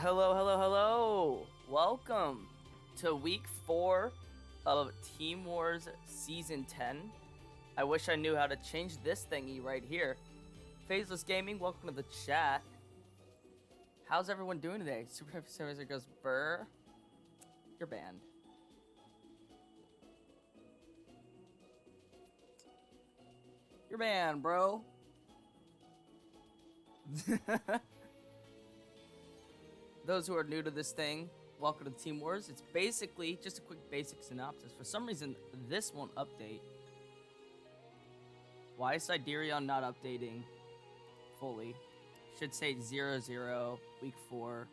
Hello. Welcome to week 4 of Team Wars Season 10. I wish I knew how to change this thingy right here. Phaseless Gaming, welcome to the chat. How's everyone doing today? Supervisor goes, Burr, you're banned. You're banned, bro. Those who are new to this thing, welcome to Team Wars. It's basically just a quick basic synopsis. For some reason, this won't update. Why is Siderion not updating fully? Should say 0-0, week 4.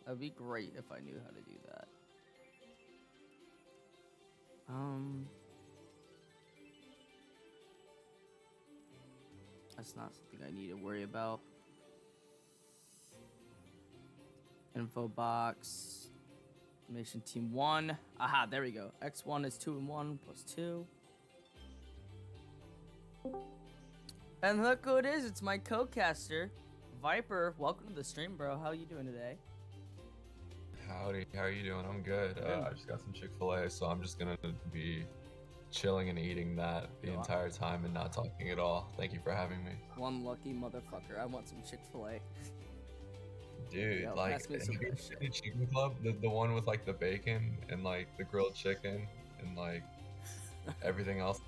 That'd be great if I knew how to do that. That's not something I need to worry about. Info box. Formation team 1. Aha, there we go. X1 is 2 and 1 plus 2. And look who it is. It's my co-caster, Vhypir. Welcome to the stream, bro. How are you doing today? Howdy, how are you doing? I'm good. I just got some Chick-fil-A, so I'm just gonna be chilling and eating that the entire time and not talking at all. Thank you for having me. One lucky motherfucker. I want some Chick-fil-A. Dude, Yo, like, pass me some have you of that seen shit. the Chicken Club? The one with like the bacon and like the grilled chicken and like everything else.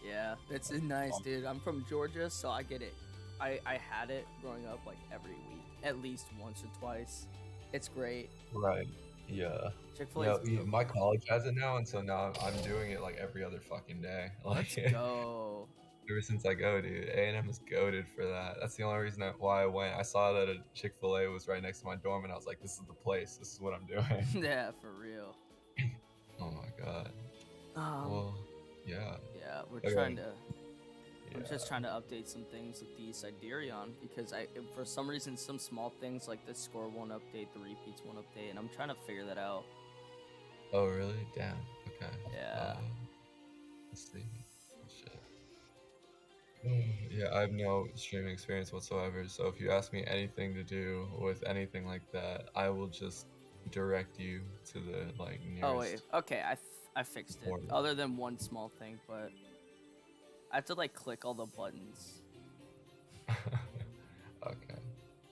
Yeah, it's nice, dude. I'm from Georgia, so I get it. I had it growing up like every week, at least once or twice. It's great. Right. Yeah. Chick-fil-A. Yeah, my college has it now, and so now I'm doing it like every other fucking day. Let's Like, go. ever since I go, dude, A&M is goated for that. That's the only reason why I went. I saw that a Chick-fil-A was right next to my dorm, and I was like, this is the place. This is what I'm doing. Yeah, for real. Oh my god. Well, yeah. Yeah, we're Okay. trying to. Yeah. I'm just trying to update some things with the Siderion because for some reason, some small things like the score won't update, the repeats won't update, and I'm trying to figure that out. Oh, really? Damn. Okay. Yeah. Let's see. Shit. Yeah, I have no streaming experience whatsoever, so if you ask me anything to do with anything like that, I will just direct you to the like nearest. Oh wait, okay, I fixed it. Other than one small thing, but I have to like click all the buttons. Okay.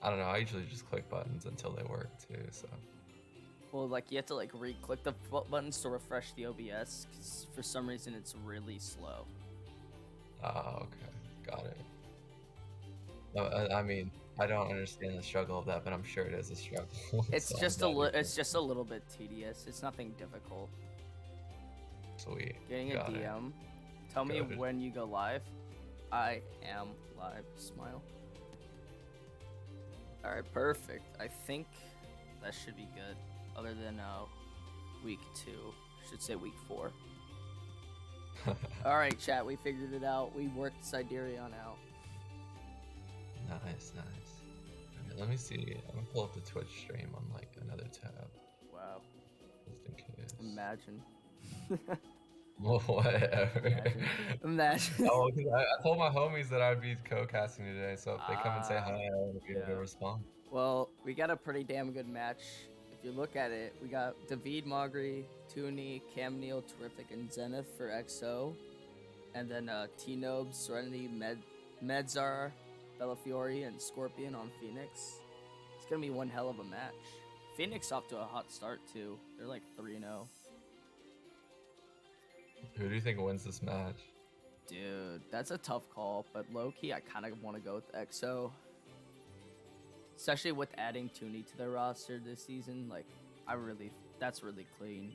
I don't know. I usually just click buttons until they work too. So. Well, like you have to like re-click the buttons to refresh the OBS, because for some reason it's really slow. Oh, okay. Got it. No, I mean, I don't understand the struggle of that, but I'm sure it is a struggle. It's So just it's just a little bit tedious. It's nothing difficult. Sweet. Getting a Got it. DM. Tell me Got it. when you go live. I am live. Smile. All right, perfect. I think that should be good. Other than week 2, should say week 4. All right, chat. We figured it out. We worked Siderion out. Nice, nice. Okay, let me see. I'm gonna pull up the Twitch stream on like another tab. Wow. Just in case. Imagine. Well, whatever. Imagine. Oh, because I told my homies that I'd be co-casting today, so if they come and say hi, I want to be able to respond. Well, we got a pretty damn good match. If you look at it, we got David Magri, Toonie, Cam Neal, Terrific, and Zenith for X-0. And then T-Nobe, Serenity, Medzar, Bellafiore, and Scorpion on Phoenix. It's going to be one hell of a match. Phoenix off to a hot start, too. They're like 3-0. Who do you think wins this match? Dude, that's a tough call, but low-key, I kind of want to go with X-0. Especially with adding Toonie to their roster this season, like, that's really clean.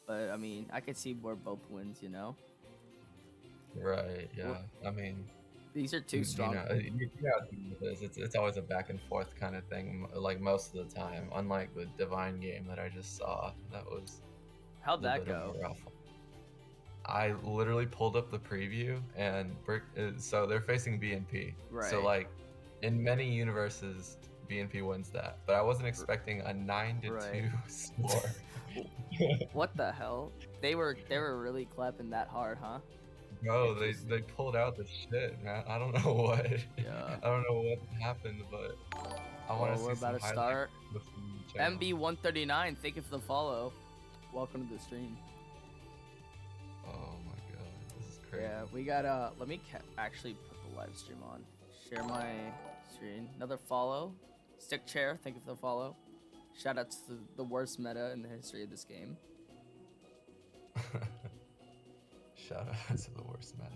But, I mean, I could see where both wins, you know? Right, yeah. I mean... These are two strong... It's always a back and forth kind of thing, like, most of the time. Unlike the Divine game that I just saw, that was... How'd that go? I literally pulled up the preview, and so they're facing BNP. Right. So, like, in many universes, BNP wins that, but I wasn't expecting a 9-2 score. What the hell? They were really clapping that hard, huh? No, they pulled out the shit, man. I don't know what. Yeah. I don't know what happened, but I want to see. We're about to start. MB139, thank you for the follow. Welcome to the stream. Oh my god, this is crazy. Yeah, we got let me actually put the live stream on. Share my screen. Another follow. Stick Chair, thank you for the follow. Shout out to the worst meta in the history of this game. Shout out to the worst meta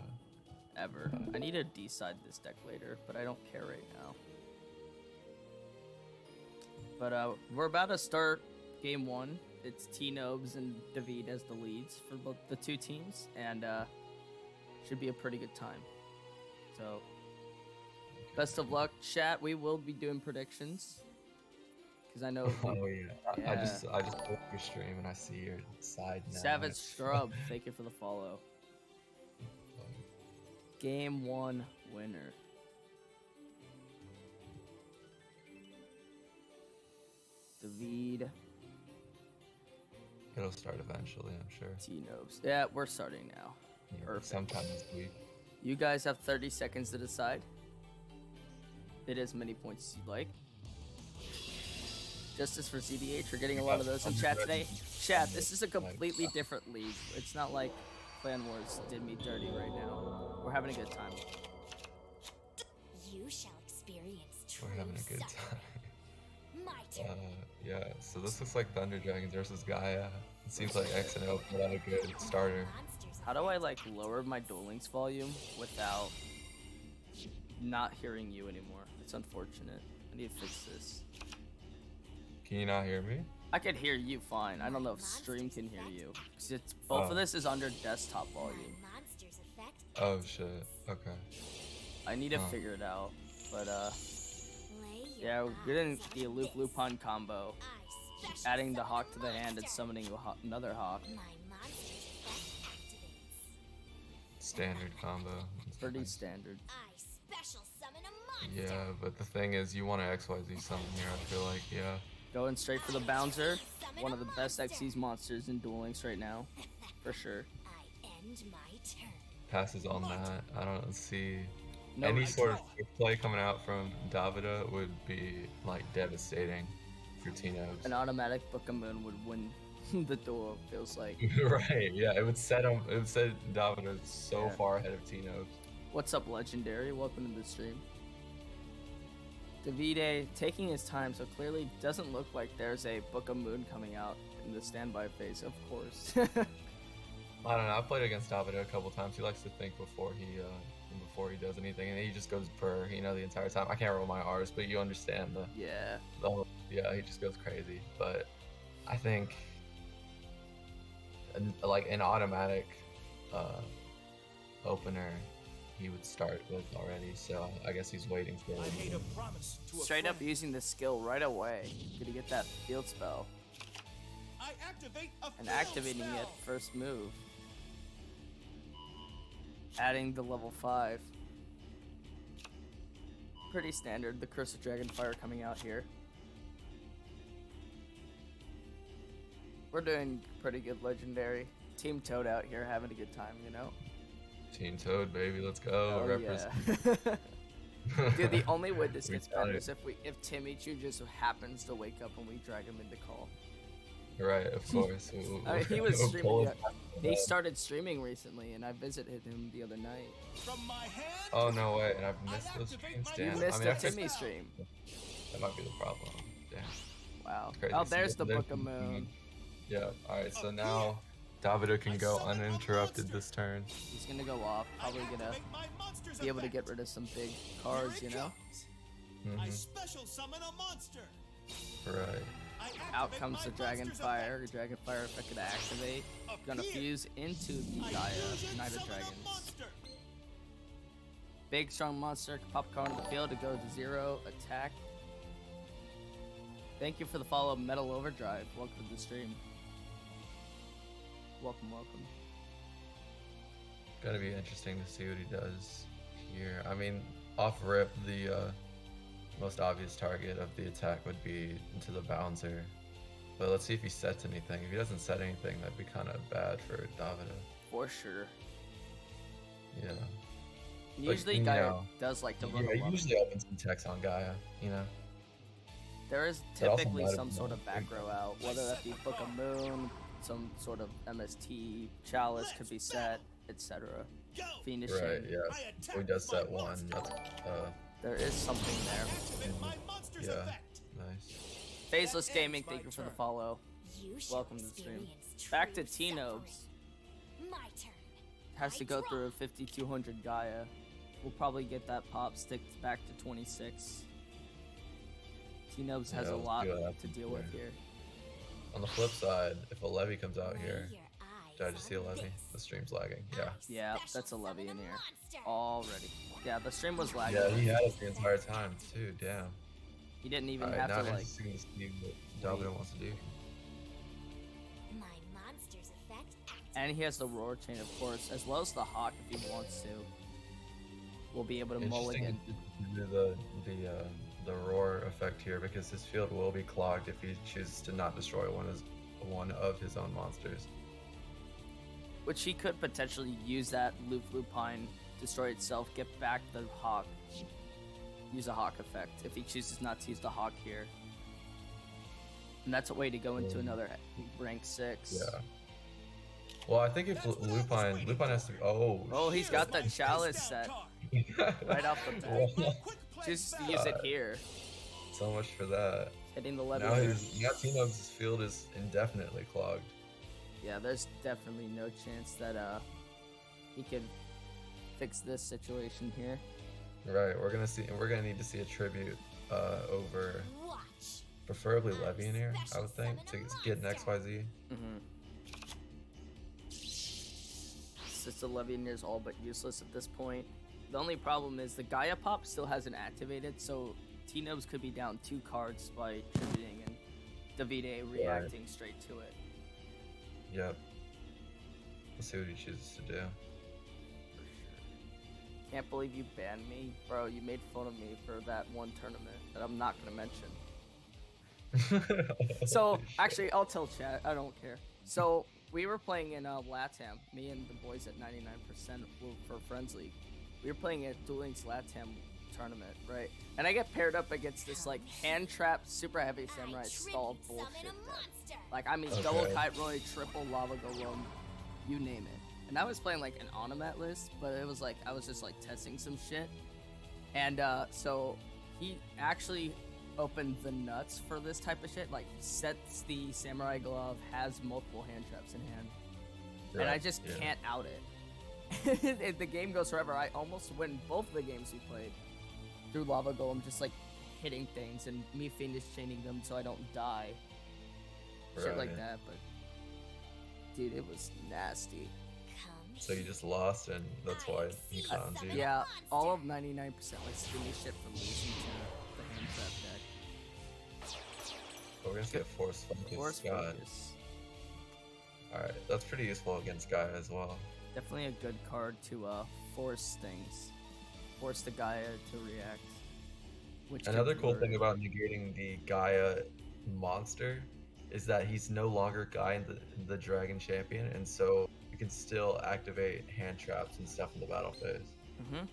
ever. I need to decide this deck later, but I don't care right now. But we're about to start game 1. It's T-Nobes and David as the leads for both the two teams, and should be a pretty good time. So, best of luck, chat. We will be doing predictions because I know. Oh yeah. I just looked your stream and I see your side now. Savage Scrub, thank you for the follow. Game 1 winner. David. It'll start eventually, I'm sure. T-Nobes. Yeah, we're starting now. Yeah, Perfect. sometime this week. You guys have 30 seconds to decide. Hit as many points as you'd like. Justice for CDH. We're getting a lot of those in chat today. Chat, this is a completely different league. It's not like Clan Wars did me dirty right now. We're having a good time. You shall experience true We're having a good suffering. time. My turn. Yeah, so this looks like Thunder Dragons versus Gaia. It seems like X-0 put out a good starter. Monsters How do I like lower my Duel Links volume without not hearing you anymore? It's unfortunate. I need to fix this. Can you not hear me? I can hear you fine. I don't know if stream can hear you. 'Cause it's both of this is under desktop volume. My monsters affect Oh shit, okay. I need to figure it out. But lay your yeah, we're getting eyes the on Aloof this. Lupin combo. I special Adding the summon hawk a to the hand and monster. summoning another hawk. My monster's effect activates. Standard combo. It's Pretty nice. standard. I special summon a monster. Yeah, but the thing is, you want to XYZ summon here, I feel like, yeah. Going straight for the Bouncer. One of the best XYZ monsters in Duel Links right now. For sure. I end my turn. Passes on that. I don't see... No, Any sort of quick play coming out from Davida would be, like, devastating for T-Nobes. an automatic Book of Moon would win the duel, it feels like. Right, yeah, it would set him. It would set Davida so Yeah. far ahead of T-Nobes. What's up, Legendary? Welcome to the stream. Davide taking his time, so clearly doesn't look like there's a Book of Moon coming out in the standby phase, of course. I don't know. I've played against Davida a couple times. He likes to think before he does anything, and he just goes per, the entire time. I can't roll my R's, but you understand Yeah. yeah, he just goes crazy. But I think, like an automatic opener, he would start with already. So I guess he's waiting for I made it. a promise to a Straight up friend. using the skill right away. Gonna get that field spell. I activate a And field activating it spell. first move. Adding the level 5. Pretty standard, the Curse of Dragonfire coming out here. We're doing pretty good, Legendary. Team Toad out here having a good time, you know? Team Toad, baby, let's go. Oh, Represent. yeah. Dude, the only way this gets better Retaliate. is if Timichu just happens to wake up and we drag him into call. Right, of course. I mean, he was We'll streaming. pull Yeah, his back to he bed. started streaming recently, and I visited him the other night. From my hand. Oh no way, and I've missed those activate streams. my You Damn. missed I mean, a I fixed- Timmy stream. That might be the problem. Damn. Wow. Crazy. Oh, So there's the there's Book of Moon. Yeah. All right. So now Davida can go uninterrupted this turn. He's gonna go off. Probably gonna Activate my monster's be able to effect. get rid of some big Here cards, it you know? comes. I Mhm. special summon a monster. Right. I Out activate comes my the monster's Dragonfire. effect. The Dragonfire effect gonna activate. Gonna Appear. fuse into the I Gaia fusion Knight of summon a Dragons. monster. Big strong monster can pop a card on the field to go to 0 attack. Thank you for the follow, Metal Overdrive. Welcome to the stream. Welcome, welcome. Gonna be interesting to see what he does here. I mean, off rip, the most obvious target of the attack would be into the bouncer. But let's see if he sets anything. If he doesn't set anything, that'd be kind of bad for Davida. For sure. Yeah. Usually, you Gaia know, does like to run Yeah, a he lot. usually opens some checks on Gaia, There is It also typically might have some been sort a of back big- row out, whether that be Book of Moon, some sort of MST, Chalice could be set, etc. Go. Finishing. Right, yeah. I attack So he does my set one. monster. That's, There is something there. Activate my monster's Yeah. effect. nice. Faceless That Gaming, ends thank my you for the turn. follow. You shall Welcome to the stream. experience Back to true T-Nobes. suffering. My turn. Has to go through a 5200 Gaia. We'll probably get that pop stick back to 26. T-Nobes has Yeah, a let's lot do that. to deal with here. On the flip side, if a levy comes out Lay here, your eyes did I just see a on levy? this. The stream's lagging. Yeah. I Yeah, special that's a levy summon in a here. monster. Already. Yeah, the stream was lagging. Yeah, he had us the entire time too. Damn. He didn't even Alright, have now to like. interesting to see what Davida wants to do. My monster's effect activates. And he has the roar chain, of course, as well as the hawk if he wants to. We'll be able to Interesting mulligan. to do the the roar effect here because his field will be clogged if he chooses to not destroy one of his own monsters. Which he could potentially use that Lupine, destroy itself, get back the Hawk, use a Hawk effect if he chooses not to use the Hawk here. And that's a way to go into another rank 6. Yeah. Well, I think if Lupine has to. Oh, he's got the Face Chalice down set card. right off the bat. Well, Quick play Chooses to spell. use it here, so much for that. hitting the Now level. now T-Nub's field is indefinitely clogged. Yeah, there's definitely no chance that he can fix this situation here. Right, we're gonna need to see a tribute over Watch. preferably Levianeer, I would think, to get an XYZ. Mm-hmm. Since the Levianeer is all but useless at this point. The only problem is the Gaia Pop still hasn't activated, so T-Nubs could be down 2 cards by tributing and Davide reacting straight to it. Yep. Let's see what he chooses to do. For sure. Can't believe you banned me. Bro, you made fun of me for that one tournament that I'm not going to mention. So, actually, I'll tell chat. I don't care. So, we were playing in LATAM. Me and the boys at 99% for Friends League. We were playing at Duel Links LATAM tournament, right? And I get paired up against this, like, hand trap, super heavy samurai stall bullshit deck. Like, I mean, double Okay. Kite Roy, triple Lava Golem, you name it. And I was playing, like, an Onomat list, but it was, like, I was just, like, testing some shit. And, so, he actually opened the nuts for this type of shit. Like, sets the Samurai Glove, has multiple hand traps in hand. And I Right, just yeah. can't out it. If the game goes forever, I almost win both the games we played through Lava Golem, just, like, hitting things and me Fiendish chaining them so I don't die. Shit like Right. that, but dude, it was nasty. So you just lost, and that's why he clowns you. Yeah, all of 99% like skinny shit from losing to the hand trap deck. But we're gonna get Force Focus. Force God. Focus. Alright, that's pretty useful against Gaia as well. Definitely a good card to force things. Force the Gaia to react. Which Another could cool lure- thing about negating the Gaia monster is that he's no longer Gaia the Dragon Champion, and so you can still activate hand traps and stuff in the battle phase. Mhm.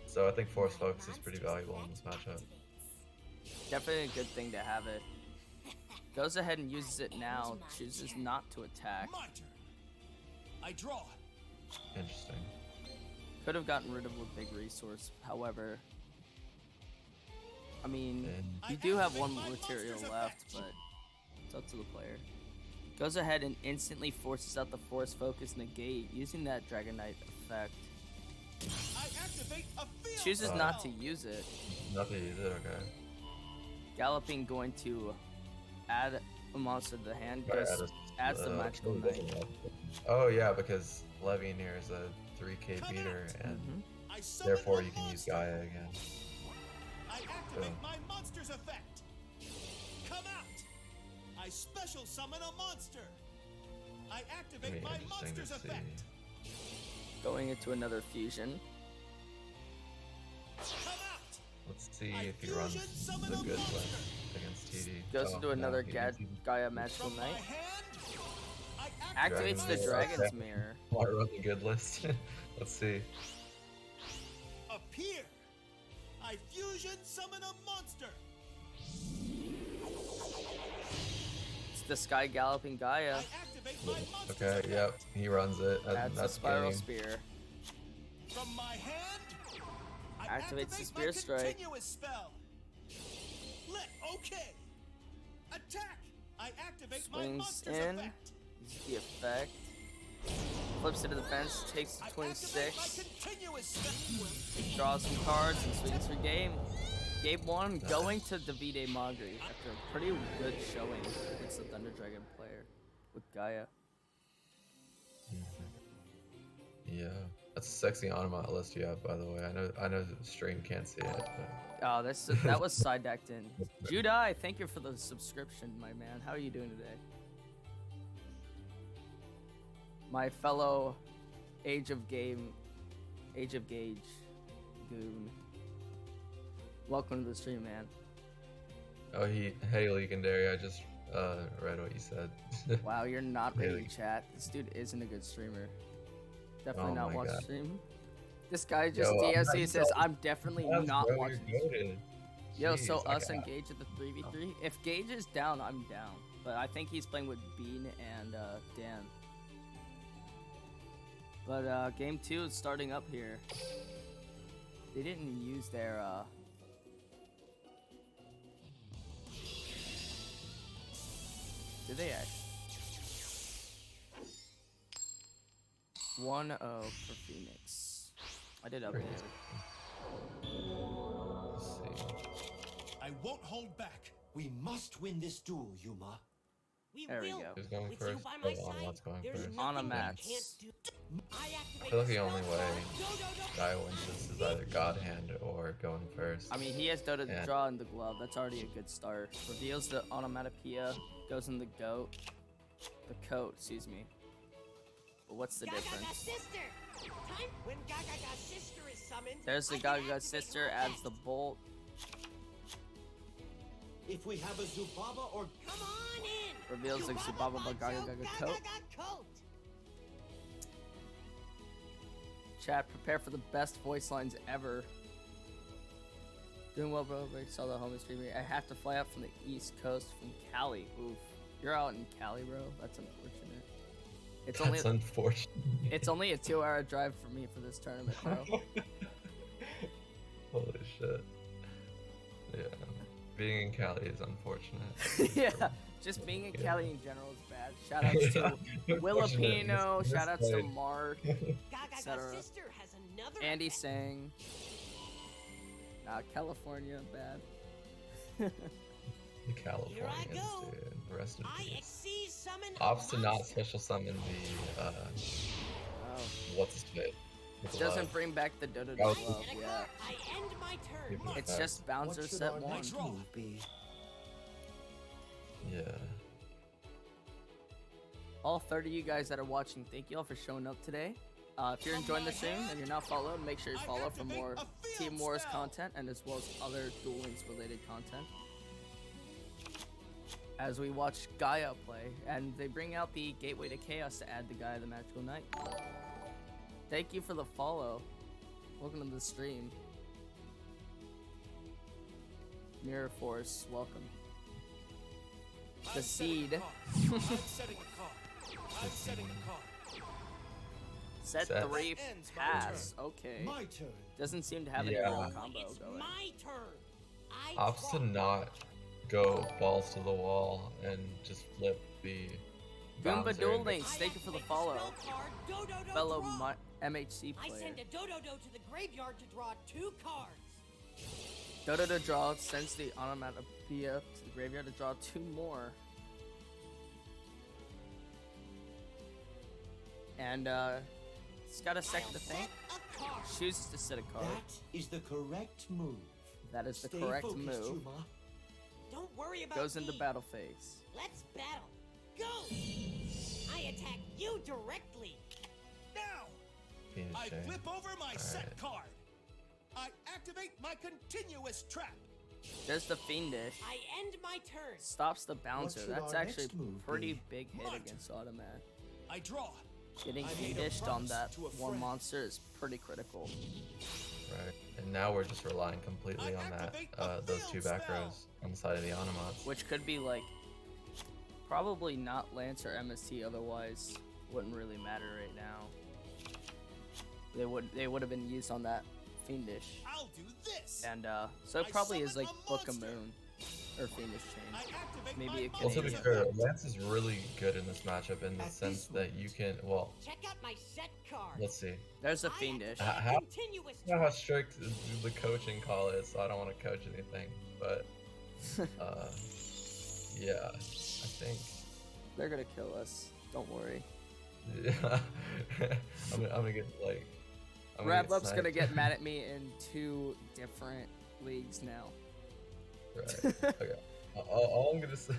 So I think Force Focus is pretty valuable in this matchup. Definitely a good thing to have it. Goes ahead and uses it now, chooses not to attack. My turn. I draw. Interesting. Could have gotten rid of a big resource, however. I mean, And you do have one material left, but it's up to the player. Goes ahead and instantly forces out the Force Focus Negate using that Dragonite effect. I activate a field Chooses spell. not to use it. nothing to use it, okay. Galloping going to add a monster to the hand, Alright, goes, adds the Magical Knight. Oh yeah, because Levianeer is a 3k beater, and Mhm. I summon therefore a you can use monster. Gaia again. I activate Boom. my monster's effect. Come out. I special summon a monster. I Gonna activate be my interesting to monster's see. effect. Going into another fusion. Come out. Let's see I if he runs fusion summon the a good monster. list against TD. Goes Oh, into no, another he Gaia Magical From my Knight. hand, I Activates the Dragonite, Dragon's okay. Mirror. might run the good list. Let's see. appear. I fusion summon a monster. It's the Sky Galloping Gaia. I activate my monster's Okay, effect. yep, he runs it. Adds the That's Spiral game. Spear. From my hand, I Activates the activate Spear my Strike. continuous spell. Okay. Attack. I activate my Swings monster's in. effect. Uses the effect. Flips into the fence, takes the I activate my 26. continuous spell. Draws some cards and swings for game. Game 1 going to Davide Magri after a pretty good showing against the Thunder Dragon player with Gaia. Yeah, that's a sexy Onomat list you have, by the way. I know the stream can't see it, but Oh, that was side decked in. Judai, thank you for the subscription, my man. How are you doing today? My fellow Age of Gauge goon. Welcome to the stream, man. Oh, hey, Legendary, I just read what you said. Wow, you're not Really? reading chat. This dude isn't a good streamer. Definitely Oh not my watch God. stream. This guy just Yo, I'm DSC not says, telling- I'm definitely Yes, not bro, watching you're this. goated. Yo, so Jeez, I us got- and Gage at the 3v3? If Gage is down, I'm down. But I think he's playing with Bean and Dan. But game 2 is starting up here. They didn't use their did they actually? 1-0 for Phoenix. I did update it. Let's see. I won't hold back. We must win this duel, Yuma. We There we will. go. Who's going With first? you by my Oh, side, Onwat's going there's first. On a nothing we match. can't do. I I feel like the only way Go, go, go. Guy wins this is either God Hand or going first. I mean, he has Dota Yeah. draw in the glove. That's already a good start. Reveals the onomatopoeia, goes in the goat. The coat, excuse me. But what's the Gaga difference? sister. Time when Gaga sister is summoned. There's the I can Gaga activate sister, her adds effect. the bolt. If we have a Zubaba or Come on in. Reveals the Subaba Gaga coat. coat. Chat, prepare for the best voice lines ever. Doing well, bro. Very saw the homie streamer. I have to fly up from the East Coast from Cali. Oof. You're out in Cali, bro. That's unfortunate. It's only That's unfortunate. it's only a 2-hour drive for me for this tournament, bro. Holy shit. Yeah. Being in Cali is unfortunate. Yeah, just being in Cali in general is bad. Shout outs to Willapino, shout outs to Mark, Gaga etc. sister has another. Andy effect. saying, California, bad. The Californians, go. dude. The rest of I these. exceed summon. a Opts to not monster. special summon the, Oh, what's his name? it doesn't bring back the Dota Oh. glove, I yeah. end my turn. People- It's just bouncer what should set our 1. next Draw. move be? Yeah. All 30 of you guys that are watching, thank you all for showing up today. If you're enjoying the stream and you're not followed, make sure you follow for more Team Wars content and as well as other Duel Links related content. As we watch Gaia play, and they bring out the Gateway to Chaos to add the Gaia the Magical Knight. Thank you for the follow. Welcome to the stream. Mirror Force, welcome. The I'm setting seed. a card. I'm setting a card. I'm setting a card. Set Set. 3 Ends my pass. Okay. My turn. Doesn't seem to have any Yeah. real combo It's going. my turn. I Opts to draw. not go balls to the wall and just flip the Goomba bouncer Duel into- Links, I thank you for the activate follow. spell card, do-do-do Fellow draw. MHC I player. send a Dododo to the graveyard to draw 2 cards. Dodo to draw, sends the onomatopoeia to the graveyard to draw 2 more. And it's got a second to think. Set a card. Chooses to set a card. That is the correct move. That is the Stay correct focused, move. Yuma. Don't worry about Goes into me. battle phase. Let's battle. Go. I attack you directly. Now, Phoenix I Shade. flip over my set Alright. card. I activate my continuous trap. There's the Fiendish. I end my turn. Stops the bouncer. should That's our actually next move pretty be? big hit What? against Automat. I draw. Getting I made a Fiendished on promise that to a one friend. monster is pretty critical. Right. And now we're just relying completely I on that, activate a those 2 field back spell. rows on the side of the Onomats. Which could be like probably not Lance or MST, otherwise wouldn't really matter right now. They would have been used on that Fiendish. I'll do this. And so it I probably is summon like a Book of monster. Moon or Fiendish I Chain. activate Maybe my it Well, to be Canadian. fair, Lance is really good in this matchup in the At sense this that you can, well, Check out my set card. let's see. There's a I Fiendish. activate How- continuous I don't know how trap. strict the coaching call is, so I don't want to coach anything, but yeah, I think They're gonna kill us. Don't worry. yeah, I'm gonna get like Radlup's gonna sniped. get mad at me in 2 different leagues now. Right. Okay. All I'm gonna say,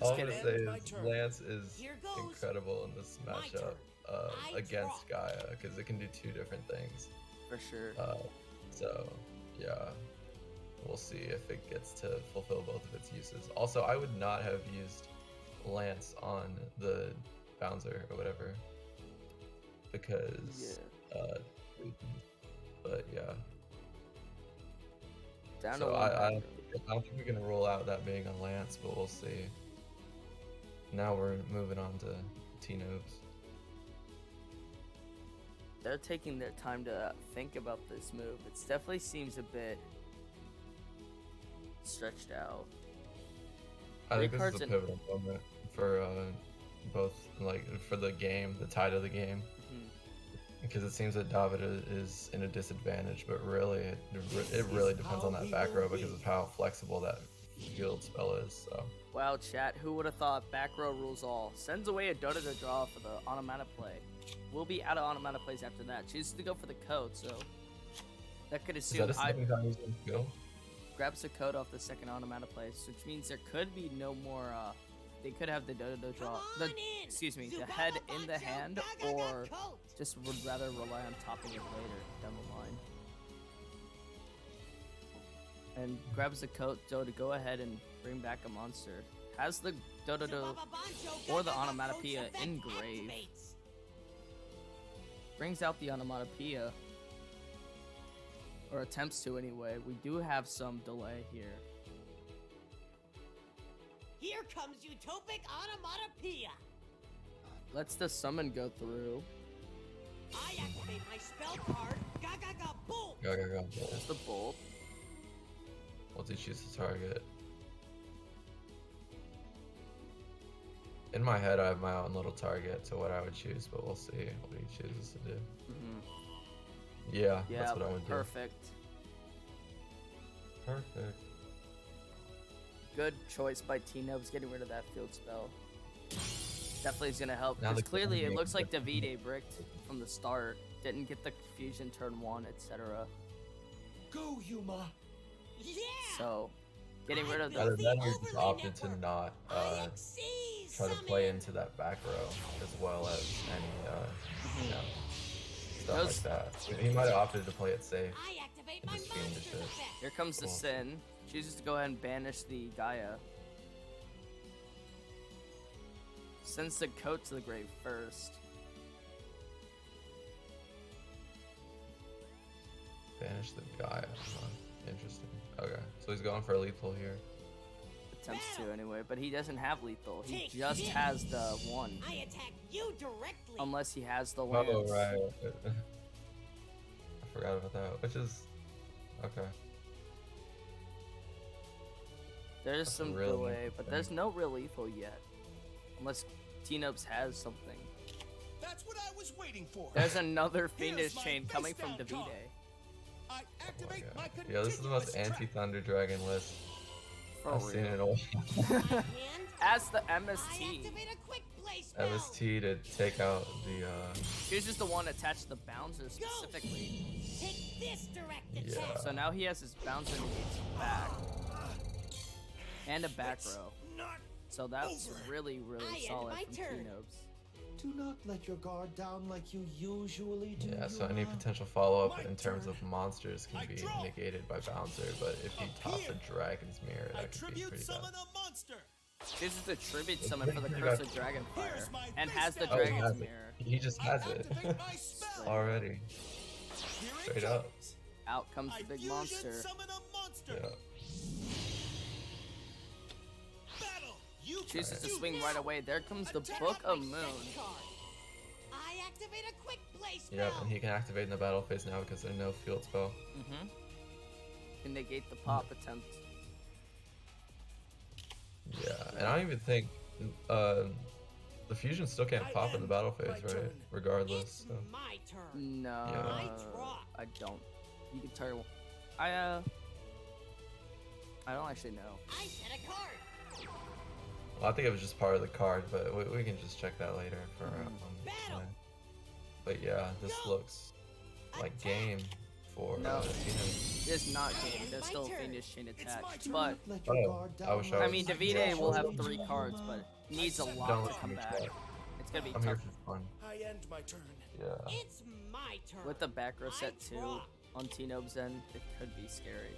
all I'm gonna kidding. say End my is turn. Lance is Here goes incredible in this my matchup turn. I against draw. Gaia because it can do 2 different things. For sure. So yeah, we'll see if it gets to fulfill both of its uses. Also, I would not have used Lance on the Bouncer or whatever because but yeah. Down to So one I back don't think we can rule out that being a Lance, but we'll see. Now we're moving on to T-Noobs. They're taking their time to think about this move. It definitely seems a bit stretched out. I think Three this is cards a in- pivotal moment for both, like for the game, the tide of the game, Mhm. because it seems that David is in a disadvantage, but really it really depends on that back row because of how flexible that field spell is. So Wow, chat, who would have thought back row rules all? Sends away a Dota to draw for the onomata play. We'll be out of onomata plays after that. Chooses to go for the code, so that could is assume that a second time he's gonna go? grabs the code off the second onomata place, which means there could be no more. They could have the Dota draw. Come on Excuse me, in. the head Zubaba in the Bancho, hand, Gaga or Coat. just would rather rely on topping it later down the line. And grabs the coat to go ahead and bring back a monster. Has the Dodo Zubaba Bancho, or the Gaga onomatopoeia Coat's effect engraved. activates. Brings out the onomatopoeia, or attempts to anyway. We do have some delay here. Here comes Utopic Onomatopoeia. Lets the summon go through. I activate my spell card. Gaga boom. Go. There's the bolt. Once he chooses the target. In my head, I have my own little target to what I would choose, but we'll see what he chooses to do. Yeah, Yeah, that's what I would perfect. do. Perfect. Good choice by T-Nubs getting rid of that field spell. Definitely is gonna help. Now Because the clearly it game- looks like Davide bricked from the start. Didn't get the fusion turn 1, etc. Go, Yuma. Yeah. So, getting rid of I Either the. built that or just overlay opted to network. not IXC try to play summon. into that back row as well as any stuff Those- like that. He might have opted to play it safe. I activate and my just fiend monster's shit. effect. Here comes the Cool. Sin. Chooses to go ahead and banish the Gaia. Sends the coat to the grave first. Banish the guy. Huh. Interesting. Okay, so he's going for lethal here. Attempts to anyway, but he doesn't have lethal. He Take just this. has the 1. I attack you directly. Unless he has the lance. Oh right. I forgot about that. Which is okay. There's That's some really delay, but interesting. there's no real lethal yet. Unless T-Nubs has something. That's what I was waiting for. There's another Here's Fiendish my chain face coming from down Davide. card. I Oh my activate my God. Yeah, this is the most continuous trap. anti-Thunder Dragon list For I've seen real. in a while. My hand. As the I MST. activate a quick play spell. MST to take out the Chooses the one attached to the bouncer specifically. Take this direct Yeah. attack. So now he has his bouncer negates back. And a back row. Not So that's over. really, really I end solid my from turn. T-Nubs. Do not let your guard down like you usually do. yeah. So any Yuma. potential follow-up My in terms turn. of monsters can I be draw. negated by bouncer, but if you top the Appear. Dragon's Mirror, I that could be tribute pretty summon bad. a monster. Chooses the tribute summon for the pretty Curse good. of Dragonfire. Here's my And face has the down. Oh, he Dragon's has it. Mirror. He just I has it activate my spell. already. Here it Straight up. comes. Out comes I the big fusion monster. summon a monster. Yeah. Battle. You Chooses to you swing now. right away. There comes the Attack Book My of set Moon. card. I activate a quick play spell. Yeah, and he can activate in the battle phase now because there's no field spell. Mm-hmm. Can negate the pop attempt. Yeah, and I don't even think the fusion still can't I pop in the end battle my phase, right? turn. Regardless. It's So. my turn. No, I draw. I don't. You can turn. I don't actually know. I set a card. Well, I think it was just part of the card, but we can just check that later for Battle. play. But yeah, this Go. looks like game for No. T-Nubs. It's not game. And There's my still a turn. Fiendish chain It's my attached, turn. but Let your Oh, guard I down wish like I I was- mean you Davide will have usually 3 do, cards, Yuma. but needs a Don't lot to let come me back. try. It's gonna be I'm here tough for fun. I end my turn. Yeah. It's my turn. with the back row I set 2 draw. on T-Nob's end. It could be scary,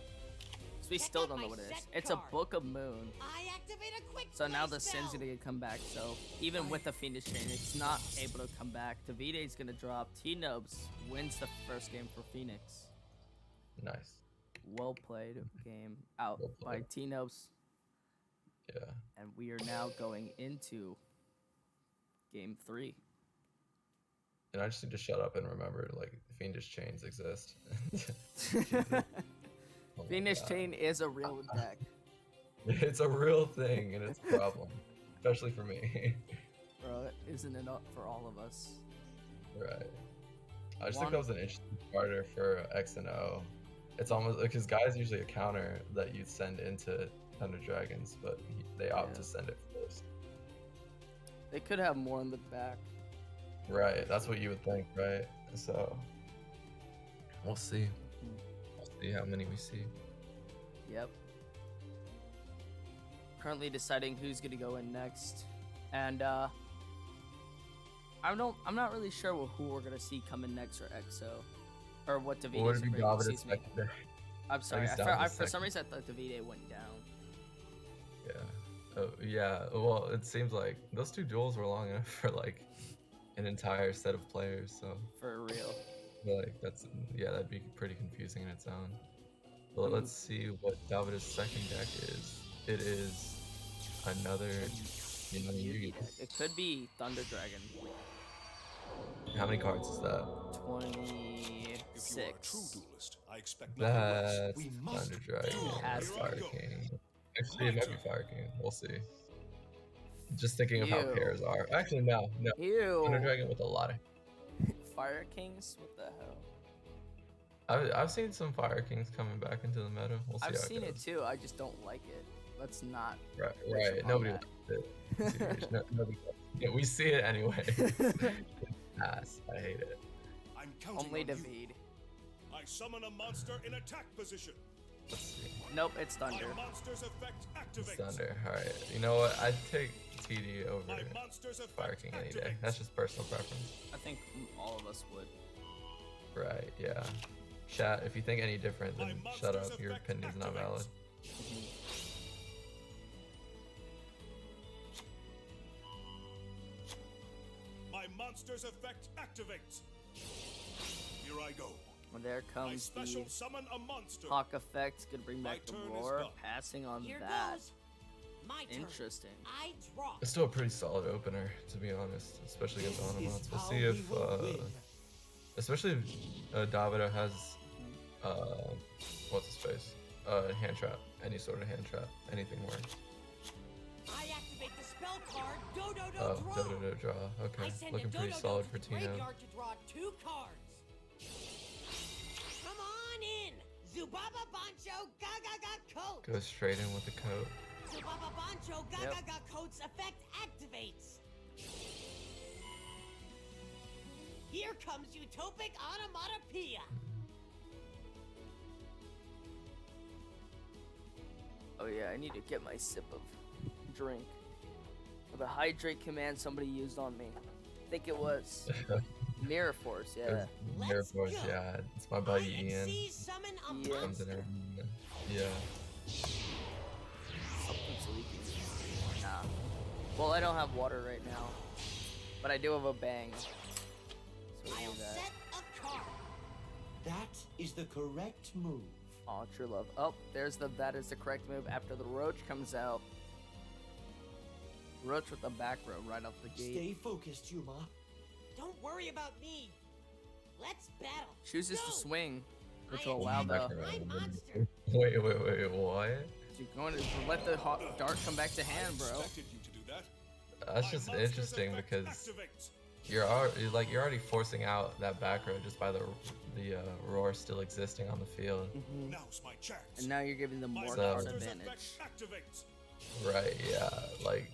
we Check still out don't know my what it is. set It's a card. Book of Moon. I activate a quick So now play the Sin's spell. gonna come back. So even with the Phoenix Chain, it's not able to come back. Davide's gonna drop. T-Nubs wins the first game for Phoenix. Nice. Well played game out Well by played. T-Nubs. Yeah. And we are now going into game 3. And I just need to shut up and remember, like, fiendish chains exist. Oh my Phoenix God. Chain is a real deck. It's a real thing, and it's a problem, especially for me. Bro, isn't it up for all of us? Right. I just One- think that was an interesting starter for X-0. It's almost because guys usually a counter that you send into Thunder Dragons, but they opt Yeah. to send it first. They could have more in the back. Right. That's what you would think, right? So we'll see. We'll see how many we see. Yep. Currently deciding who's gonna go in next, and I'm not really sure who we're gonna see coming next for EXO, or what What would Davide's it be? bringing. Davida's Excuse me. secondary? I'm sorry. he's down to For some second. reason I thought Davide went down. Yeah. Oh, yeah. Well, it seems like those two duels were long enough for like an entire set of players. So For real. like that'd be pretty confusing in its own. But let's see what Davida's second deck is. It is another Yugi. It could be Thunder Dragon. How many cards is that? If you are a true 26. duelist, I expect nothing less. That's We must Thunder Dragon. duel. Has to Fire be. King. Actually, it might be Fire King. We'll see. Just thinking of how Ew. pairs are. Actually, no. Thunder Ew. Dragon with a lot of. Fire Kings? What the hell? I've seen some Fire Kings coming back into the meta. We'll see I've how seen it goes. too. I just don't like it. Let's not. Right. Push upon Nobody that. likes it. Serious. Nobody likes it. Yeah, we see it anyway. Ass. I hate it. I'm counting Only on you. David. I summon a monster in attack position. Let's see. Nope, it's My Thunder. monster's effect It's activates. Thunder. Alright. You know what? I'd take TD over My monster's effect Fire King any day. activates. That's just personal preference. I think all of us would. Right, yeah. Chat, if you think any different, then My shut monster's up. Your effect opinion's not valid. activates. My monster's effect activates. Here I go. Well, there I comes special the summon a monster. Hawk effect. Gonna bring My back the turn is roar. done. Passing on Here that. goes. My turn. Interesting. I draw. It's still a pretty solid opener, to be honest, especially against This is Onamats. We'll how see we if, will win. especially if Davida has, what's his face? Hand trap. Any sort of hand trap. Anything works. I activate the spell card. Dodo Oh, draw. Dodo draw. Okay, I send looking a pretty Dodo solid to for the Tino. graveyard to draw 2 cards. Come on in. Zubaba Bancho Gaga Ga Coat. Go straight in with the coat. Zubaba Bancho Yep. Gaga Ga Coat's effect activates. Here comes Utopic Onomatopoeia. Oh yeah, I need to get my sip of drink. The hydrate command somebody used on me. I think it was Mirror Force. Yeah. Mirror Let's Force, go. yeah. It's my buddy Ian. INC summon a Ian. Comes in monster. there. Yeah. Something's leaking. Nah. Well, I don't have water right now, but I do have a bang. So we'll I'll do that. set a card. That is the correct move. Oh, true love. Oh, that is the correct move after the Roach comes out. Roach with the back row right off the gate. Stay focused, Yuma. Don't worry about me. Let's battle. Chooses Go. to swing, which I will allow am the. Back my around. monster. Wait, what? You're going to let the dart come back to hand, bro. Expected you to do that. That's My just monster's interesting effect because activates. you're already forcing out that back row just by the roar still existing on the field. Now's my chance. And now you're giving them My more So- card monster's advantage. effect activates. Right, yeah. Like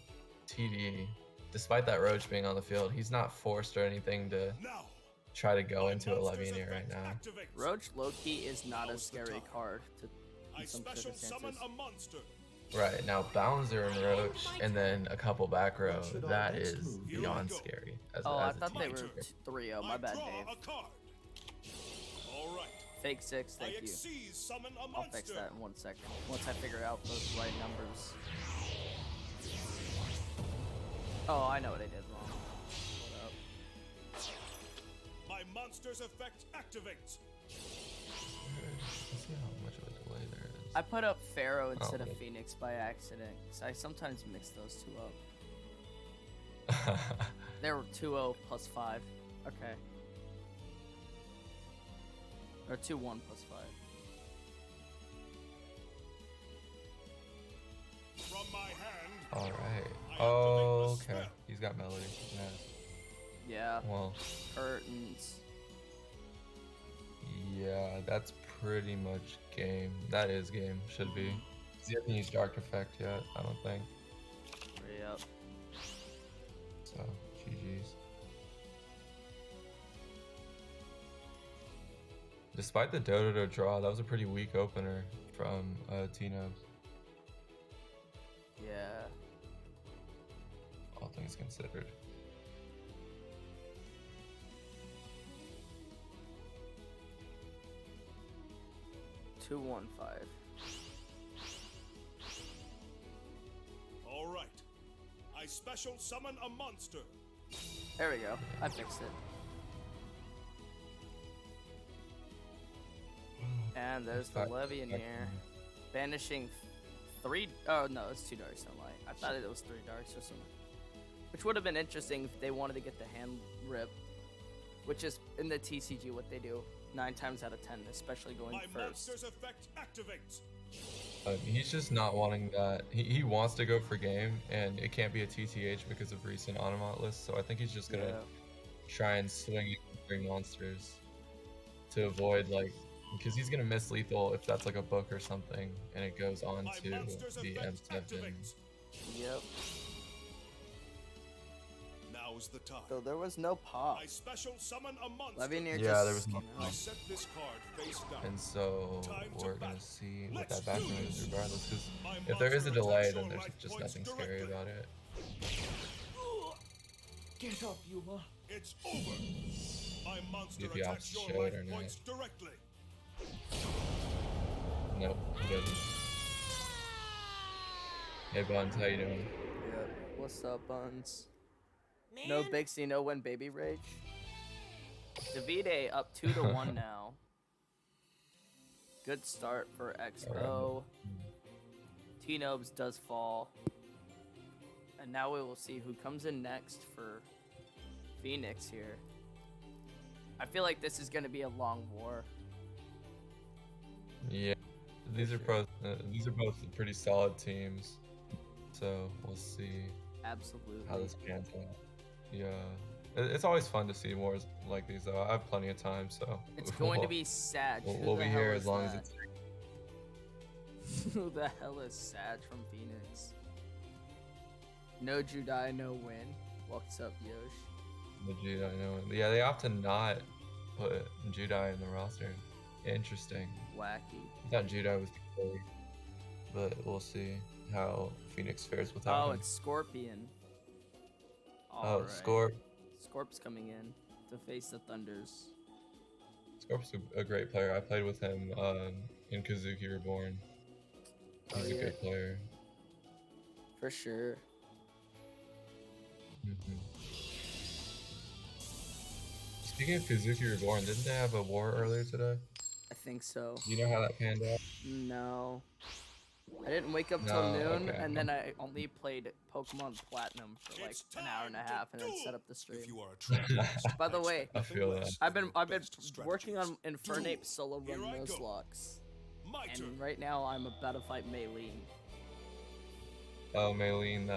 TD, despite that Roach being on the field, he's not forced or anything to Now. try to go my into a monster's Levianeer right effect now. activates. Roach Loki is not a Now's the scary time. card to I in some special summon circumstances. a monster. Right, now Bouncer and Roach and then a couple back row, What should our that next is move be? beyond Here we go. scary. As, Oh, I as a thought they team. were 3-0. My bad, I draw Dave. a card. All right. Fake 6, thank you. X-0 summon a I'll fix monster. that in 1 second. Once I figure out those right numbers. Oh, I know what I did wrong. Hold up. My monster's effect activates. Let's see how much of a delay there is. I put up Pharaoh instead of wait. Phoenix by accident, because I sometimes mix those two up. There were 2-0 plus 5. Okay. Or 2-1 plus 5. From my hand, All right. I Oh, activate the okay. spell. He's got melody. Nice. Yeah. Well, Curtains. yeah, that's pretty much game. That is game. Should be. 'Cause he hasn't used Dark Effect yet, I don't think. Yep. So, GG's. Despite the Dodo draw, that was a pretty weak opener from Tino, Yeah. all things considered. Two, 1, 5. All right. I special summon a monster. There we go. I fixed it. And there's the Levy in here. Banishing 3. Oh, no, it's 2 darks, don't lie. I thought it was 3 darks or something. Which would have been interesting if they wanted to get the hand rip. Which is in the TCG what they do 9 times out of 10, especially going My first. monster's effect activates. He's just not wanting that. He wants to go for game, and it can't be a TTH because of recent Automat lists, so I think he's just gonna Yeah. try and swing it and bring monsters to avoid, like, because he's gonna miss lethal if that's like a book or something, and it goes on My to monster's the effect M7. activates. Yep. Now's the time. So there was no pop. I special summon a monster. Levy near Yeah, just there was no came I out. set this card face down. And so Time to we're gonna battle. see what Let's that background do is this. regardless, because My if there is a monster delay, attacks then your there's life just points nothing scary directly. about it. Get up, Yuma. It's over. My monster If you attacks have to your show it life or not. points directly. Nope, he doesn't. Hey Buns, how you doing? Yep. What's up, Buns? Man, No Big C, no win, baby rage. Davide up 2-1 now. Good start for X-0. T-Nobs does fall. And now we will see who comes in next for Phoenix here. I feel like this is going to be a long war. Yeah, these are both pretty solid teams, so we'll see Absolutely. how this pans out. Yeah, it's always fun to see wars like these though. I have plenty of time, so It's going to be Sag. Who we'll the be hell here is as long as that? it's. Who the hell is Sag from Phoenix? No Judai, no win. What's up, Yosh? The Jedi, no. Yeah, they often not put Jedi in the roster. Interesting. Wacky. I thought Jedi was big, but we'll see how Phoenix fares without Oh, him. it's Scorpion. Oh, Alright. Scorp's coming in to face the Thunders. Scorp's a great player. I played with him in Kazuki Reborn. He's a good player. For sure. Mhm. Speaking of Kazuki Reborn, didn't they have a war earlier today? I think so. Do you know how that panned out? No. I didn't wake up till No, noon, okay. and then I only played Pokemon Platinum for like It's an hour and a time to half, and then duel. set up the stream. If you are a travelers, By the way, I feel that. I've been Best working on strategies. Infernape Duel. solo Here run I go. Nuzlocke, My turn. and right now I'm about to fight Maylene. Oh, Maylene,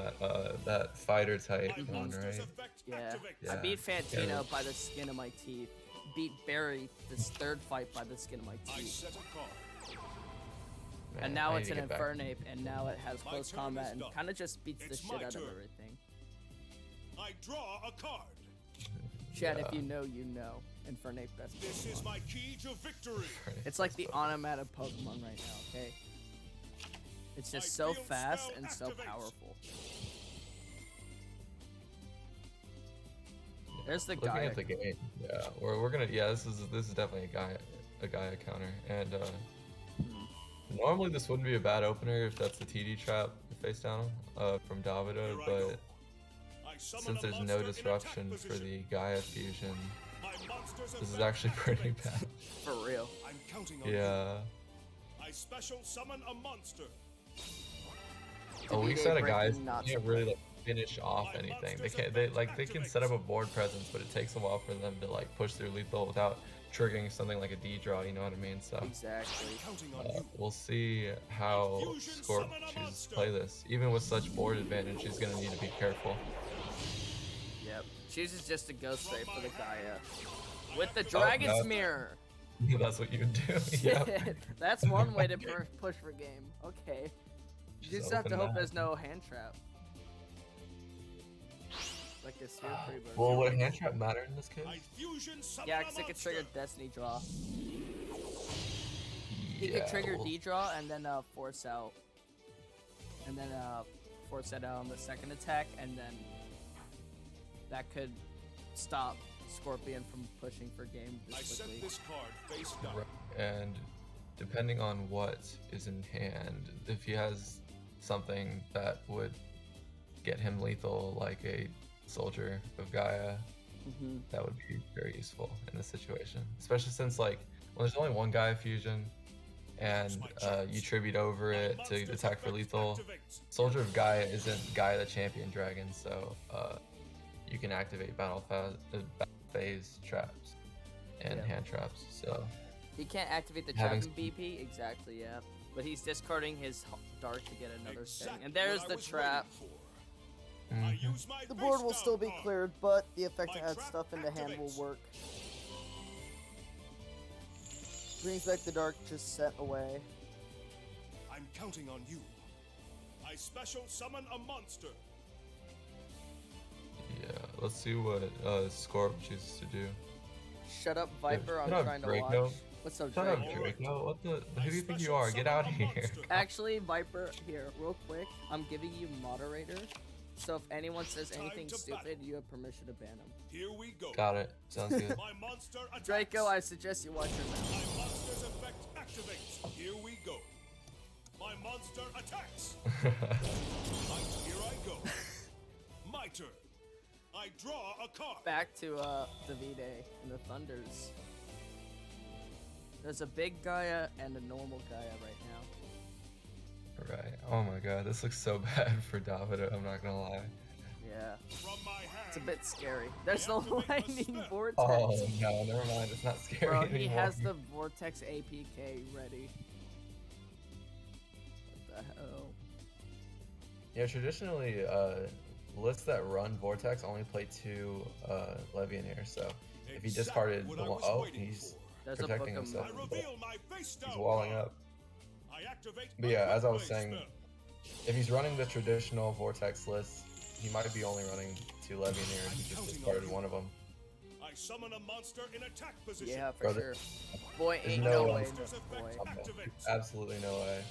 that fighter type My one, monster's right? effect Yeah. activates. I Yeah. beat Fantino Yeah. by the skin of my teeth. Beat Barry this third fight by the skin of my I teeth. set a card. Man, And now I it's need an to get back. Infernape, and now it has My close turn combat is and done. kind of just beats It's the my shit out of turn. everything. I draw a card. Chad, Yeah. if you know, you know. Infernape best This is Pokemon. my key to victory. It's like the automatic Pokemon right now, okay? It's just so field fast spell and so activates. powerful. There's the Looking guy. at the game, yeah, we're gonna, yeah, this is definitely a a Gaia counter, and normally this wouldn't be a bad opener if that's the TD trap face down from Davida, but since there's no disruption for the Gaia fusion, this is actually pretty bad. For real. I'm counting on you. Yeah. I special summon a monster. A weak Davide set of breaking, guys not can't so really like finish off anything. They can't. They can set up a board presence, but it takes a while for them to like push through lethal without triggering something like a D draw. You know what I mean? So Exactly. Counting on you. we'll see how Scorp chooses to play this. Even with such board advantage, he's gonna need to be careful. Yep. Chooses just to go straight for the Gaia. With the Dragon's no. Mirror. That's what you would do. Yep. That's one way to push for game. Okay. You just have to open hope that. there's no hand trap. Like a sphere free bird. Well, would a hand trap matter in this case? I fusion summon Yeah, a because it could monster. trigger Destiny Draw. He Yeah, could trigger well, D draw and then force out. And then force that out on the second attack, and then that could stop Scorpion from pushing for game I this set quickly. this card face down. Right. And depending on what is in hand, if he has something that would get him lethal, like a Soldier of Gaia, Mm-hmm. that would be very useful in this situation. Especially since, like, well, there's only one Gaia fusion, and you tribute over it to attack for lethal. Soldier of Gaia isn't Gaia the champion dragon, so you can activate battle phase traps and Yeah. hand traps. So He can't activate the Having Dragon BP, exactly, yeah. But he's discarding his Dark to get another thing. And there's the trap. mhm. The board will still be cleared, but the effect to add stuff into hand will work. Brings back the Dark just set away. I'm counting on you. I special summon a monster. Yeah, let's see what Scorp chooses to do. Shut up, Vhypir, I'm shut up, trying to Draco. watch. What's up, Shut up, Draco? Draco. What the? Who do you think you are? Get out of here. Actually, Vhypir, here, real quick, I'm giving you moderator. So if anyone says anything stupid, you have permission to ban them. Here we go. Got it. Sounds good. My monster attacks. Draco, I suggest you watch your mouth. My monster's effect activates. Here we go. My monster attacks. Here I go. My turn. I draw a card. Back to Davide and the Thunders. There's a big Gaia and a normal Gaia right now. Right. Oh my god, this looks so bad for Davida, I'm not gonna lie. Yeah, From my hand. it's a bit scary. There's the lightning vortex. Oh no, never mind, it's not scary Bro, anymore. he has the vortex APK ready. What the hell? Yeah, traditionally, lists that run Vortex only play 2 Levianeer, so if he discarded What the I one, was oh, waiting he's for. There's a protecting book of himself. I reveal my face down He's walling card. up. I activate But my yeah, as I was quick saying, play spell. if he's running the traditional Vortex list, he might be only running 2 Levianeer and he just discarded one of them. I summon a monster in attack position. Yeah, for Brother, sure. Boy, there's ain't no no way. way, Monster's no boy. effect activates. Absolutely no way.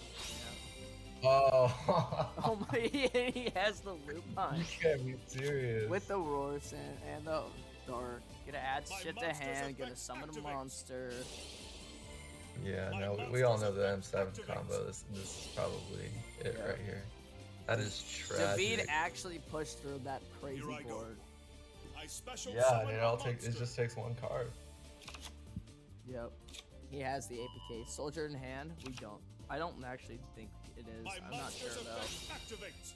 Yeah. Oh, Oh my, he has the loop you punch. can't be serious. With the Roars and the Dark. Gonna add My shit to monster's hand, gonna effect summon a activates. monster. Yeah, My no, we all know monster's the effect M7 activates. combo. This is probably it Yeah. right here. That is David tragic. actually pushed through that crazy Here I go. board. I special Yeah, summon it a all takes. It monster. just takes one card. Yep. He has the APK. Soldier in hand, we don't. I don't actually think it is. My I'm not sure monster's though. effect activates.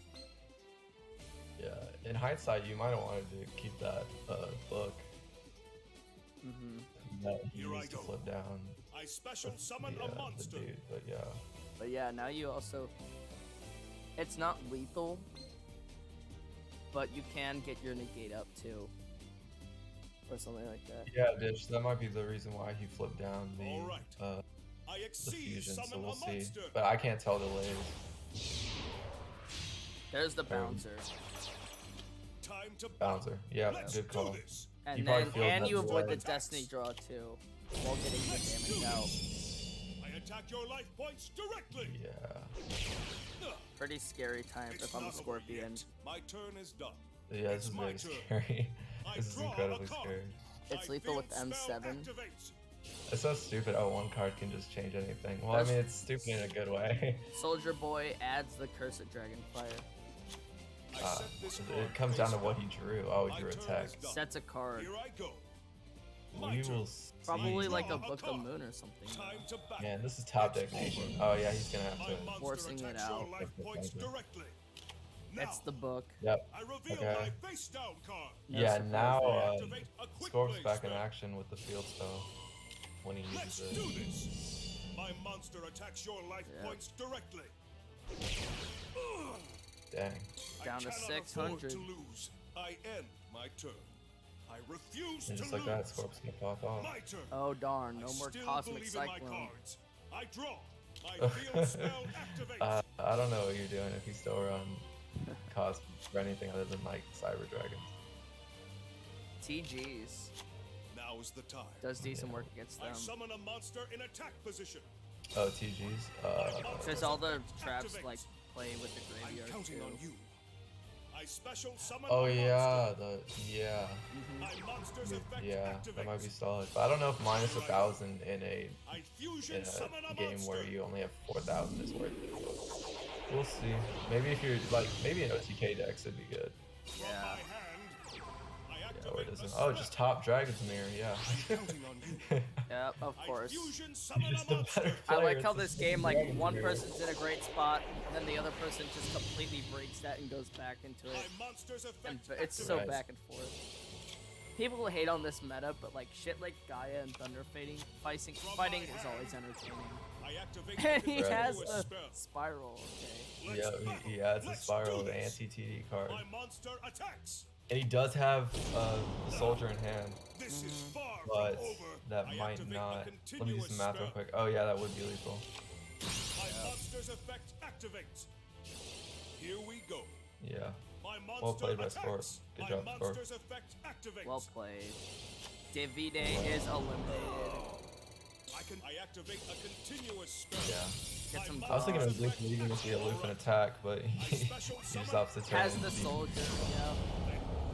Yeah, in hindsight, you might have wanted to keep that book Mm-hmm. that he Here I used to go. flip down. I special the, summon a the monster. dude, but yeah. But yeah, now you also. It's not lethal, but you can get your negate up too. Or something like that. Yeah, Ditch. That might be the reason why he flipped down the Alright. I the exceed fusion. So summon we'll a see. monster. But I can't tell the layers. There's the bouncer. Time to Bouncer. Yeah, Let's good do call. this. And You then probably feel and that you avoid the delay. Destiny draw too. While getting the damage out. I attack your life points directly. Yeah. Ugh, Pretty scary time it's if I'm a not over Scorpion. yet. My turn is done. Yeah, It's this is my very turn. scary. I This is draw a incredibly card. scary. It's My lethal with field spell M7. activates. It's so stupid how one card can just change anything. Well, I That's- mean, it's stupid in a good way. Soldier Boy adds the Cursed Dragonfire. I set this It card comes down to face what down. he drew. Oh, he My drew turn attack. is done. Sets a card. Here I go. We My turn. will see. Probably like a Draw a Book of card. Moon or something. Time to battle. Man, this is top deck nation. Oh yeah, he's gonna have My to. monster Forcing it attacks out. your life points directly. Now, That's the book. Yep. I reveal Okay. my face down card. No Yeah, surprise now there. Activate a quick Scorp's play back in spell. action with the field spell when he Let's uses do it. this. My monster attacks your life Yeah. points directly. Dang. Down I to cannot 600. afford to lose. I end my turn. I refuse And to just like lose. that, Scorp's gonna pop off. My turn. Oh darn, no I more still Cosmic believe in my Cyclone. cards. I draw. My field spell activates. I don't know what you're doing if you still run Cosmic or anything other than like Cyber Dragons. TGs. Now is the time. Does decent work against I them. summon a monster in attack position. Oh, TGs. Because all the traps like play with the I'm graveyard counting too. on you. I special summon Oh a yeah, monster. yeah, My monster's effect yeah. That might activates. be solid. But I don't know if minus 1,000 in a I fusion summon a game monster. where you only have 4,000 is worth it. We'll see. Maybe if you're like maybe an OTK decks would be good. From Yeah. my hand, I Yeah, activate where it a isn't. Oh, just spell. top Dragon's Mirror. Yeah. Counting on you. Yep, of I course. fusion summon Just a a monster. better I player, like how it's this just game, like, Dragon's one Mirror. person's in a great spot, and then the other person just completely breaks that and goes back into My it. monster's And effect it's so Right. back and forth. People hate on this meta, but like shit like Gaia and Thunder fighting is always entertaining. I activate And he Right. has continuous the spell. spiral, okay. Yeah, Let's he adds a Let's spiral do of this. anti-TD card. My monster attacks. And he does have the soldier in hand, This is far but from over. that I might activate a not. Let me do continuous some math real spell. quick. Oh yeah, that would be lethal. My monster's effect activates. Here we go. Yeah. My monster Well played by attacks. Scorp. Good My job, Scorp. monster's effect activates. Well played. Davide is eliminated. I activate a continuous spell. Yeah. Get some I was thinking buffs. of Luke leading with the aloof and attack, but he just opts to turn. Has the soldier, yeah.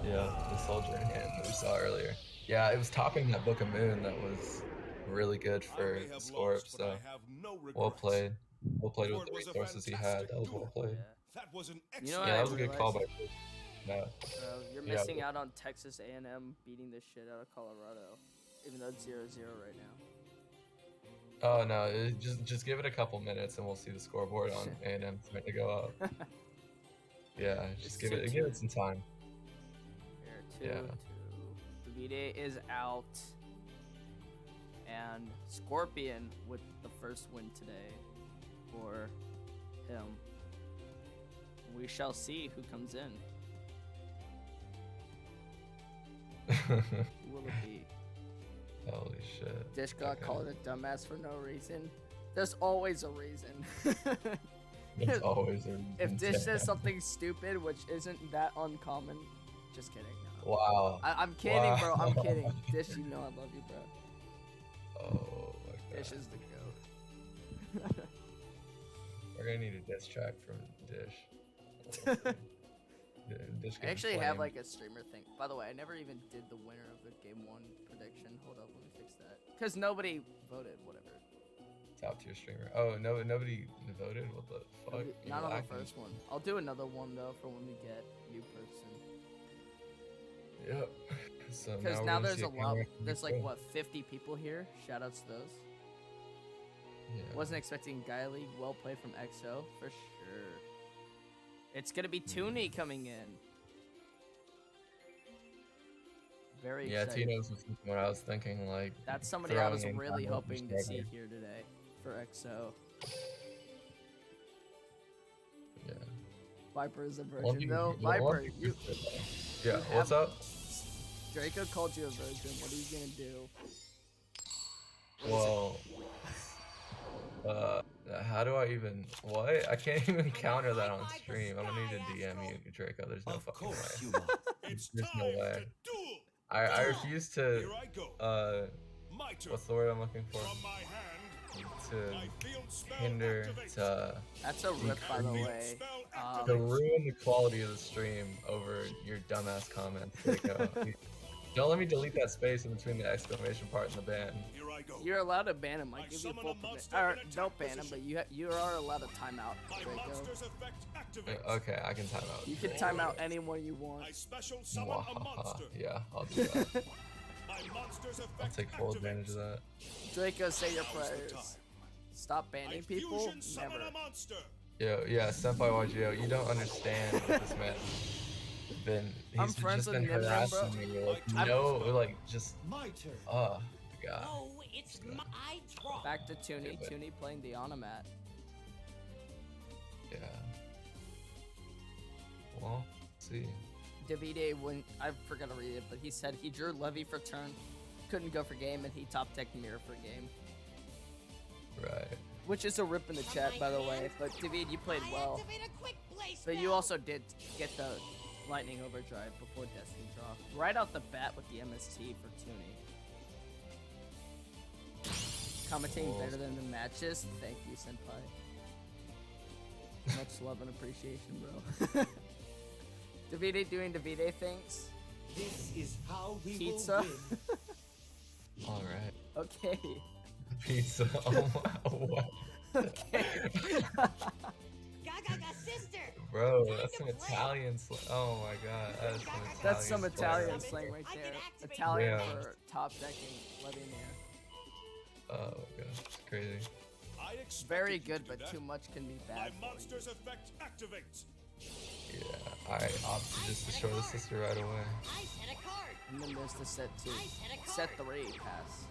Yeah, the soldier in hand that we saw earlier. Yeah, it was topping that Book of Moon that was really good I for may have Scorp, lost, but so I have no regrets. well played. Well played For with it the was a resources he had. fantastic That was well duel. played. Yeah. That was an You know excellent. what Yeah, I that was a good call by realized? Luke. Yeah. You're Yeah. missing out on Texas A&M beating the shit out of Colorado, even though it's 0-0 right now. Oh no, just give it a couple minutes and we'll see the scoreboard on A&M starting to go up. Yeah, It's just give 2-2. it some time. Here, Yeah. 2-2. Davide is out. And Scorpion with the first win today for him. We shall see who comes in. Who will it be? Holy shit. Dish got Okay. called a dumbass for no reason. There's always a reason. There's always a If Dish reason. says something stupid, which isn't that uncommon, just kidding. No. Wow. I'm kidding, bro. I'm Wow. kidding. Dish, you know I love you, bro. Oh my Dish god. is the goat. We're gonna need a diss track from Dish. Dish I getting actually have flamed. like a streamer thing. By the way, I never even did the winner of the game 1 prediction. Hold up, let me fix that. Because nobody voted, whatever. Top tier streamer. Oh no, nobody voted. What the fuck? You Not on the lacking. first one. I'll do another one though for when we get new person. Yep. So Because we're now gonna there's see a if lot. Henrik can There's be like good. what 50 people here. Shout outs to those. Yeah. Wasn't expecting Gaia League. Well played from X-0 for sure. It's gonna be Tooney coming in. Very Yeah, excited. Tino's what I was thinking. Like That's somebody I was throwing in really Henrik hoping to instead see of- here today for XO. Yeah. Vhypir is a One virgin thing- though. one Vhypir, thing you Yeah. you What's have- up? Draco called you a virgin. What are you gonna do? Well. How do I even what? I can't even counter that on stream. I'm gonna need to DM you, Draco. There's no Of fucking way. course you are. It's There's time no way. to duel. I refuse Here to I go. My turn. what's the word I'm looking for? From my hand, To my field spell hinder activates. to That's a rip, by the Field way. spell Um, to activates. ruin the quality of the stream over your dumbass comments, Draco. Don't let me delete that space in between the exclamation part and the ban. Here I go. You're allowed to ban him. I I give you summon full a permission. monster Or in attack don't ban him, but position. you are allowed to timeout. My Draco. monster's effect activates. Okay, I can time out. You can time out anyone you want. I special summon a Mwahaha. monster. Yeah, I'll do that. My monster's effect I'll take full advantage of activates. that. Draco, say your Now's the prayers. time. Stop I banning people. fusion summon Never. a monster. Yeah, Senpai YGO, you don't understand what this man been. I'm He's friends just been with Nimrod, harassing bro. me. Like, I'm- no, like just My turn. oh god. No, it's my. I draw. Back to Toonie. Yeah, but- Toonie playing the Onomat. Yeah. Well, let's see. Davide, when I forgot to read it, but he said he drew Levy for turn, couldn't go for game, and he top decked Mirror for game. Right. Which is a rip in the chat, by the way. But David, you played I well. activate a quick play But you spell. also did get the Lightning Overdrive before Destiny Draw. Right out the bat with the MST for Toonie. Commentating Cool. better than the matches. Thank you, Senpai. Much love and appreciation, bro. Davide doing Davide things. This is how we Pizza. will win. All right. Okay. Pizza. Oh my, what? Okay. Gaga sister. Bro, Time that's to some play. Italian Oh my god, that is some Italian That's some slang. Italian slang right I can there. activate Italian Yeah. for top decking Levy Mirror. Oh my god, it's crazy. I expected Very you to good, do but that. too much can be My bad. for you. monster's effect activates. Yeah, I opt to just destroy the sister right away. I set a card. And then there's the set 2. I set a card. Set 3 pass.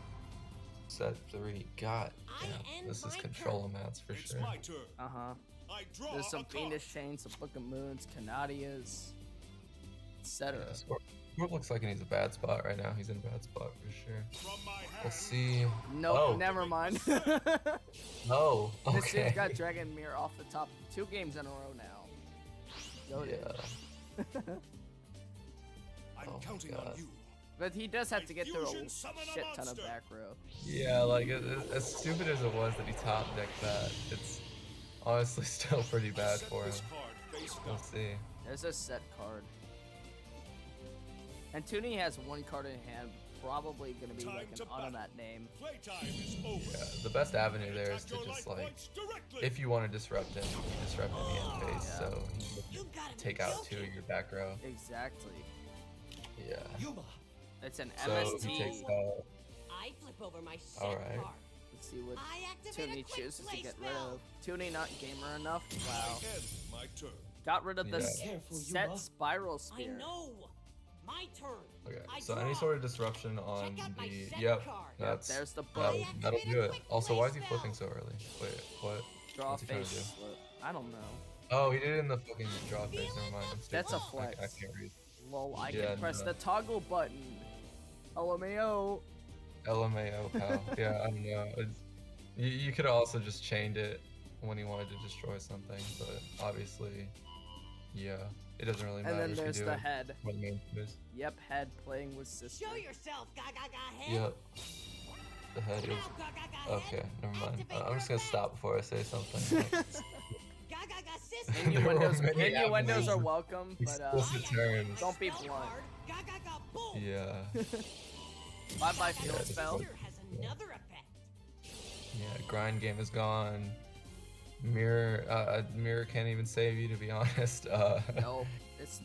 Set 3. God I damn, end this is my control mats for It's sure. my turn. Uh huh. I draw There's some a card. Venus Chains, some Book of Moons, Canadias, etc. Yeah, Scorp looks like he needs a bad spot right now. He's in a bad spot for sure. From my hand. We'll see. Nope, Oh. never mind. No. This Okay. dude's got Dragon Mirror off the top 2 games in a row now. Go Yeah. I'm Oh my counting God. on you. But he does have to get through a Fusion summon a shit ton of monster. back row. Yeah, like as stupid as it was that he top decked that, it's honestly still pretty I bad set for him. this card face We'll down. see. There's a set card. And Toonie has 1 card in hand, probably gonna be Time like an to battle. Onomat name. Playtime is over. Yeah, the best avenue there is Attack to your just life like, points directly. if you want to disrupt him, you disrupt him in the end phase, Yeah. so You gotta be take out 2 joking. of your back row. Exactly. Yeah. Yuma. It's an So MST. he takes out. I flip over my set Alright. card. Let's see what I activate Toonie a quick chooses to play get rid spell. of. Toonie not gamer enough? Wow. I end my turn. Got rid of the Yeah. Careful, set Yuma. Spiral I Spear. know. My turn. Okay, I so draw. any sort of disruption on Check out my the. set Yep, card. that's. There's the That'll, bow. that'll activate do a it. quick Also, play why is he flipping so spell. early? Wait, what? Draw What's he trying to face do? slip. I don't know. Oh, he did it in the fucking draw phase. Never mind. I'm That's a stupid. I flex. can't read. Lol, I Yeah, can press no. the toggle button. LMAO. LMAO, pal. Yeah, I don't know. You could also just chained it when he wanted to destroy something, but obviously, yeah, it doesn't really matter And then if there's you do the it. head. When main is. Yep, head playing with sister. Show yourself, Gaga head. Yep. The head is. Now, Gaga Okay, head. never mind. Activate I'm your just gonna effect. stop before I say something. Gaga sister. There were Innuendos, many innuendos are avenues. welcome, but Explicit terms. don't be Spell blunt. card. Gaga boom. Yeah. Bye-bye Gaga field it's spell. sister has another effect. Yeah, grind game is gone. Mirror can't even save you, to be honest. No,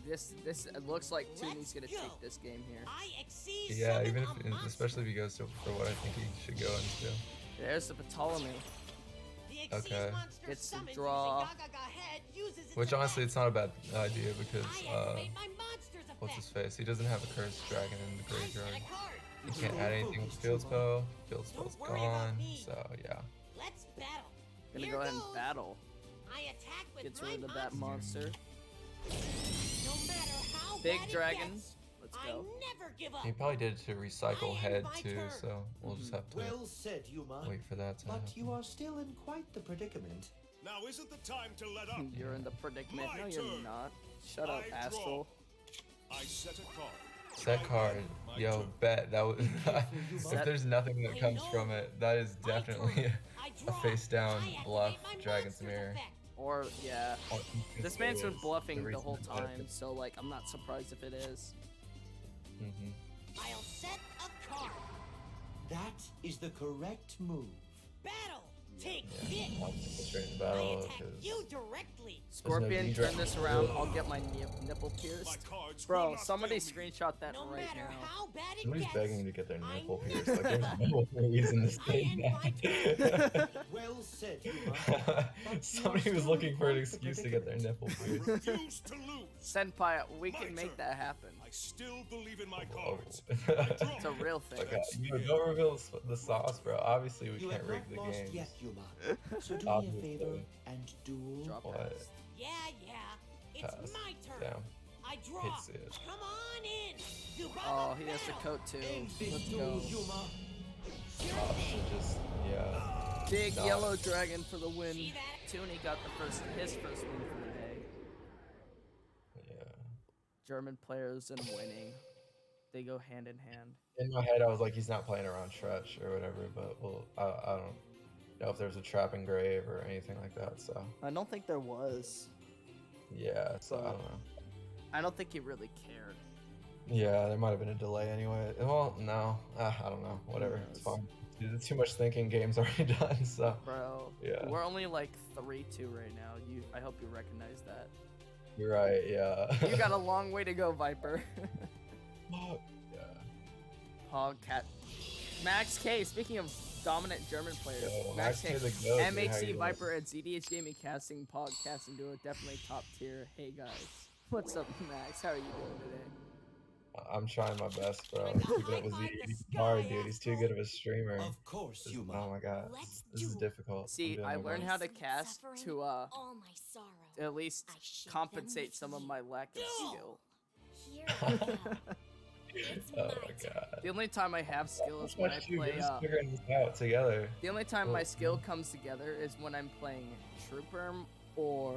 this it looks like Toonie's gonna Let's go. take this game here. I exceed Yeah, summon even a if, monster. especially if he goes for what I think he should go into. There's the Ptolemy. The Exceed Okay. monster Gets to summoned draw. using Gaga head uses its Which honestly, effect. it's not a bad idea because I activate my monster's effect. what's his face? He doesn't have a cursed dragon in the I set graveyard. a card. You can't add anything with field spell. Field spell's Don't worry about gone. me. So yeah. Let's battle. Gonna Here go ahead and goes. battle. I attack with Gets my rid of that monster. No matter how Big bad it dragon. gets, Let's I go. never give up. He probably did it to recycle I head end my too, turn. so we'll just have to Well said, Yuma. wait for that to But happen. you are still in quite the predicament. Now isn't the time to let up. You're in the predicament. My No, you're turn. not. Shut up, I draw. Astral. I set a card. Set I card. end my Yo, turn. bet that was. Set- if there's nothing that I comes know. from it, that is My definitely turn. I a draw. face down I activate bluff my Dragon's monster's Mirror. effect. Or yeah, Oh, this man's been is bluffing the reason whole to bet time, it. so like I'm not surprised if it is. Mhm. I'll set a card. That is the correct move. Battle. Take Yeah, this. I'll take a straight I battle attack because you directly. Scorpion, redraft. turn this around. I'll get my nipple My pierced. cards will Bro, not somebody fail me. screenshot that No right matter now. how bad it somebody's gets. begging to get their I nipple never pierced. Like give there's up. no reason to I say end my that. Well said, Yuma. Somebody was looking for an excuse to get their nipple I pierced. refuse to lose. Senpai, we My can make turn. that happen. I still believe in my Whoa. cards. I draw. It's a real thing. Okay, don't reveal the sauce, bro. Obviously, we You can't have rig not the lost games. yet, Yuma. So do me a Obviously. favor and duel. Drop What? pass. Yeah. It's Pass. my turn. Damn. I draw. Hate to see it. Come on in. Zubaba Oh, he has the battle. coat too. End this Let's duel, go. Yuma. Sure So thing. just, yeah. Big No. yellow dragon for the win. See that? Toonie got his first win for the day. Yeah. German players and winning. They go hand in hand. In my head, I was like, he's not playing around stretch or whatever, but well, I don't know if there's a trap and grave or anything like that, so I don't think there was. yeah, so I don't know. I don't think he really cared. Yeah, there might have been a delay anyway. Well, no, I don't know. Whatever, it's knows? fine. Dude, too much thinking. Game's already done, so Bro, Yeah. we're only like 3-2 right now. I hope you recognize that. you're right. Yeah. You got a long way to go, Vhypir. Fuck, yeah. Pog Cat. Max K, speaking of dominant German players, Yo, Max K, Max K the goat, dude. How MHC you doing? Vhypir at ZDH Gaming Casting Podcasting Duo, definitely top tier. Hey guys, what's up, Max? How are you doing today? I'm trying my best, bro. Like a Keeping up with high Z. five He's the hard, sky, dude. He's too asshole. good of a streamer. Of course, This- Yuma. oh my god, Let's this is do it. difficult. I'm See, doing I my learned best. how to Sweet cast suffering, to all my sorrow. at least I share them compensate with some of you. my lack of Duel. skill. Here I go. It's Oh my my turn. god. The only time I have skill is when I Watch you play. guys figuring this out together. The only time my Oh. skill comes together is when I'm playing Trooper or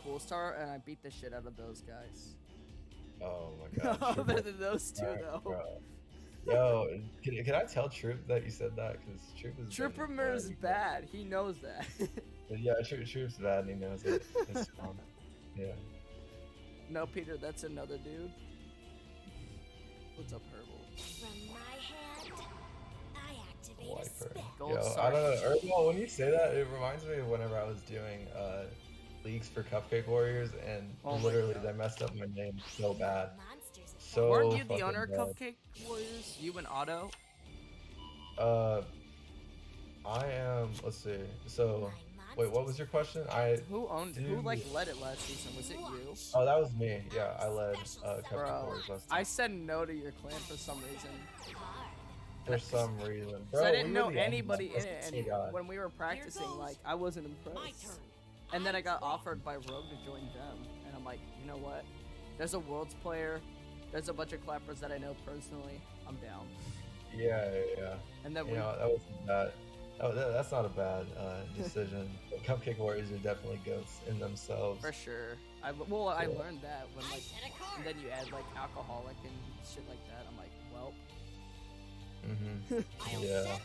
Cool Star, and I beat the shit out of those guys. Oh my god. Other Trooper- than those two, Alright, though. bro. Yo, can I tell Troop that you said that? Because Troop is Trooper Mir's bad. He knows that. Yeah, Troop's bad and he knows it. It's fun. Yeah. No, Peter, that's another dude. What's up, Herbal? From my hand, I activate a Wiper. spell. Gold Yo, star. I don't know. Herbal, when you say that, it reminds me of whenever I was doing leagues for Cupcake Warriors, and Oh my literally God. they messed up my name so bad. Monsters affect So Weren't you the fucking owner of bad. Cupcake Warriors? You and Otto? I am. Let's see. So, my wait, what was your question? Who owned? Who Dude. like led it last season? Was it you? Oh, that was me. Yeah, I led Cupcake Bro, Warriors last I time. said no to your clan for some reason. For some reason. So Bro, I didn't we know were the anybody in underdogs. it, Oh my and God. when we were practicing, goes like I wasn't My impressed. turn. And then I got draw. offered by Rogue to join them, and I'm like, you know what? There's a Worlds player. There's a bunch of clappers that I know personally. I'm down. Yeah. And then You we, know, that wasn't bad. Oh, that's not a bad decision. But Cupcake Warriors are definitely goats in themselves. for sure. I Yeah. learned that when I like, set a card. and then you add like alcoholic and shit like that. I'm like, well, Mm-hmm. I'll Yeah. set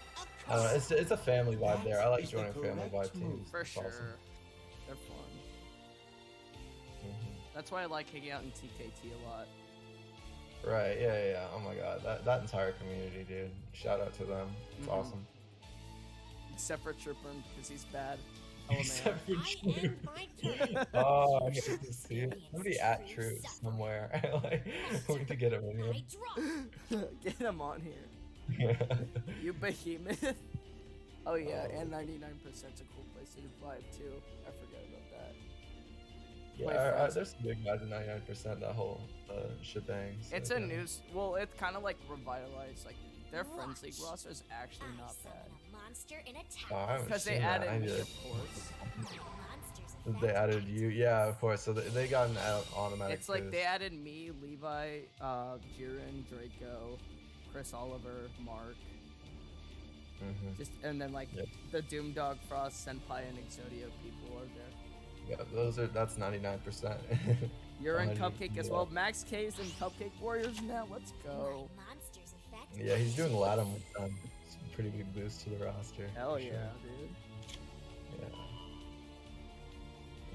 a card. It's a family vibe there. I like That is the joining family correct vibe move. teams. for It's sure, awesome. they're fun. Mhm. That's why I like hanging out in TKT a lot. Right, yeah. Oh my god, that entire community, dude. Shout out to them. It's Mhm. awesome. Except for Trooper, because he's bad. Oh man. Except for I Troop. end my turn. Oh, I need to see it. Somebody at Troop somewhere. Like, we need to get him in I here. draw. Get him on here. You behemoth. Oh yeah, Oh. and 99%'s a cool place to vibe too. I forgot about that. Yeah, My friends- there's some big guys at 99%, that whole shebang. So, It's a yeah. news. Well, it's kind of like revitalized. Like their friends league Watch. roster is actually I not summon bad a monster in attack. Oh, I haven't because they seen that. I added need me, to- of course. My monsters They affect added you, yeah, of course. So they got an automatic. It's like boost. they added me, Levi, Jiren, Draco, Chris Oliver, Mark. Mhm. Just and then like Yep. the Doomdog, Frost, Senpai, and Exodio people are there. Yeah, that's 99%. You're in 100, Cupcake as yeah. well. Max K's in Cupcake Warriors now. Let's go. My monsters affect Yeah, he's doing Latin with them. It's a pretty big boost to the roster. Hell for yeah, sure. dude.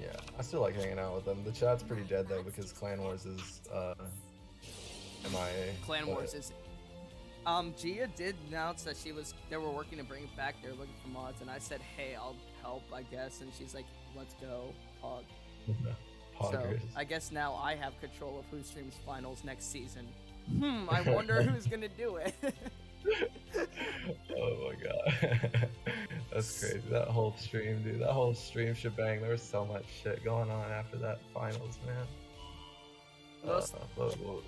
Yeah, I still like hanging out with them. The chat's pretty dead though because Clan Wars is MIA. Clan but- Wars is Gia did announce that they were working to bring it back. They're looking for mods, and I said, hey, I'll help, I guess. And she's like, let's go, Pog. So Poggers. I guess now I have control of who streams finals next season. I wonder who's gonna do it. Oh my god. That's crazy. That whole stream, dude. That whole stream shebang. There was so much shit going on after that finals, man. But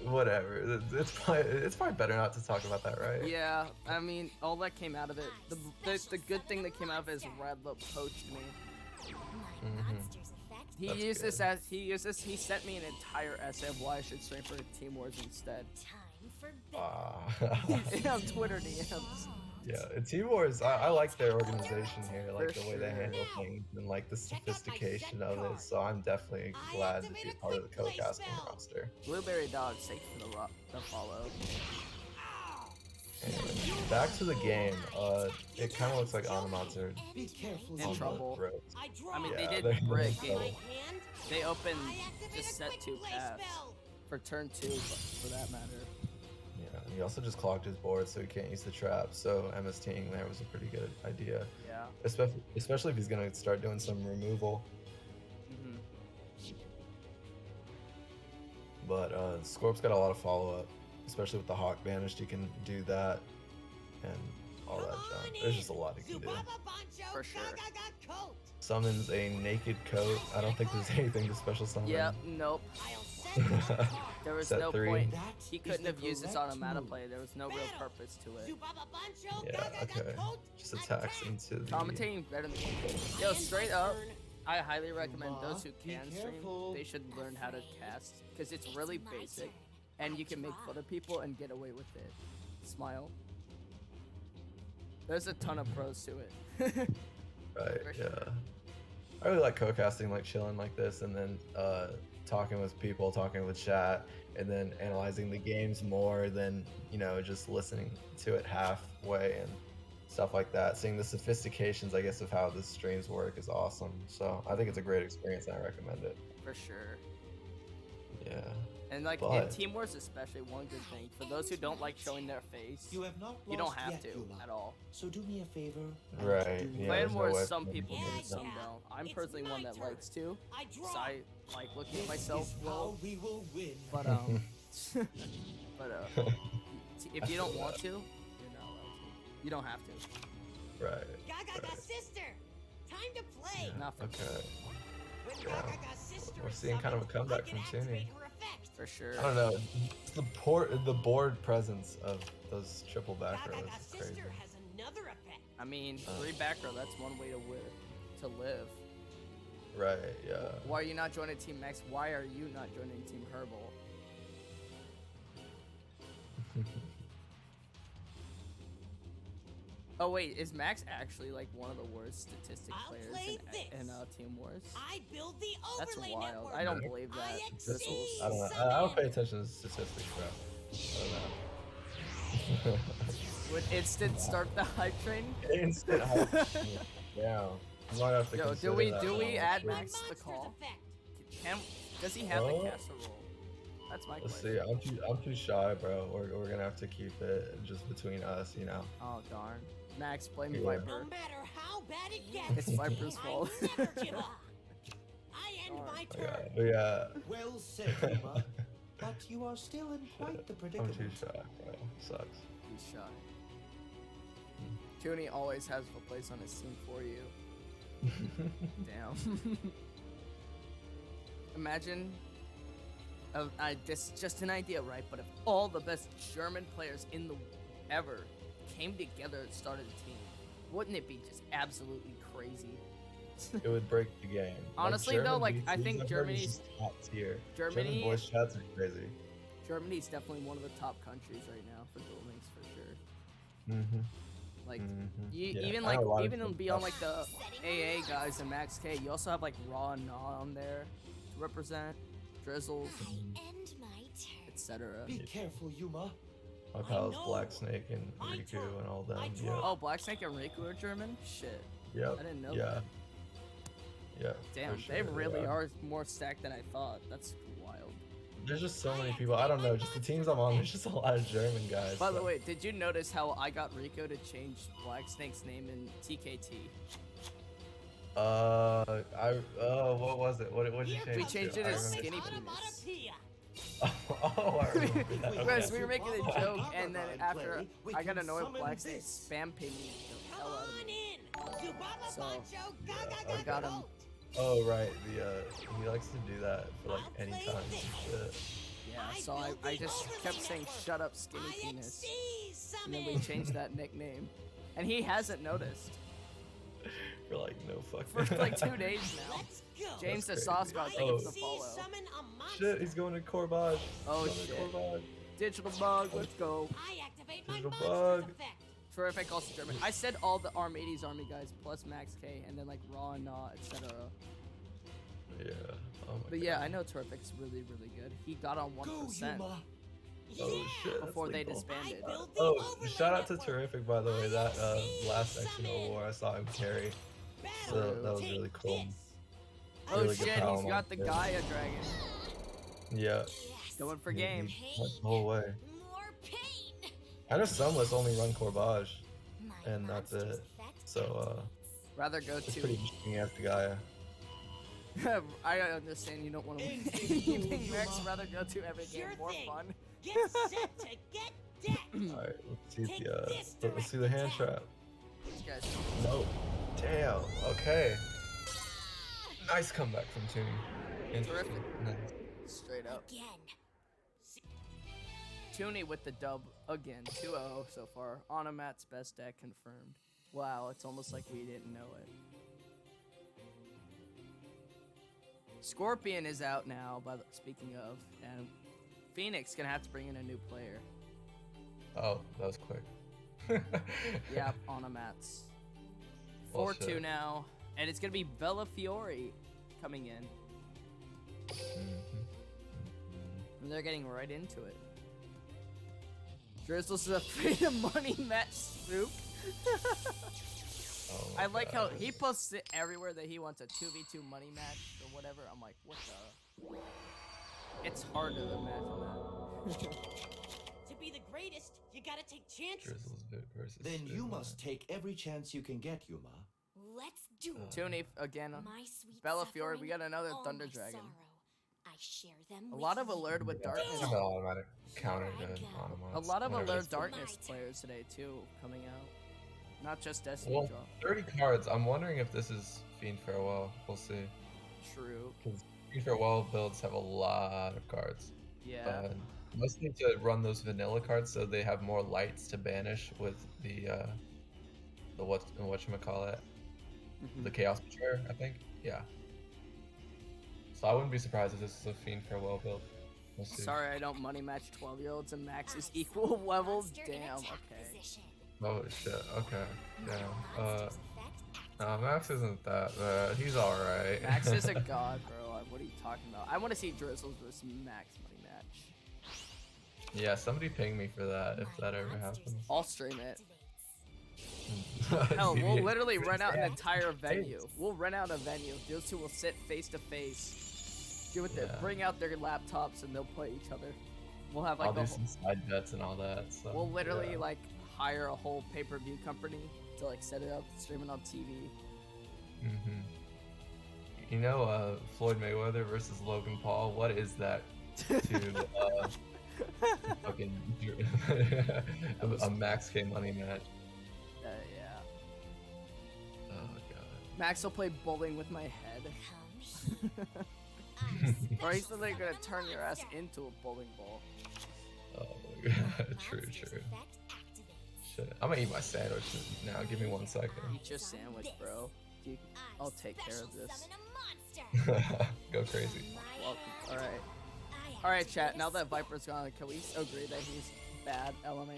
whatever. It's probably better not to talk about that, right? Yeah, I mean, all that came out of it. The good thing that came out of it is Radlow poached me. My monster's effect. He sent me an entire essay of why I should stream for Team Wars instead. Time for bed. On Twitter DMs. Yeah, and Team Wars, I like their organization here, like the way they handle things and like the sophistication of it. So I'm definitely glad to be a part of the co-casting roster. Blueberry Dog, thanks for the follow. Anyway, back to the game. It kind of looks like Onomats are Be careful, In on trouble. the ropes. I mean, Yeah, they they're did break in trouble. it. They opened the set 2 pass for turn 2, for that matter. Yeah, and he also just clogged his board, so he can't use the trap. So MSTing there was a pretty good idea, Yeah. especially if he's gonna start doing some removal. hmm But Scorp's got a lot of follow-up, especially with the Hawk banished. He can do that and all that junk. There's just a lot he can do. For sure. Summons a naked coat. I don't think there's anything to special summon. Yeah, nope. There was Set no 3. point. That He is couldn't the have used this correct automata move. play. There was no real purpose to it. Yeah, okay. Just attacks into the... Commentating better than the game. Yo, straight up, I highly recommend Ma, those who be can stream, careful. they should learn how to cast, because it's really basic, and you can make fun of people and get away with it. Smile. There's a ton of pros to it. Right, For yeah. sure. I really like co-casting, like chilling like this, and then talking with people, talking with chat, and then analyzing the games more than, you know, just listening to it halfway and stuff like that. Seeing the sophistications, I guess, of how the streams work is awesome. So I think it's a great experience and I recommend it. For sure. Yeah. And like in But- Team Wars especially, one good thing, for those who don't like showing their face, You have not you don't lost have yet, to Yuma. at all. So do me a favor. and Right, do yeah, Clan there's no Wars, way some for people them to do, do some that. don't. I'm It's personally one my that turn. likes to, I because draw. I like looking at This myself is roll. how we will win. But if you don't want to, you're not allowed to. You don't have to. Right. Gaga right. sister. Time to play. Not for Okay. When Yeah. Gaga sister We're is seeing kind of a summoned, comeback I can from Tooney. activate her effect. for sure. I don't know. It's the board presence of those triple back rows Gaga is crazy. sister has another effect. I mean, 3 back row, that's one way to live. Right, yeah. Why are you not joining Team Max? Why are you not joining Team Herbal? Oh wait, is Max actually like one of the worst statistic I'll players play in this. Team Wars? I build the That's overlay wild. network. I don't believe that. I Drizzles. exceed I don't know. I don't pay attention to statistics, bro. I don't know. Would instant start the hype train? Instant hype. Yeah. I'm gonna have to Yo, consider do that we one. add My Max to the monster's call? effect. Does he have the Oh. casserole? That's my Let's question. see. I'm too shy, bro. We're gonna have to keep it just between us, you know. Oh darn. Max, blame Yeah. No Viper. matter how bad it gets, It's Viper's fault. I never give up. I end my turn. Yeah. Well said, Yuma. But you are still in quite the I'm predicament. too shy, bro. Sucks. He's shy. Tooney always has a place on his team for you. Damn. Imagine, this is just an idea, right? But if all the best German players in the ever came together and started a team, wouldn't it be just absolutely crazy? It would break the game. Honestly, though, German like, I VCs, think I've heard, is Germany's- just top tier. Germany- German voice chats are crazy. Germany's definitely one of the top countries right now for Duel Links for sure. Mm-hmm. Like, Yeah, even I know a lot of even people beyond talk- like the AA guys and Max K, you also have like Raw and Nah on there to represent Drizzles, I end my turn. etc. Be careful, Yuma. My pals know. Black Snake and My Riku turn. and all them. I Yeah. draw. Oh, Black Snake and Riku are German? Shit. Yep. I didn't know Yeah. that. Yeah. Damn, for they sure, really yeah. are more stacked than I thought. That's wild. there's just so many people. I don't know. Just the teams I'm on, there's just a lot of German guys. By the so- way, did you notice how I got Rico to change Black Snake's name in TKT? What was it? What did you Here change? We comes changed the it as ultimate Skinny Penis. onomatopoeia. Oh, I remember that. Guys, Okay. we were making a Follow joke, our and then line after play, we I got can annoyed with summon Black Snake, this. spam pinged me the Come hell out of on me. in. Zubaba So, Bancho, yeah, gaga I got him. goat. Oh right, he likes to do that for like I'll any play time and this. shit. Yeah, so I just kept saying, shut up, Skinny Penis. IXC And then we summon. changed that nickname. And he hasn't noticed. For like no fucking. For like 2 days now. Let's go. James the That's Sauce crazy. God, thank you for the IXC follow. summon a monster. Shit, he's going to Corbage. Oh, He's going to shit. Corbage. Digital bug, let's go. I activate my Digital monster's bug. effect. Terrific, also German. I said all the Arm 80s Army guys plus Max K, and then like Raw and Nah, etc. Yeah. Oh my But yeah, God. I know Terrific's really, really good. He got on 1%. Oh Yeah. shit. that's Before they legal. disbanded. I built the Oh, overlay shout out to network. Terrific by the way. That IXC last X-0 summon. war, I saw him carry. Battle. So that was Take really cool. this. Oh Really good shit, power he's got the move, yeah. Gaia Dragon. Yeah. Yes. Going for he- game. he went the whole way. More pain. I know Sunless only run Corbage, My and that's monster's it. effect So Rather go it's pretty to. interesting after Gaia. I understand you don't want to win Instant anything, duel, Max. Yuma. Rather go to every game. Sure More thing. fun. Get set to get decked. All right, let's see Take the this let's see the hand direct trap. These guys. No. Damn. Okay. Nice comeback from Tooney. Interesting. Terrific. Nice. Straight up. Again. Tooney with the dub again. 2-0 so far. Onomat's best deck confirmed. Wow, it's almost like we didn't know it. Scorpion is out now, speaking of, and Phoenix gonna have to bring in a new player. Oh, that was quick. Yeah, Onomats. Well, 4-2 shit. now, and it's gonna be Bella Fiore coming in, Mhm. and they're getting right into it. Drizzle's afraid of money match spook. Oh my I like how God. he posts it everywhere that he wants a 2v2 money match or whatever. I'm like, what the? It's hard to imagine that. To be the greatest, you gotta take chances. Drizzle's versus. Then you Drizzle. must take every chance you can get, Yuma. Let's do it. Tooney again. My sweet Bella Fiore, we suffering, got another all Thunder my Dragon. sorrow. I share them A with lot of you. alert with Yeah, darkness. it's an automatic counter Here I to go. A Onomats, lot of whatever alert it's- darkness My players today too coming out. Not just Destiny Well, draw. 30 cards. I'm wondering if this is Fiend Farewell. We'll see. True. Fiend Farewell builds have a lot of cards. Yeah. Mostly to run those vanilla cards so they have more lights to banish with the whatchamacallit, Mhm. the Chaos Betrayer, I think. Yeah. So I wouldn't be surprised if this is a Fiend Farewell build. We'll see. Sorry, I don't money match 12-year-olds and Max is I equal summon a level. monster in Damn. attack Okay. position. Oh shit. Okay. My Damn. monster's effect No, Max isn't that bad. He's alright. Max is a god, bro. What are you talking about? I want to see Drizzles versus Max money match. Yeah, somebody ping me for that if My that ever monster's happens. effect I'll stream it. activates. Hell, we'll CBA. literally rent out an Yeah. entire venue. Thanks. We'll rent out a venue. Those two will sit face to face. Do it there. Yeah. Bring out their laptops and they'll play each other. We'll have I'll like do a some side bets and all that. So, we'll literally yeah. like hire a whole pay-per-view company to like set it up, stream it on TV. Mhm. You know, Floyd Mayweather versus Logan Paul. What is that to fucking a Max K money match? Yeah. Oh god. Max will play bowling with my head. Come here. Or he's literally gonna turn your ass into a bowling ball. Oh my god. True. Shit. I'm gonna eat my sandwich now. Give me 1 second. Eat your sandwich, bro. Dude, I'll take care of this. Go crazy. Welcome. Alright. Alright, chat. Now that Viper's gone, can we agree that he's bad, LMAO?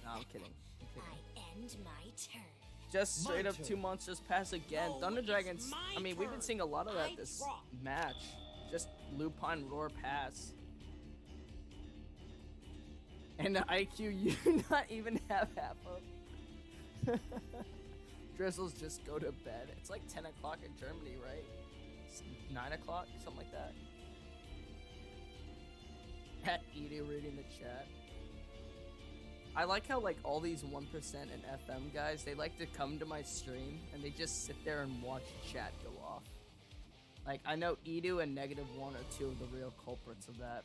No, I'm kidding. I end my turn. Just straight My up turn. 2 monsters pass again. No, Thunder it's Dragons. my I mean, we've been turn. seeing a lot of that I this draw. match. Just Lupine Roar pass. And the IQ you not even have half of. Drizzles just go to bed. It's like 10 o'clock in Germany, right? It's 9 o'clock, something like that. Cat Edie reading the chat. I like how like all these 1% and FM guys, they like to come to my stream and they just sit there and watch chat go off. Like I know Edu and -1 are two of the real culprits of that.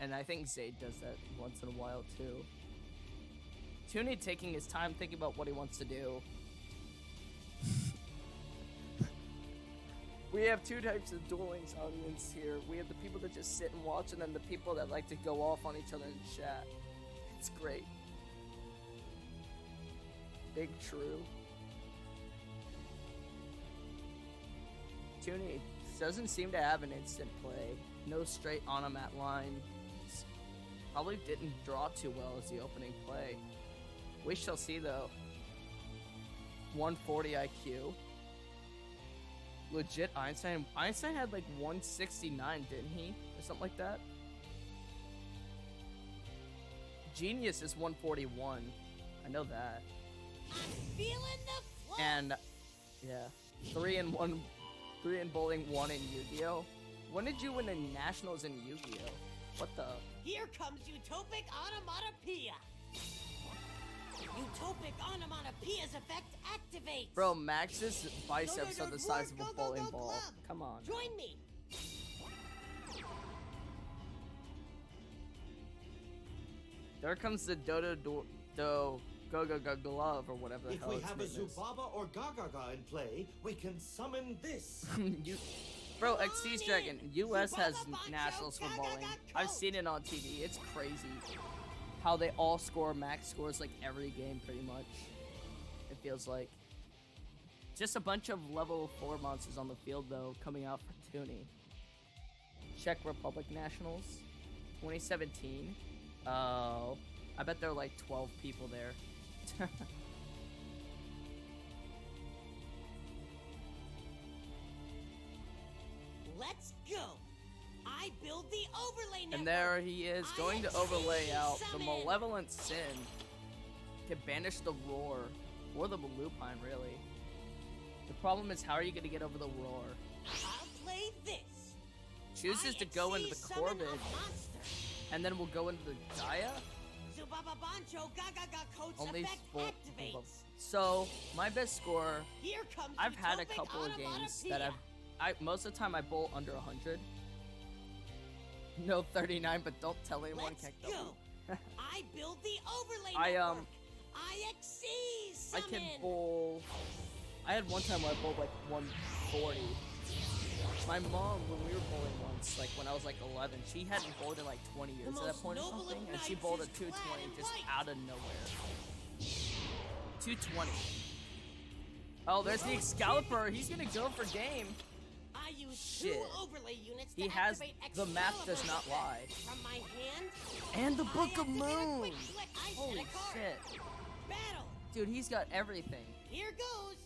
And I think Zayd does that once in a while too. Toonie taking his time thinking about what he wants to do. We have two types of Duel Links audience here. We have the people that just sit and watch, and then the people that like to go off on each other in chat. It's great. Big true. Toonie doesn't seem to have an instant play. No straight on-a-mat line. Probably didn't draw too well as the opening play. We shall see though. 140 IQ. Legit Einstein. Einstein had like 169, didn't he? Or something like that. Genius is 141. I know that. I'm feeling the flow. And yeah, 3 in bowling, 1 in Yu-Gi-Oh. When did you win the nationals in Yu-Gi-Oh? What the? Here comes Utopic Onomatopoeia. Utopic Onomatopoeia's effect activates. Bro, Max's biceps Go, are the go, size go, of a go, bowling go, ball. club. Come on. Join me. There comes the go glove or whatever the If hell we its have a name is. Zubaba or Gagaga in play, we can summon this. Bro, XC's Dragon, US has Zubaba, Bancho, nationals for Gaga, bowling. Gaga, I've Coat. seen it on TV. It's crazy how they all score max scores like every game pretty much. It feels like. Just a bunch of level 4 monsters on the field though coming out for Toonie. Czech Republic Nationals 2017. Oh, I bet there are like 12 people there. Let's go. I build the overlay network. And there he is, going to overlay out the Summon. Malevolent Sin. Can banish the Roar, or the Lupine, really. The problem is, how are you going to get over the Roar? I'll play this. Chooses to go into the summon a Corbin, monster. and then we'll go into the Gaia? Zubaba Bancho Gaga Coat's Only effect full. activates. So, my best score, Here comes I've had a Utopic couple of games that most of the time I bowl under 100. No 39, but don't tell anyone. Let's Can't go. I build the overlay I, network. IXC I summon. can bowl. I had one time where I bowled like 140. My mom, when we were bowling once, like when I was like 11, she hadn't bowled in like 20 years The at that most point or noble of something, and she knights bowled a is clad 220 in just white. out of nowhere. 220. Oh, there's the Excalibur. He's gonna go for game. I use Shit. 2 overlay units He to has activate the math does Excalibur's not effect. lie. From my hand, And the I Book of activate a Moon. quick flick. I set Holy a card. shit. Battle. Dude, he's got everything. Here goes.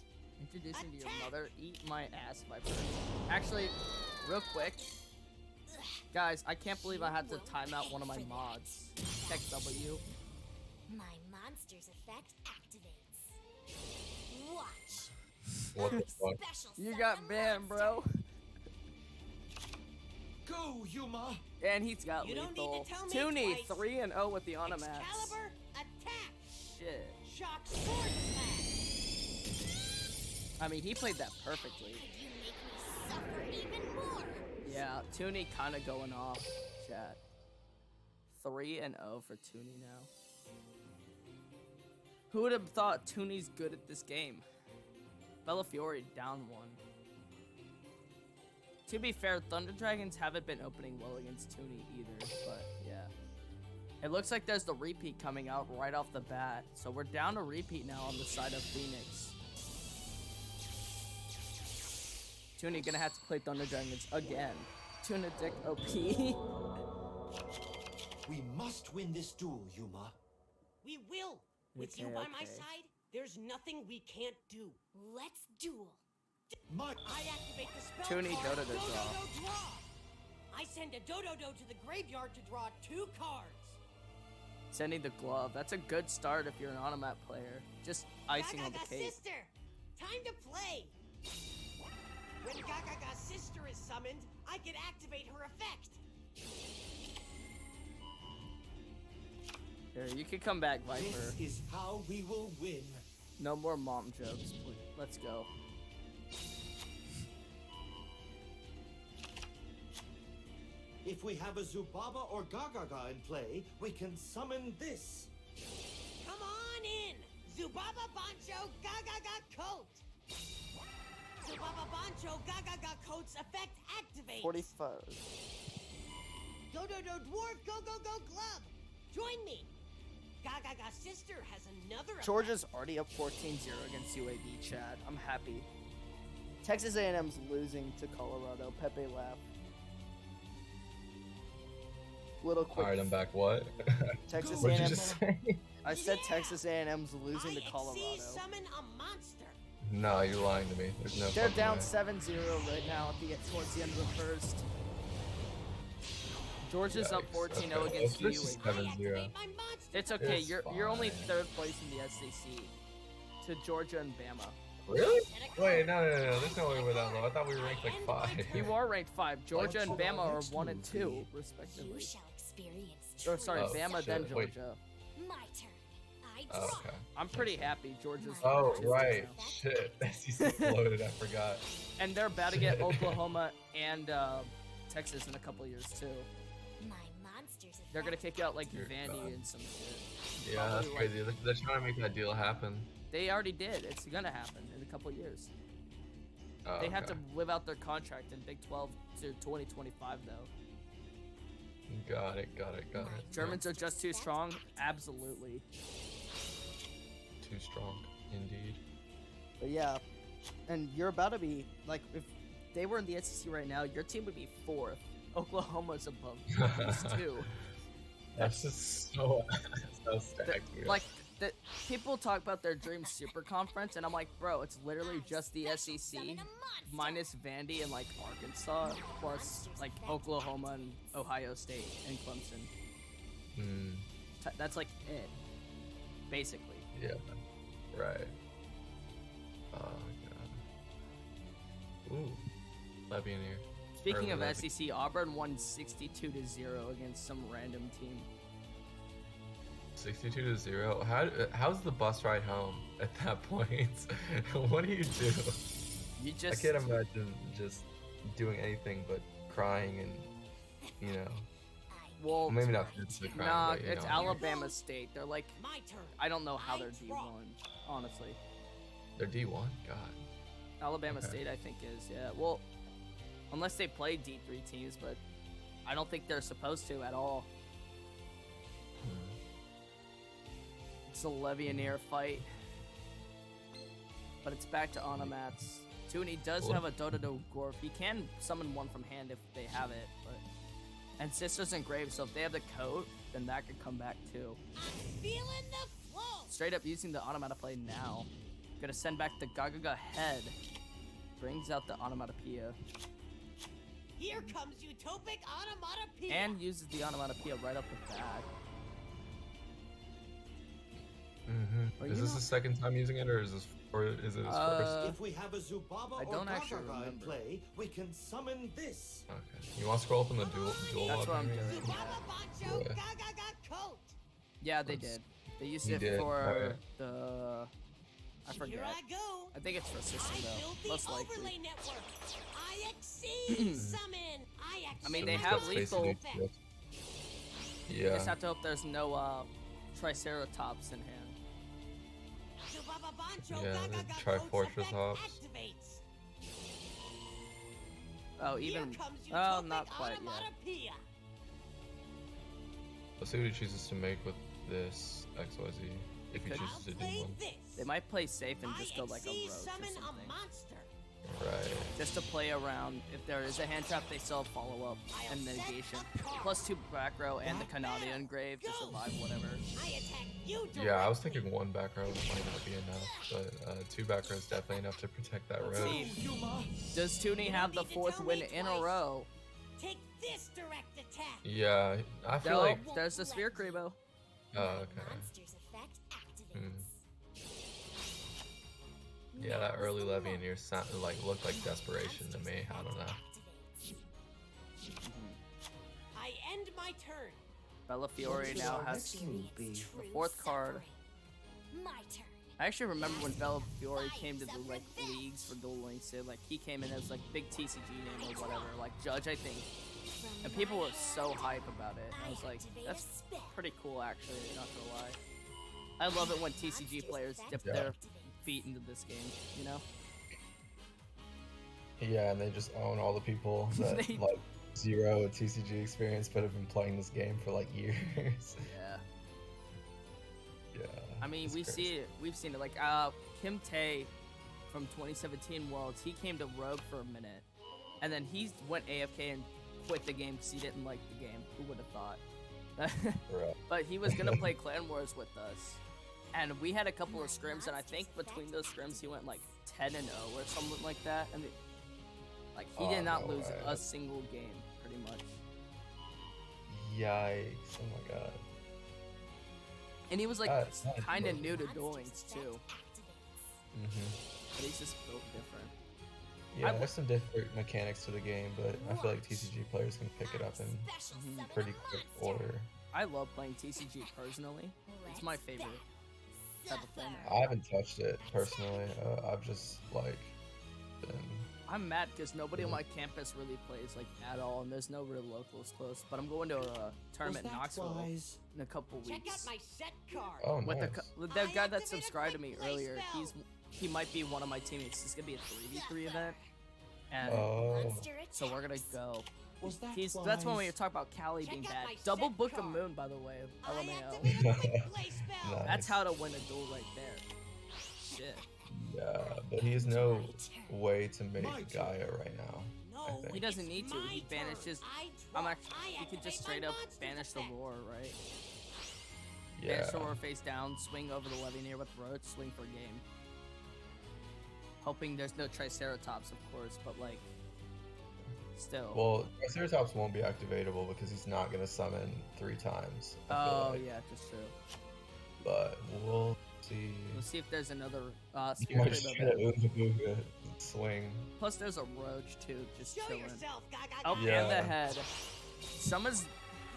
Introducing to your Attack. mother. Eat my ass, Vhypir. Actually, real quick. Guys, I can't believe I had to time out one of my mods. Tech W. My monster's effect activates. Watch. What the My fuck? special You summon got a banned, monster. bro. Go, Yuma! And he's got You don't need to lethal. tell me Toonie, twice. 3-0 with the Onomats. Excalibur, attack. Shit. Shock sword smash. I mean, he played that perfectly. Could you make me suffer even more? Yeah, Toonie kind of going off, chat. 3-0 for Toonie now. Who would have thought Toonie's good at this game? Bellafiore down 1. To be fair, Thunder Dragons haven't been opening well against Toonie either, but yeah. It looks like there's the repeat coming out right off the bat, so we're down to repeat now on the side of Phoenix. Toonie gonna have to play Thunder Dragons again. Tuna Dick OP. We must win this duel, Yuma. We will. With you Okay, by my okay. side, there's nothing we can't do. Let's duel. My I activate the spell Toonie card, Dodo draw. draw. I send a Dodo to the graveyard to draw 2 cards. Sending the glove. That's a good start if you're an Onomat player. Just icing on the Gaga cake. sister, time to play. When Gaga sister is summoned, I can activate her effect. Here, you can come back, Vhypir. This is how we will win. No more mom jokes, please. Let's go. If we have a Zubaba or Gagaga in play, we can summon this. Come on in! Zubaba Bancho Gagaga Coat! Zubaba Bancho Gagaga Coat's effect activates! 45. Go Dwarf Go Glove! Join me! Gagaga sister has another effect. Georgia's already up 14-0 against UAB, Chad. I'm happy. Texas A&M's losing to Colorado. Pepe laugh. Little quick. Alright, I'm back. What? Texas What did you A&M. just say? I said Yeah. Texas A&M's losing to IXC Colorado. summon a monster. No, you're lying to me. There's no They're fucking down way. 7-0 right now towards the end of the first. Georgia's up Yikes. 14-0 Okay. against This is UAB. 7-0. Activate my monster. It's okay. It's You're only fine. 3rd place in the SEC to Georgia and Bama. Really? Wait, no. There's no way we're that low. I thought we were ranked like 5. You are ranked 5. Georgia and What should Bama our are next 1 and move 2, be? respectively. You shall experience Or sorry, Oh, Bama shit. then Wait. Georgia. my turn. I Oh, draw. okay. I'm pretty happy Georgia's. Oh, 2 right. now. Shit. SEC floated. I forgot. And they're about to get Oklahoma and Texas in a couple years too. My monsters. They're gonna kick out like Dear Vandy God. and some shit. Yeah, that's Probably, crazy. They're trying to make that deal happen. They already did. It's gonna happen in a couple years. Oh, They have to okay. live out their contract in Big 12 to 2025 though. Got it. Germans are just too strong. Absolutely. Too strong, indeed. But yeah, and you're about to be like, if they were in the SEC right now, your team would be 4th. Oklahoma's above these 2. That's just so stacked. dude. Like, the people talk about their dream super conference, and I'm like, bro, it's literally just the SEC minus Vandy and like Arkansas, plus like Oklahoma and Ohio State and Clemson. Hmm. That's like it, basically. Yeah. Right. Oh god. Ooh. Levy in here. Speaking of Levy. SEC, Auburn won 62-0 against some random team. 62-0. How's the bus ride home at that point? What do you do? You I just can't imagine just doing anything but crying and, you know, well, maybe not physically crying, nah, but, you it's know. Alabama State. They're like, My turn. I don't know how they're I D1, draw. honestly. They're D1? God. Alabama Okay. State, I think, is, yeah. Well, unless they play D3 teams, but I don't think they're supposed to at all. Hmm. It's a Levianeer fight. But it's back to Onomats. Toonie does Cool. have a Dododo Gorf. He can summon one from hand if they have it, but... And Sisters Engraved, so if they have the coat, then that could come back too. I'm feeling the flow. Straight up using the Onomata play now. Gonna send back the Gagaga head. Brings out the Onomatopoeia. Here comes utopic onomatopoeia. And uses the Onomatopoeia right up the bat. Or Is you this know- the secd time using it, or is it his first? If we have a Zubaba I or don't actually Gagaga in remember. play, we can summon this. Okay. You want to scroll up in the dual That's log what I'm maybe? doing. Zubaba Bancho Yeah. Gagaga Coat. Yeah, they Let's- did. They used You it did, for okay. the... I Here forget. I go. I think it's for System I though, built the most overlay likely. network. IXC summon. IXC. I mean, they So have that's lethal. basically just- You just Yeah. have to hope there's no Triceratops in hand. Zubaba Bancho Yeah, Gagaga the Coat's Trifortress effect hops. activates. Oh, Here even... comes Oh, utopic not quite yet. onomatopoeia. Let's see what he chooses to make with this XYZ. If he Could- chooses I'll to do play one. this. They might play safe and just go like a IXC roach or summon a something. monster. Right. Just to play around. If there is a hand trap, they still have follow-up and negation. Plus 2 back row and the Canadia Engrave to survive whatever. I attack you directly. Yeah, I was thinking 1 back row might not be enough, but 2 back row is definitely enough to protect that row. See, does Toonie have the 4th win in a row? Take this direct attack. Yeah, I feel No, like. there's the Sphere Creebo. Oh, okay. Monster's effect activates. Yeah, that early levy in here sounded like looked like desperation to me. I don't know. I end my turn. Bellafiore now Our has next move be? True fourth card. suffering. My turn. I actually remember when Bellafiore came to the like leagues for Duel Links. Like he came in as like big TCG name or whatever, like Judge I think, and people were so hype about it. I was like, that's pretty cool actually. Not gonna lie. I love it when TCG players dip their feet into this game. You know? Yeah, and they just own all the people that They- like zero TCG experience but have been playing this game for like years. Yeah. Yeah. I mean, it's we've seen it. Like Kim Tae from 2017 Worlds, he came to Rogue for a minute, and then he went AFK and quit the game because he didn't like the game. Who would have thought? Right. But he was gonna play Clan Wars with us, and we had a couple of scrims, and I think between those scrims he went like 10-0 or something like that, and like he Oh, did not no lose way. a single game, pretty much. Yikes! Oh my god. And he was like That's not kind of good. new to Duel Links too, Mhm. but he's just built different. Yeah, there's some different mechanics to the game, but I feel like TCG players can pick it up in pretty quick order. I love playing TCG personally. It's my favorite type of thing. I haven't touched it personally. I've just like been. I'm mad because nobody on my campus really plays like at all, and there's no real locals close. But I'm going to a tournament in Knoxville wise? in a couple Check out weeks. my set card. Oh, With nice. the guy that subscribed to me earlier, he might be one of my teammates. It's gonna be a 3v3 event, and Oh. so we're gonna go. Was that That's when we wise? talk about Callie being Check out bad. my Double set Book of card. Moon, by the way. I LMAO. activate a quick play spell. Nice. That's how to win a duel right there. Shit. Yeah, but he has no way to make Gaia right now. No, think. He doesn't need to. it's He my banishes. turn. I I'm draw. actually. I He could just activate straight my up monster's banish the effect. roar, right? Yeah. Banish the roar face down, swing over the Levianeer with Roach, swing for game. Hoping there's no Triceratops, of course, but like, still. Well, Triceratops won't be activatable because he's not gonna summon 3 times. I feel Oh like. yeah, that's true. But we'll see. We'll see if there's another You Spirit might just Crib try to event. Oompa Booga swing. Plus, there's a Roach too, just Show chilling. yourself, Gaga. Oh, Yeah. and the head. Summons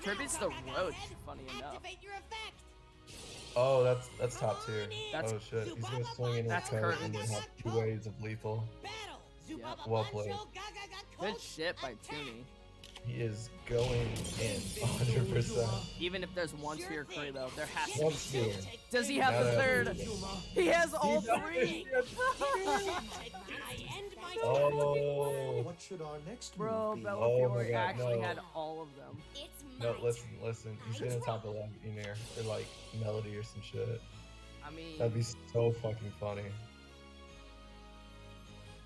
Kirby's the Gaga Roach. head. Funny enough. Activate your effect. Oh, that's top tier. That's- Oh shit, he's gonna swing in That's his coat curtains. and then have 2 waves of lethal. Battle. Yep. Zubaba Well Bancho, played. Gaga Good Coach, shit by attack. Tooney. He is going in 100%. Even if there's one sphere curry though, there has to be One two. sphere. Does he have the No. third? He has all three. I end my turn. Oh. What should our next Bro, move be? Oh my Bellafiore God, actually no. had all of them. It's my No, turn. listen. He's gonna top 11 in there or like Melody or some shit. I mean, That'd be so fucking funny.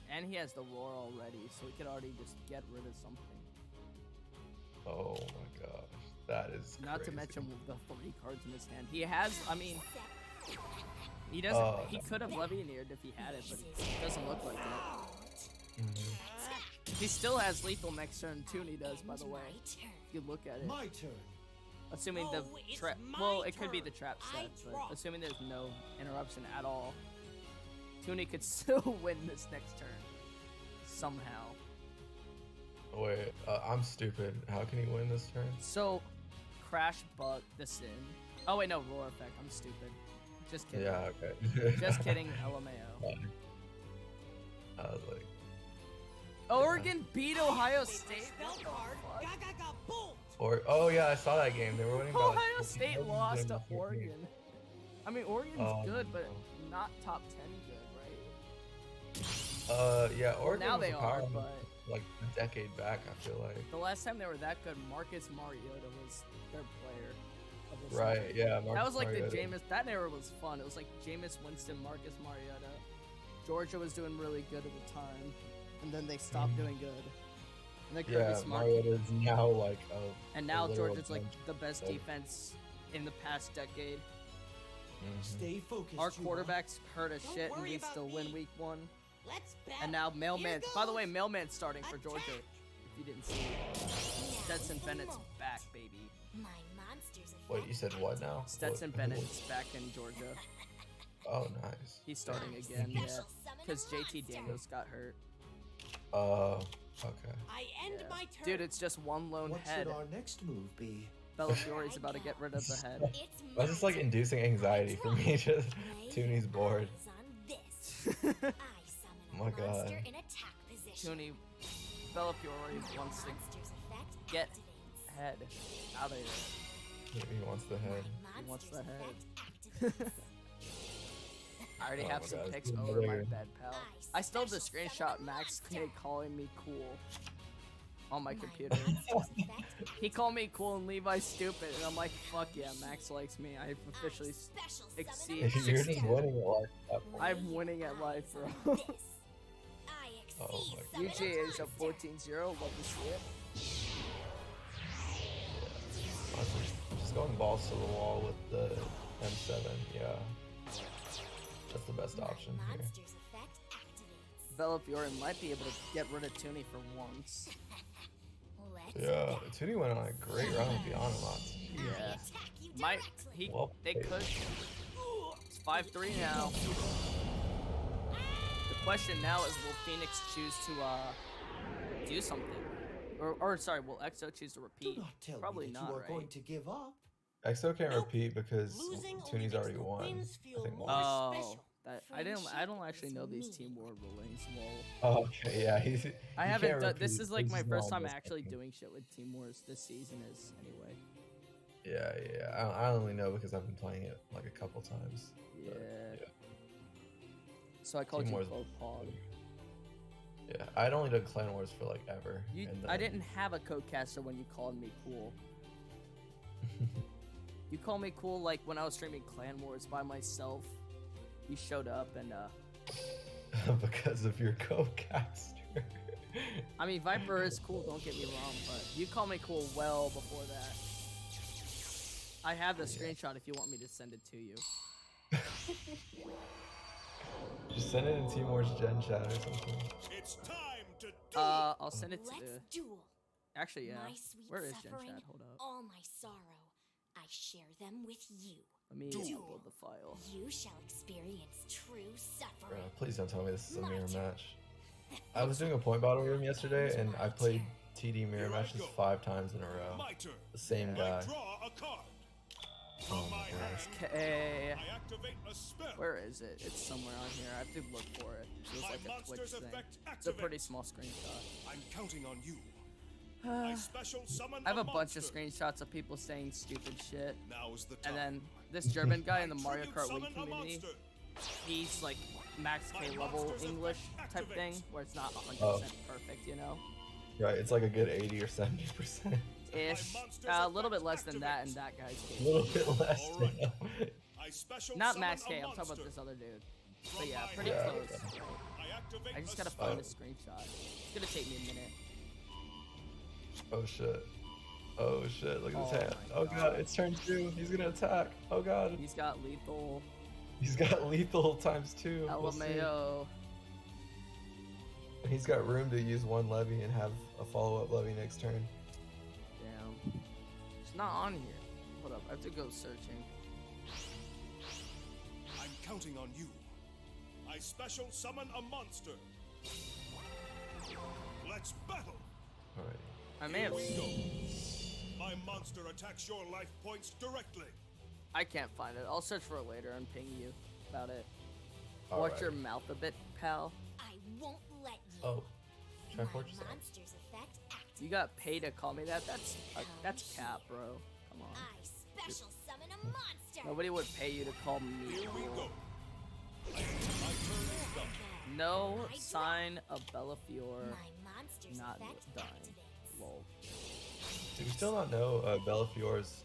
and he has the roar already, so he could already just get rid of something. Oh my gosh, that is Not to crazy. mention the 3 cards in his hand. He has, I mean, he doesn't. Oh, he no. could have Levianeered if he had it, but it doesn't look like it. Mhm. He still has lethal next turn. Tooney does, by the way. My turn. If you look at it, My turn. assuming the Oh, it's trap. my Well, it could be the turn. trap I set, but draw. assuming there's no interruption at all, Tooney could still win this next turn somehow. Wait, I'm stupid. How can he win this turn? So, crash bug the sin. Oh wait, no, roar effect. I'm stupid. Just kidding. Yeah, okay. Just kidding. LMAO. I was like, Oregon beat Ohio State. Spell What the card. fuck? Gaga Bolt. or oh yeah, I saw that game. They were winning by like Ohio 14 State points lost in to the 14. Oregon. I mean, Oregon's Oh, good, but no. not top 10 good, right? Yeah, Oregon now was they a are, power but like a decade back. I feel like. the last time they were that good, Marcus Mariota was their player of the Right? season. Yeah. That Marcus was like Mariota. the Jameis. That era was fun. It was like Jameis Winston, Marcus Mariota. Georgia was doing really good at the time, and then they stopped doing good. And then Kirby Yeah, Smart. Mariota is now like a. And now literal Georgia's like bench the best player. defense in the past decade. Mhm. Stay focused. Our Juba. quarterbacks hurt as Don't shit, and worry we about still win me. week 1. Let's battle. And now Mailman. Here By the way, goes. Mailman's starting for Georgia. Attack. If you didn't see it. Stetson Bennett's back, baby. My monster's effect. Wait, you said what now? Stetson What- Bennett's back in Georgia. Oh, nice. He's starting again, yeah. Special summon a Because JT monster. Daniels got hurt. Okay. I end Yeah. my turn. Dude, it's just one lone What head. should our next move be? Bellafiore is about to get rid of the head. It's That's just like my inducing anxiety for me. Just Play Tooney's bored. eyes on this. I summon a My God. monster in attack position. Toonie, Bellafiore wants to Monster's effect get activates. head out of here. He wants the head. He wants the Monster's head. effect activates. I already Oh have my some God, pics it's over my another- bed, pal. I still have the screenshot Max K calling me cool on my computer. Monster's effect He called me cool and Levi's stupid, and I'm like, fuck yeah, Max likes me. I've officially. special exceed- summon a You're just monster. winning at life. I'm winning at life, bro. This. I Oh exceed my summon a UJ is a monster. 14-0. Love to see it. Honestly, just going balls to the wall with the M7. Yeah, that's the best option here. Monster's effect activates. Bellafiore might be able to get rid of Toonie for once. Let's Yeah, Toonie went on a great run with the Onamats. Yeah. attack you Might directly. he? Well They played. could. It's 5-3 now. The question now is, will Phoenix choose to do something, or sorry, will X-0 choose to Do repeat? not tell Probably me that not, you are right? going to give up. EXO can't Nope. repeat because Losing only Toonie's makes already the won. wins I feel think more once. Oh, special. that I don't actually know these team war rulings. Well, Oh, okay, yeah. He's, I he haven't can't done. This repeat. is like my is first not time this actually fucking- doing shit with team wars this season. Is anyway. Yeah. I only know because I've been playing it like a couple times. Yeah. But, So I called Team you Wars- both Pog. yeah. I'd only done Clan Wars for like ever. You, and I then- didn't have a codecaster when you called me cool. You called me cool like when I was streaming Clan Wars by myself. You showed up and because of your co-caster. I mean Vhypir is cool, don't get me wrong, but you called me cool well before that. I have the screenshot if you want me to send it to you. Just send it in Team Wars Gen chat or something. It's time to duel. I'll send it to Let's the duel. actually yeah. My sweet Where is Gen suffering, chat? Hold up. all my sorrow, I share them with you. Let me Duel. upload the file. You shall experience true Bro, suffering. please don't tell me this is a mirror Martyr. match. I was doing a point battle room yesterday and I played TD mirror matches 5 times in a row. My turn. The same I guy. draw a card. From Oh my my hand, Okay. I activate a spell. Where is it? It's somewhere on here. I have to look for it. It feels My like a Twitch monster's thing. effect It's a pretty activates. small screenshot. I'm counting on you. I special summon I have a bunch monster. of screenshots of people saying stupid shit. Now is the time. And then this German guy in the I Mario tribute Kart summon League a community, monster. he's like max K level English type thing, where it's not 100% Oh. perfect, you know? Right, it's like a good 80 or 70%. Ish. monster's A little bit effect less than that in activates. that guy's A case. little bit less. Alright. I special Not summon max a K, I'm talking about monster. this other dude. From But yeah, my pretty hand, close. I activate I just a gotta spell. find the screenshot. It's gonna take me a minute. Oh shit. Oh shit, look at his Oh hand. my Oh God. god, it's turn 2. He's gonna attack. Oh god. He's got lethal, He's got lethal times 2. We'll see. LMAO. And he's got room to use one levy and have a follow-up levy next turn. Damn. It's not on here. Hold up, I have to go searching. I'm counting on you. I special summon a monster. Let's battle. Alright. I may have. Here we go. My monster attacks your life points directly. I can't find it. I'll search for it later and ping you about it. All Watch right. your mouth a bit, pal. I won't let you. Oh. Try My fortress out. monster's effect activates. You got paid to call me that? That's cap, bro. Come on. I special summon a monster. Nobody would pay you to call me Here we cool. go. My turn is done. No I draw. sign of Bellafiore My monster's not effect dying. activates. Lol. Do we still not know Bellafiore's...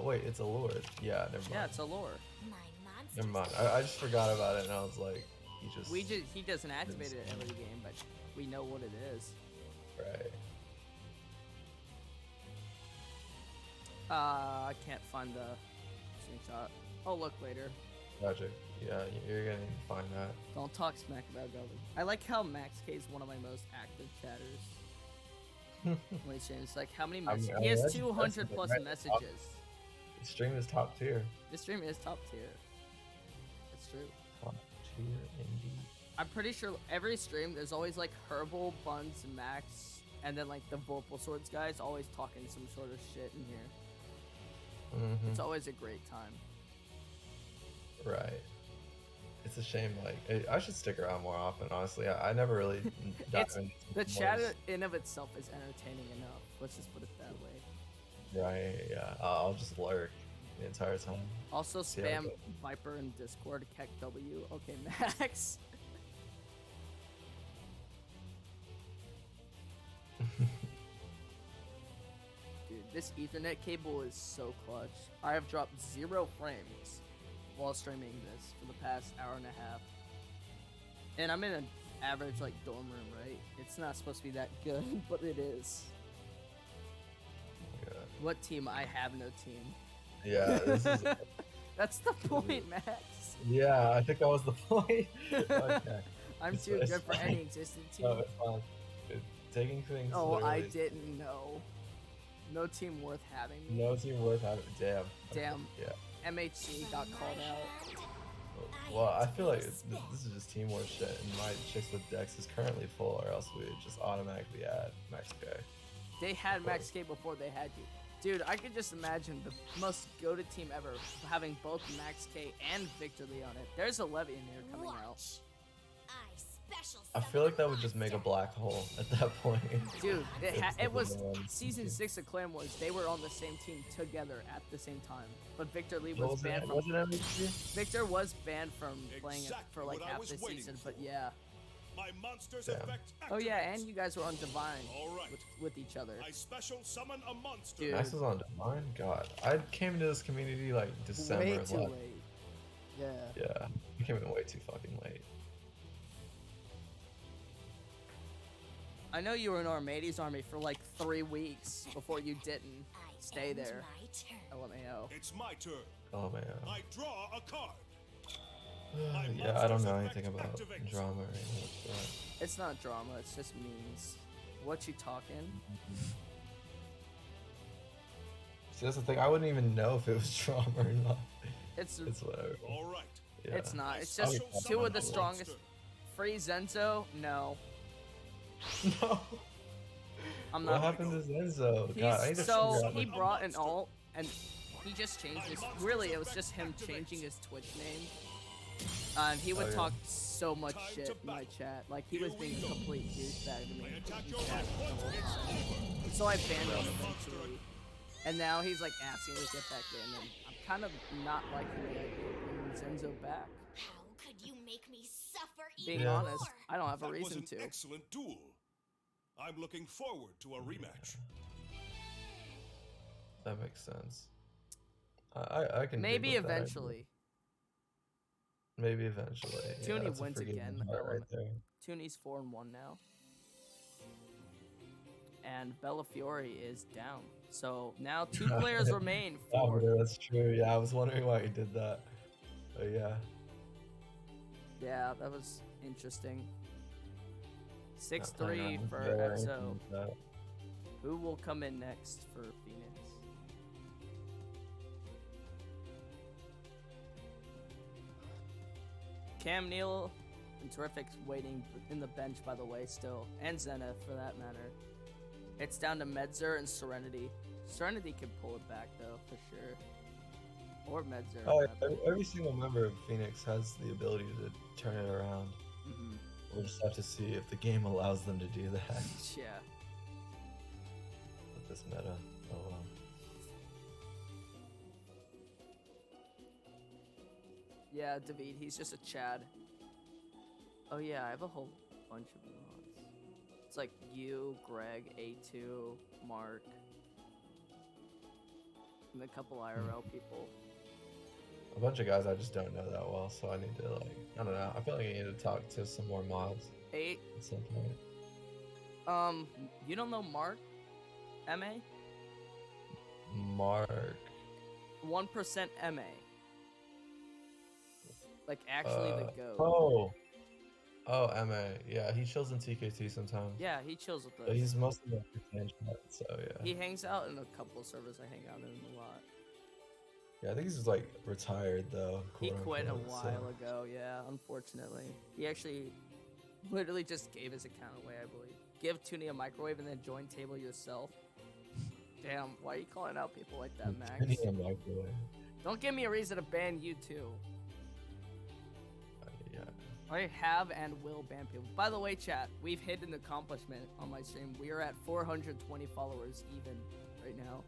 wait, it's a lord. Yeah, never mind. Yeah, it's a lore. My monster's Never mind. I just forgot about it and I was like, He doesn't activate it every game, but we know what it is. Right. I can't find the screenshot. I'll look later. Tragic. Yeah, you're gonna need to find that. Don't talk smack about Delvin. I like how Max K is one of my most active chatters. When he streams, like how many messages? I He has that's 200 the plus right- messages. The stream is top tier. This stream is top tier. It's true. Top tier indeed. I'm pretty sure every stream there's always like Herbal, Buns, and Max, and then like the Vorpal Swords guys always talking some sort of shit in here. It's always a great time. Right. It's a shame. Like, I should stick around more often. Honestly, I never really dive It's into the Team chat Wars. in of itself is entertaining enough. Let's just put it that way. Right. Yeah. I'll just lurk the entire time. Also See how it spam goes. Vhypir in Discord, Keck W. Okay, Max. Dude, this Ethernet cable is so clutch. I have dropped 0 frames while streaming this for the past hour and a half. And I'm in an average like dorm room, right? It's not supposed to be that good, but it is. Yeah. What team? I have no team. Yeah. This is. That's the point, Max. Yeah. I think that was the point. Okay. I'm It's- too it's good for fine. any existing team. Oh, it's fine. Dude, taking things. Oh, I literally- didn't know. No team worth having. No team worth having. Damn. Damn. Yeah. MHC got called out. Well, I feel like this is just team war shit, and my chicks with Dex is currently full, or else we would just automatically add Max K. They had Max K before they had you. Dude, I could just imagine the most goated team ever having both Max K and Victor Lee on it. There's a Levy in here coming out. Watch. I special I feel like that would just make a black hole at that point. Dude, it was Everyone. season 6 of Clan Wars. They were on the same team together at the same time. But Victor Lee What was was banned it? from. Was it MVP? Victor was banned from playing it for Exactly like what I half was the waiting season. for. But yeah. My monster's Damn. effect Oh yeah, activates. and you guys were on Divine All right. with each other. I special summon a monster. Dude. Max was on Divine? God. I came into this community like December Way of too last. late. Yeah. Yeah. I came in way too fucking late. I know you were in Armades Army for like 3 weeks before you didn't stay there. My turn. LMAO. It's my turn. Oh man. I draw a card. Yeah, I don't know anything about drama or anything like that. It's not drama, it's just memes. What you talking? See, that's the thing. I wouldn't even know if it was drama or not. It's It's whatever. All right. Yeah. it's not. It's I just special 2 of summon the a strongest. monster. Free Zenzo? No. No. I'm What not. happened to Zenzo? God, I need to So figure out he my- brought an alt and he just changed his. Really, it was just him changing his Twitch name. And he would Oh, yeah. talk so much Time shit to in my battle. chat. Like he was being a complete douchebag to me. I attack in your chat right the foot. whole It's time. over. So I banned him Yeah. eventually. And now he's like asking me to get back in, and I'm kind of not liking the idea of bringing Zenzo back. How could you make me suffer Being even Yeah. honest, more? I don't have a That was reason an to. excellent duel. I'm looking forward to a rematch. That makes sense. I can. dig Maybe with that idea. eventually. Maybe eventually. Toonie that's a wins forgiving again, heart Element. right there. Tooney's 4-1 now. And Bellafiore is down. So now 2 players remain Oh, for. yeah, that's true. Yeah, I was wondering why he did that. But yeah. Yeah, that was interesting. I 6-3 know, for yeah, X-0. that- Who will come in next for Phoenix? Cam Neal and Terrific's waiting in the bench, by the way, still. And Zenith, for that matter. It's down to Medzer and Serenity. Serenity can pull it back, though, for sure. Or Medzer. Oh, whatever. every single member of Phoenix has the ability to turn it around. Mhm. We'll just have to see if the game allows them to do that Yeah. with this meta. Oh well. Yeah, David, he's just a Chad. Oh yeah, I have a whole bunch of mods. It's like you, Greg, A2, Mark, and a couple IRL people. A bunch of guys I just don't know that well, so I need to like I don't know. I feel like I need to talk to some more mods 8. at some point. You don't know Mark? MA? Mark. 1% MA. Like actually the GOAT. Oh, MA. Yeah, he chills in TK2 sometimes. Yeah, he chills with But us. he's mostly like fan chat, so yeah. He hangs out in a couple of servers I hang out in a lot. Yeah, I think he's just like retired though. He quote quit a unquote, so- while ago, yeah, unfortunately. He actually literally just gave his account away, I believe. Give Toonie a microwave and then join table yourself. Damn, why are you calling out people like that, Max? Titanium microwave. Don't give me a reason to ban you too. Yeah. I have and will ban people. By the way, chat, we've hit an accomplishment on my stream. We are at 420 followers even right now.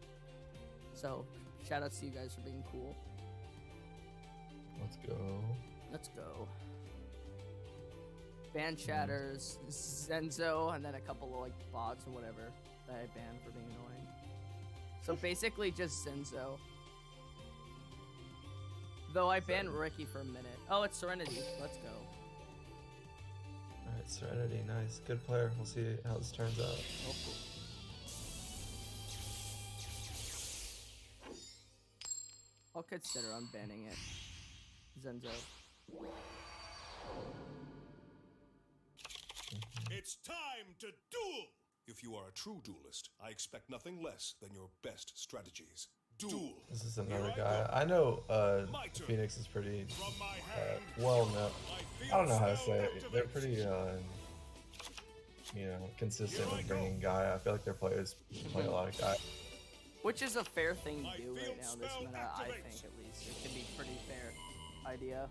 So, shout outs to you guys for being cool. Let's go. Let's go. Ban chatters, Zenzo, and then a couple of like bots or whatever that I banned for being annoying. So basically just Zenzo. Though I banned Ricky for a minute. Oh, it's Serenity. Let's go. Alright, Serenity, nice. Good player. We'll see how this turns out. Hopefully. I'll consider unbanning it. Zenzo. It's time to duel! If you are a true duelist, I expect nothing less than your best strategies. Duel! This is Here another I guy. go. I know My turn. Phoenix is pretty From my hand, well known. I I don't know how to feel say it. spell They're activates. pretty consistent Here I with go. bringing Guy. I feel like their players play a lot of Guy. Which is a fair thing My to do right field now in this spell meta, I activates. think at least. It can be pretty fair idea.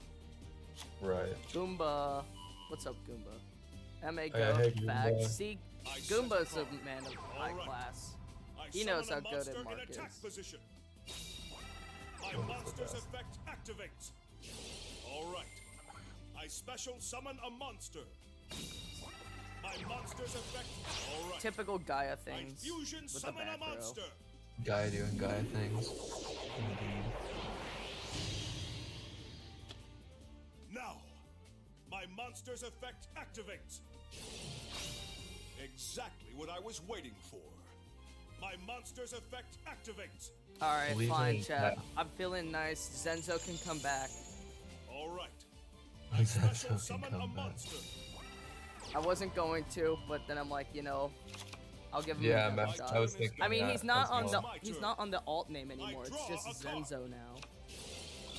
Right. Goomba. What's up, Goomba? MA yeah, go, hey, Goomba. facts. See, I Goomba's set a card. man of All high right. class. I He knows summon how a good monster Mark in attack is. position. My Goomba's the monster's best. effect activates. All right. I special summon a monster. My monster's effect. All right. Typical Gaia I things fusion with the summon back a row. monster. Guy doing Guy things. Indeed. Now, my monster's effect activates. Exactly what I was waiting for. My monster's effect activates. Alright, Leave fine, him chat. back. I'm feeling nice. Zenzo can come back. All right. I Zenzo special can summon come a back. monster. I wasn't going to, but then I'm like, I'll give him Yeah, a Max, shot. I was thinking I mean, that he's not as on well. the he's not on the alt name anymore. It's draw just a card. Zenzo now.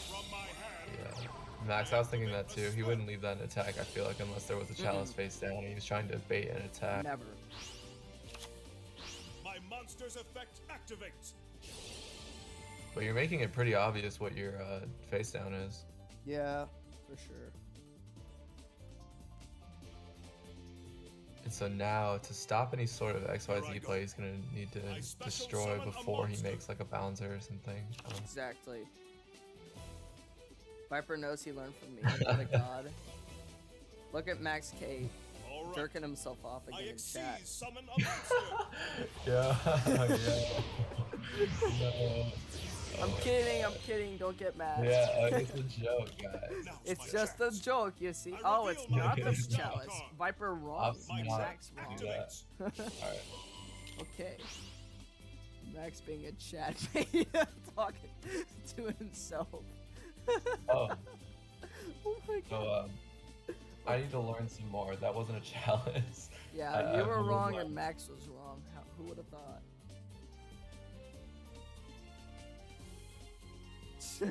From my hand. Yeah. Max, I was thinking that too. He wouldn't leave that in attack, I feel like, unless there was a chalice face down. He was trying to bait an attack. Never. My monster's effect activates. But you're making it pretty obvious what your face down is. Yeah, for sure. And so now, to stop any sort of Here I XYZ go. play, he's gonna need to I special destroy summon a before he monster. makes like a bouncer or something. Exactly. Vhypir knows he learned from me. What a god. Look at Max K All right. jerking himself off I again in chat. exceed summon a monster. Yeah, yeah. No. I'm kidding, don't get mad. Yeah, it's a joke, guys. Now's It's my just chance. a joke, you see. I Oh, it's reveal my not the biggest chalice. card. Vhypir wrong. My not Max effect wrong. do that. activates. Alright. Okay. Max being a chat talking to himself. Oh, Oh my god. so I need to learn some more. That wasn't a chalice. Yeah, I you were would've wrong learned. and Max was wrong. Who would have thought? Yeah,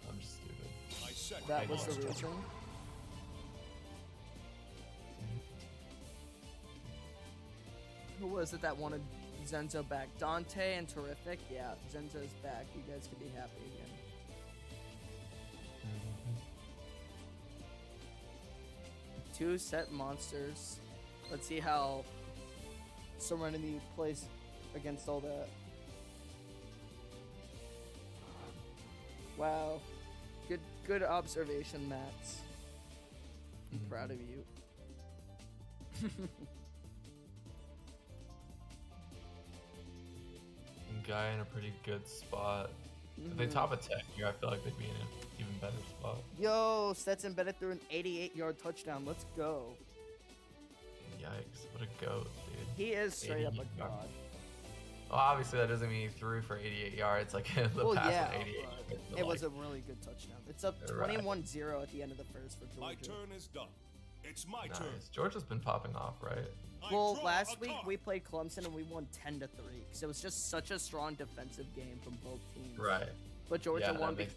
I'm just stupid. I set That my was the monster. reason. Who was it that wanted Zenzo back? Dante and Terrific? Yeah, Zenzo's back. You guys can be happy again. Two set monsters. Let's see how Serenity plays against all that. Wow. Good observation, Max. I'm proud of you. Guy in a pretty good spot. If they Mhm. top a 10 here, I feel like they'd be in an even better spot. Yo, Stetson Bennett threw an 88-yard touchdown. Let's go. Yikes, what a goat, dude. He is straight up a 88 yards. god. Well, obviously that doesn't mean he threw for 88 yards. Like the Well, pass yeah, was 88 but yards. but, it was a like, really good touchdown. It's up Right. 21-0 at the end of the first for My Georgia. turn is done. It's my turn. nice. Georgia's been popping off, right? I Well, draw last a week card. we played Clemson and we won 10-3 because it was just such a strong defensive game from both teams. Right. But Georgia Yeah, that won. makes-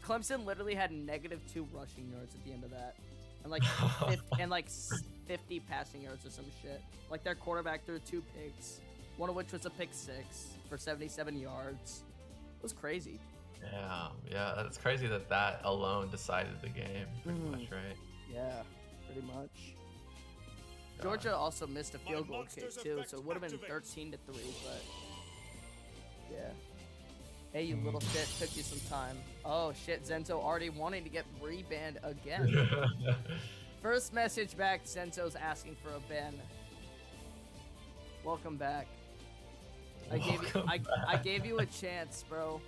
Clemson literally had -2 rushing yards at the end of that, and like 50 passing yards or some shit. Like their quarterback threw 2 picks. one of which was a pick 6 for 77 yards. It was crazy. Yeah, it's crazy that alone decided the game, pretty much, right? Yeah, pretty much. Georgia also missed a field goal kick too, so it would have been 13-3, but yeah. Hey, you little shit, took you some time. Oh shit, Zenzo already wanting to get rebanned again. First message back, Zenzo's asking for a ban. Welcome back. I gave you a chance, bro.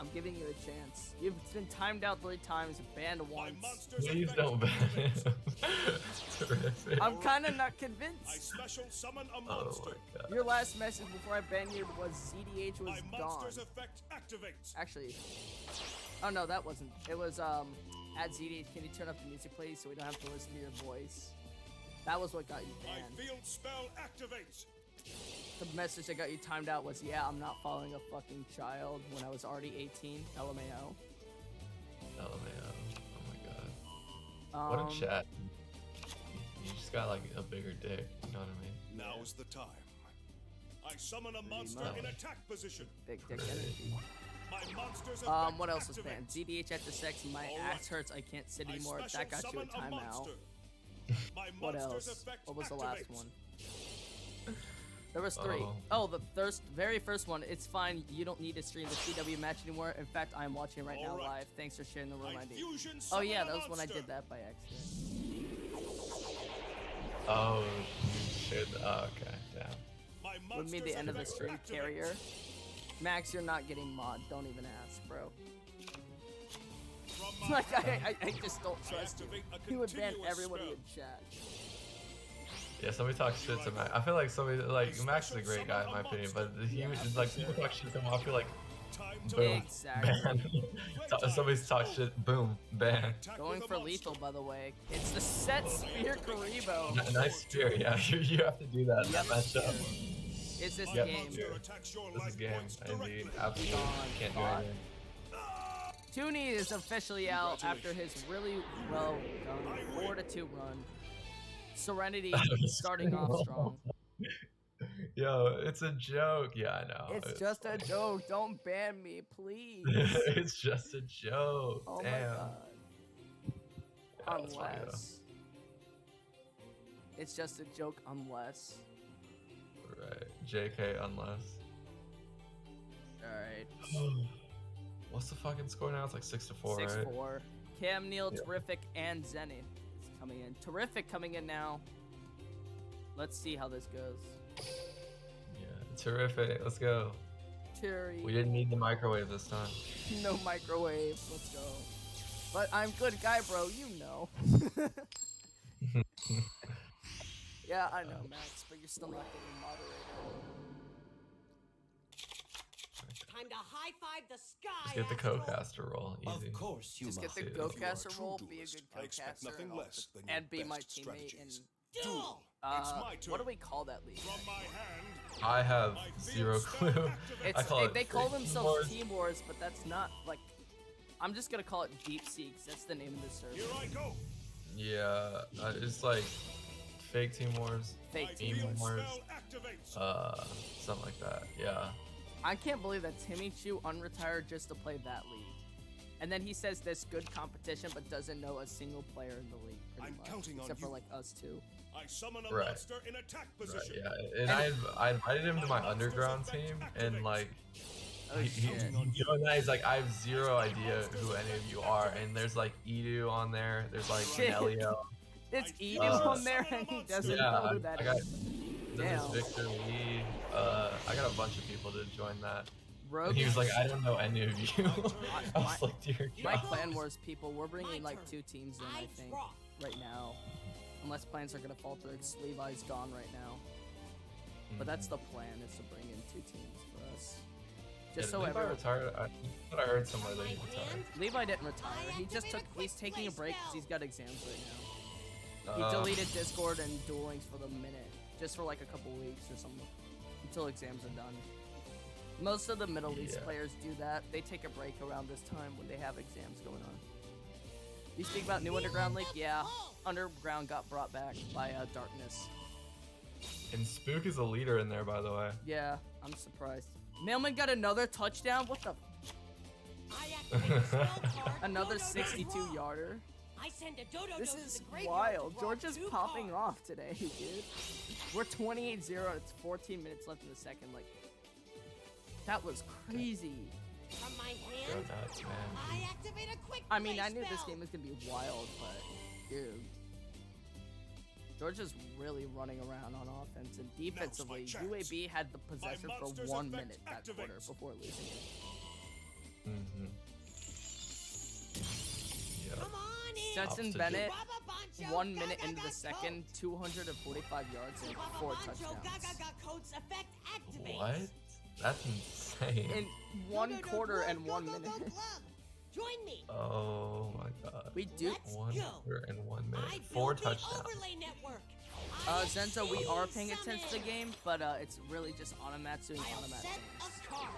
I'm giving you a chance. You've been timed out 3 times, banned once. Please don't ban him. Terrific. I'm kind of not I convinced. special summon a Oh monster. my god. Your last message before I banned you was ZDH was My gone. monster's effect activates. Actually, oh no, that wasn't. It was at ZDH. Can you turn up the music, please, so we don't have to listen to your voice? That was what got you My banned. field spell activates. The message that got you timed out was, yeah, I'm not following a fucking child when I was already 18. LMAO. LMAO. Oh my god. What a chat. You just got like a bigger dick, you know what I mean? Now is the time. I summon a monster much. in attack position. Big dick energy. My monster's effect What else was banned? activates. ZDH at the sex. My ass hurts. I can't sit I anymore. special That got you a summon timeout. monster. My What monster's else? effect What was the last activates. one? There was 3. Oh, the very first one. It's fine. You don't need to stream the CW match anymore. In fact, I'm watching right now Alright. live. Thanks for sharing the room I ID. fusion Oh summon yeah, a that was when I monster. did that by accident. Oh, you should. Oh, okay, yeah. My Would be monster's the end of the effect stream, activates. carrier. Max, you're not getting mod. Don't even ask, bro. From my Like hand, I just don't I trust you. activate a He would ban continuous everybody spell. in chat. Yeah, somebody talks shit to Max. I feel like Max is a great guy in my opinion, but he Yeah, was for like sure. people talk shit to him. I feel like Time to boom, Exactly. ban. Somebody's talk shit, boom, ban. attack Going with a for monster. lethal, by the way. It's the set spear Karibo. Nice spear, yeah. You have to do that in that Yep. matchup. Is this Yep. game? Yeah. Attacks your This is life game, points indeed. directly. Absolutely Gone. can't do Gone. anything. Tooney is officially out after his really well done 4-2 run. Serenity starting off strong. Yo, it's a joke. Yeah, I know. It's just a joke. Don't ban me, please. It's just a joke. Oh Damn. my god. Yeah, that's funny, though. Unless. It's just a joke unless. Right. JK, unless. Alright. What's the fucking score now? It's like 6-4, right? 6-4. Cam Neal, Yeah. Terrific, and Zenny is coming in. Terrific coming in now. Let's see how this goes. Yeah, terrific. Let's go. Cherry. We didn't need the microwave this time. No microwave. Let's go. But I'm good guy, bro. You know. Yeah, I know, Max, but you're still not getting moderator. Time to high five the sky. Just get the Astral. co-caster roll. Easy. Of course you Just get must. the If you go-caster true roll, duelist, be a good I expect co-caster, nothing and, less than your and be my best teammate. strategies. Duel. It's my turn. What do we call that league? From my hand, I have zero clue. It's, I call it they call Team themselves Wars. Team Wars, but that's not like. I'm just gonna call it Deep Sea 'cause that's the name of the server. here I go. Yeah, it's like fake Team Wars, Fake My Team Team field Wars, spell activates. something like that. Yeah. I can't believe that Timmy Chu unretired just to play that league. And then he says this good competition, but doesn't know a single player in the league, pretty I'm much, counting on except for you. like us two. I summon a Right. monster in attack Right, position. yeah, and I invited him to my underground team, and like, Oh he, shit! you know, that he's like, I have zero idea who any of you are, and there's like Edu on there, there's like Shit. Nelio, It's Eden Uh, on there, and he doesn't yeah, know who that I got, is. there's Damn. Victor Lee, I got a bunch of people to join that. Rogue. And he was like, I don't know any of you. I was like, dear My God. Clan Wars people, we're bringing My like turn. 2 teams in, I think, draw. right now. Unless plans are gonna falter, because Levi's gone right now. But that's the plan, is to bring in 2 teams for us. Just so Levi everyone. retired. I thought I heard somewhere that he My retired. hand. Levi didn't retire. He just activate took. a quick He's taking a play break because spell. he's got exams right now. He Uh, deleted Discord and Duel Links for the minute, just for like a couple weeks or something, until exams are done. Most of the Middle East Yeah. players do that. They take a break around this time when they have exams going on. You speak about New Underground League? Yeah. Underground got brought back by Darkness. And Spook is a leader in there, by the way. Yeah, I'm surprised. Mailman got another touchdown. What the? I activate the spell card. Another Dodo 62 draw. yarder. I send a Dodo This to is the graveyard wild. to draw George is 2 popping cards. off today, dude. We're 28-0. It's 14 minutes left in the second. Like, that was crazy. From my Go hand, nuts, man. I activate a quick I mean, play I knew this spell. game was gonna be wild, but dude, George is really running around on offense and defensively. Now's my chance. UAB had the possession for monster's 1 effect minute that quarter activates. before losing it. Mm-hmm. Yep. Come on in. Stetson Opposite Bennett, Baba Bancho, 1 minute Gaga into the Ga second, 245 yards and Baba 4 Bancho, touchdowns. Gaga Ga code's effect activates. What? That's insane. In one Dodo quarter glove, and 1 go, go, minute. go, glove. Join me. Oh my god. We do. Let's One go. quarter and 1 minute. I 4 built the touchdowns. overlay network. I Zenzo, we are paying summon. attention to the game, but it's really just Onomatsu and I'll Onomat set things. a card.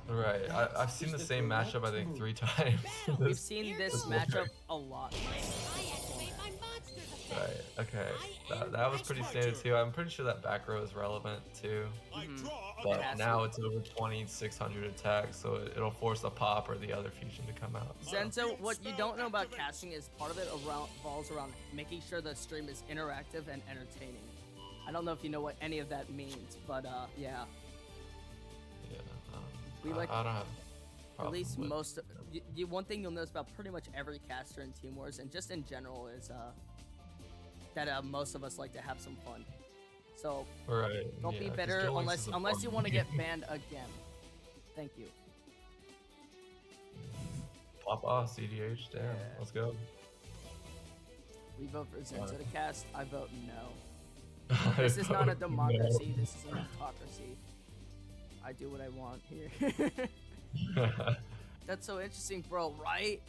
Right. I've seen the same matchup I think 3 times. We've seen this Here matchup a lot. I activate my monster's effect. Right. Okay. I am That was pretty my standard turn. too. I'm pretty sure that back row is relevant too. I Mhm. draw a But has card. to. now it's over 2,600 attacks, so it'll force a pop or the other fusion to come out. Zenzo, what you don't know about casting is part of it revolves around making sure the stream is interactive and entertaining. I don't know if you know what any of that means, but yeah, Yeah. We I like- don't have. at problem least with- most. One thing you'll notice about pretty much every caster in Team Wars and just in general is that most of us like to have some fun. So Right. don't yeah, be 'cause bitter Duel Links is a unless you fun want to get game. banned again. Thank you. Pop off, CDH. Damn. Yeah. Let's go. We vote for Zenzo Alright. to cast. I vote no. This is not a democracy. This is an autocracy. I do what I want here. No. That's so interesting, bro, right?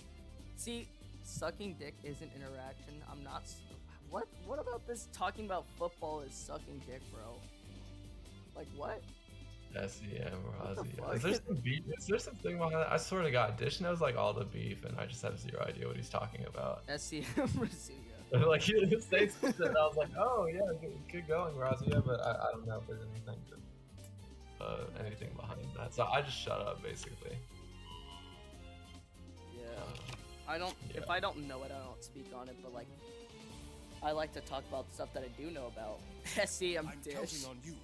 See, sucking dick isn't interaction. I'm not. What about this talking about football is sucking dick, bro? Like, what? SEM or What the Ozzy. fuck? Is there some beef? Is there something behind that? I swear to God, Dish knows like all the beef, and I just have zero idea what he's talking about. SCM Razuya. Like he didn't say something, and I was like, oh yeah, good going, Razia, but I don't know if there's anything behind that. So I just shut up basically. Yeah. I don't. If Yeah. I don't know it, I don't speak on it. But like, I like to talk about stuff that I do know about. SCM I'm Dish. counting on you.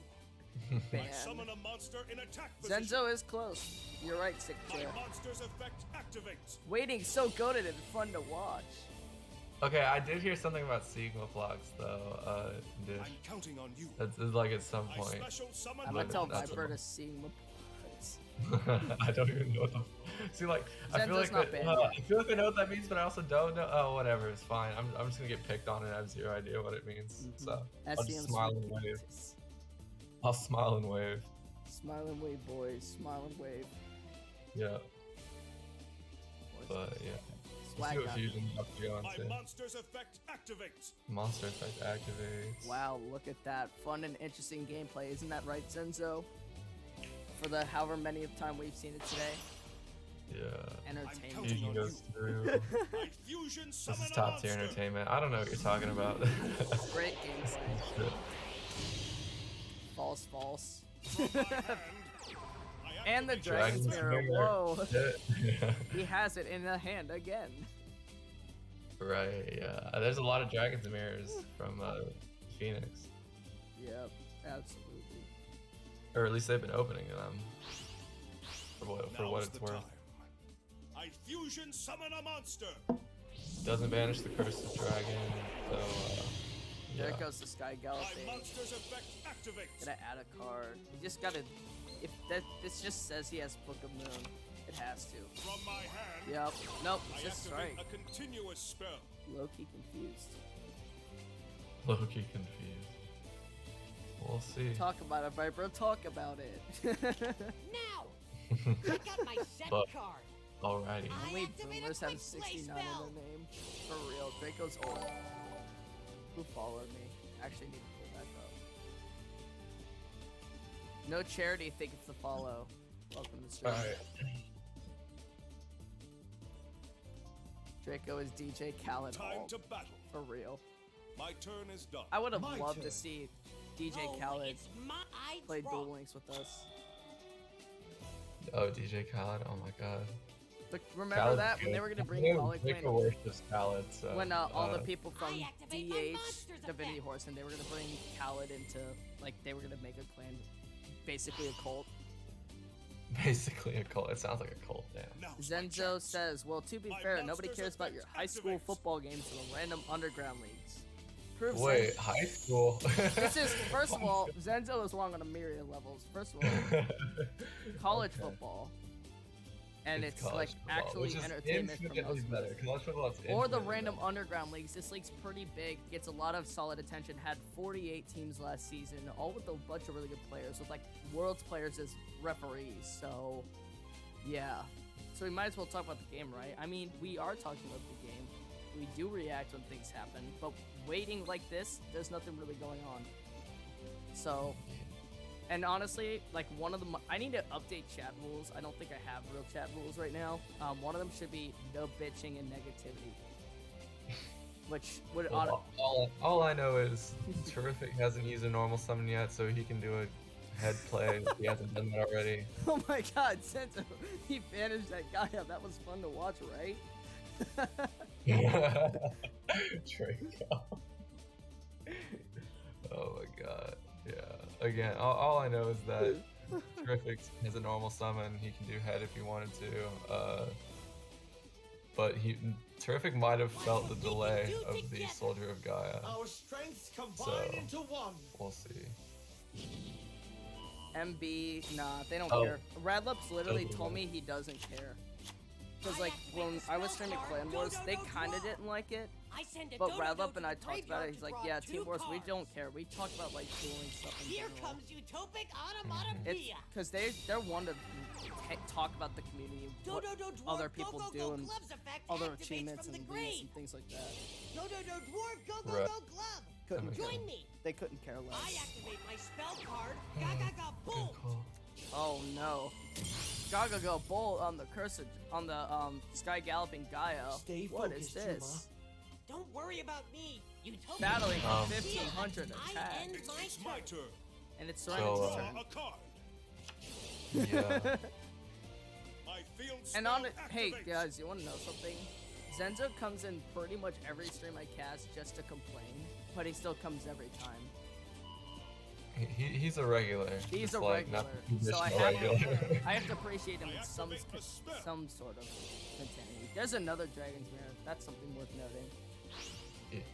I Ban. summon a monster in attack position. Zenzo is close. You're right, Sick My Chair. monster's effect activates. Waiting so goated and fun to watch. Okay, I did hear something about Sigma Flux though, Dish. I'm counting on you. That's like at some I point. special summon I'm But gonna tell that's Vhypir a- to sing place. I don't even know what the. See, like, I feel Zenzo's like not that, banned yet. I feel like I know what that means, but I also don't know. Oh, whatever, it's fine. I'm just gonna get picked on and I have zero idea what it means. Mhm. So I'll just SCM smile and wave. Sweet. I'll smile and wave. Smile and wave, boys. Smile and wave. Yeah, Boys. but yeah. Let's Swag see what got- fusion up to go on My to. monster's effect activates. Monster effect activates. Wow, look at that. Fun and interesting gameplay. Isn't that right, Zenzo? For the however many of time we've seen it today. Yeah. Entertainment. counting Fusion on goes through. I fusion This summon is a top tier monster. entertainment. I don't know what you're talking about. Great gameplay. Shit. False, false. From my hand, I And the activate Dragon's Dragon's Mirror. Mirror. Whoa. Yeah. He has it in the hand again. Right, yeah. There's a lot of Dragon's Mirrors from Phoenix. Yep, absolutely. Or at least they've been opening them. For what Now's it's the worth. time. I fusion summon a monster. Doesn't banish the Curse of Dragon, so yeah. There goes the Sky My Galloping. monster's effect activates. Gotta add a card. You just gotta. If that this just says he has Book of Moon, it has to. From my hand, Yep. Nope. I Just activate strike. a continuous spell. Low key confused. Low-key confused. We'll see. Talk about it, Viper. Talk about it. Now! I got my set But- card. Alrighty. How many activate a boomers have quick play 69 in spell. their name? For real. Draco's old. Who followed me? Actually need to pull back up. No charity think it's the follow. Welcome to the stream. Alright. Draco is DJ Khaled Time Hall. to battle. For real. My turn is done. I would have My loved to turn. see DJ Oh, Khaled it's I played draw. Duel Links with us. Oh, DJ Khaled. Oh my god. But remember Khaled's that when good. they were gonna bring I know Khaled Vicar Clan, worships Khaled, so, when all the people from I activate my DH monster's Divinity effect. Horse, and they were gonna bring Khaled into, like, they were gonna make a clan, basically a cult. basically a cult. It sounds like a cult, damn. Now's my Zenzo chance. says, well, to be My fair, nobody monster's cares about your effect high school activates. football games or the random underground leagues. Proves Wait, Zen- high school? this is, first of all, Zenzo is wrong on a myriad levels. First of all, college Okay. football. And it's college like football, actually which is entertainment for infinitely most better. of us. College football is Or the infinitely random better. underground leagues. This league's pretty big, gets a lot of solid attention, had 48 teams last season, all with a bunch of really good players, with like world's players as referees. So, yeah. So we might as well talk about the game, right? I mean, we are talking about the game. We do react when things happen, but waiting like this, there's nothing really going on. So, and honestly, like one of the, I need to update chat rules. I don't think I have real chat rules right now. One of them should be no bitching and negativity, which would Well, all I know is Terrific hasn't used a normal summon yet, so he can do a head play if he hasn't done that already. Oh my god, Sento, he banished that guy up. That was fun to watch, right? Draco. Oh my god. Yeah. Again, all I know is that Terrific has a normal summon. He can do head if he wanted to. But Terrific might have felt the delay of the Soldier of Gaia. Our strengths combine So- into one. We'll see. MB, nah, they don't Oh. care. Radlup's literally Totally told not. me he doesn't care. Because, like, when I was streaming Clan Wars, they kind of didn't like it. I send a But Dodo Radlup to and the I talked about graveyard it. He's to like, draw yeah, 2 Team Wars, we cards. don't care. We talk about, like, dueling stuff in Here general. comes utopic It's onomatopoeia. because they're one to talk about the community, what Dodo dwarf other people go, go, do, go, and gloves effect other activates achievements from and the leagues grave. and things like that. Dodo dwarf go, go, Right. go, glove. Couldn't Okay. care. Join me. They couldn't care I less. activate my spell card. Gaga ga boom. Good call. Oh no. Gaga go bold on the cursor, on the Sky Galloping Gaia. Stay What is focused, this? Don't worry about me. Utopic. Battling for Um, 1500 I attack. end my It's my turn. turn. And it's So, Serenity's Draw turn. a card. Yeah. I feel And on spell it, hey activates. guys, you want to know something? Zenzo comes in pretty much every stream I cast just to complain, but he still comes every time. He's a regular. He's just a like, not regular, the so I traditional have, regular. I have to appreciate him in some activate a spell. sort of continuity. There's another Dragon's Mirror. That's something worth noting.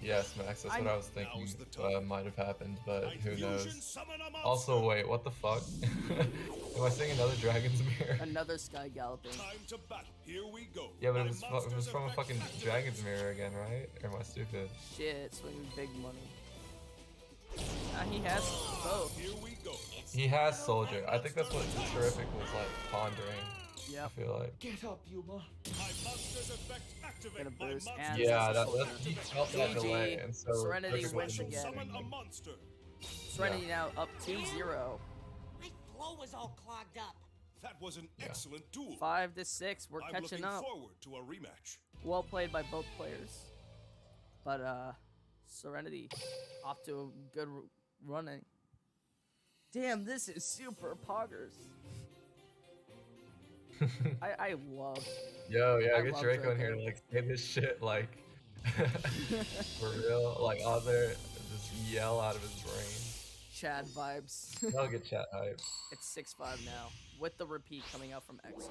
Yes, Max, that's what I was thinking Now's the time. might have happened, but I who fusion knows? summon a monster. Also, wait, what the fuck? Am I seeing another Dragon's Mirror? Another Sky Galloping. Time to battle. Here we go. Yeah, but My it was monster's from a effect fucking activates. Dragon's Mirror again, right? Or am I stupid? Shit, swinging big money. He has both. Here we go. He has Soldier. I think that's what Terrific was like pondering. I Yep. feel like. Get up, Yuma. My monster's effect activate. Gonna My boost monster's and Yeah, that's that, a that he felt that GG. delay, and so Serenity Terrific wins was again. Summon a thinking, monster. Serenity now up 2-0. My flow was all clogged up. That was an Yeah. excellent duel. 5-6. We're I'm catching looking up. forward to a rematch. Well played by both players. But Serenity off to a good running. Damn, this is super poggers. I love. Yo, yeah, I get love Draco in here to Draco. like say this shit like for real, like on there, just yell out of his brain. Chad vibes. That'll get chat hype. It's 6-5 now, with the repeat coming out from X-0.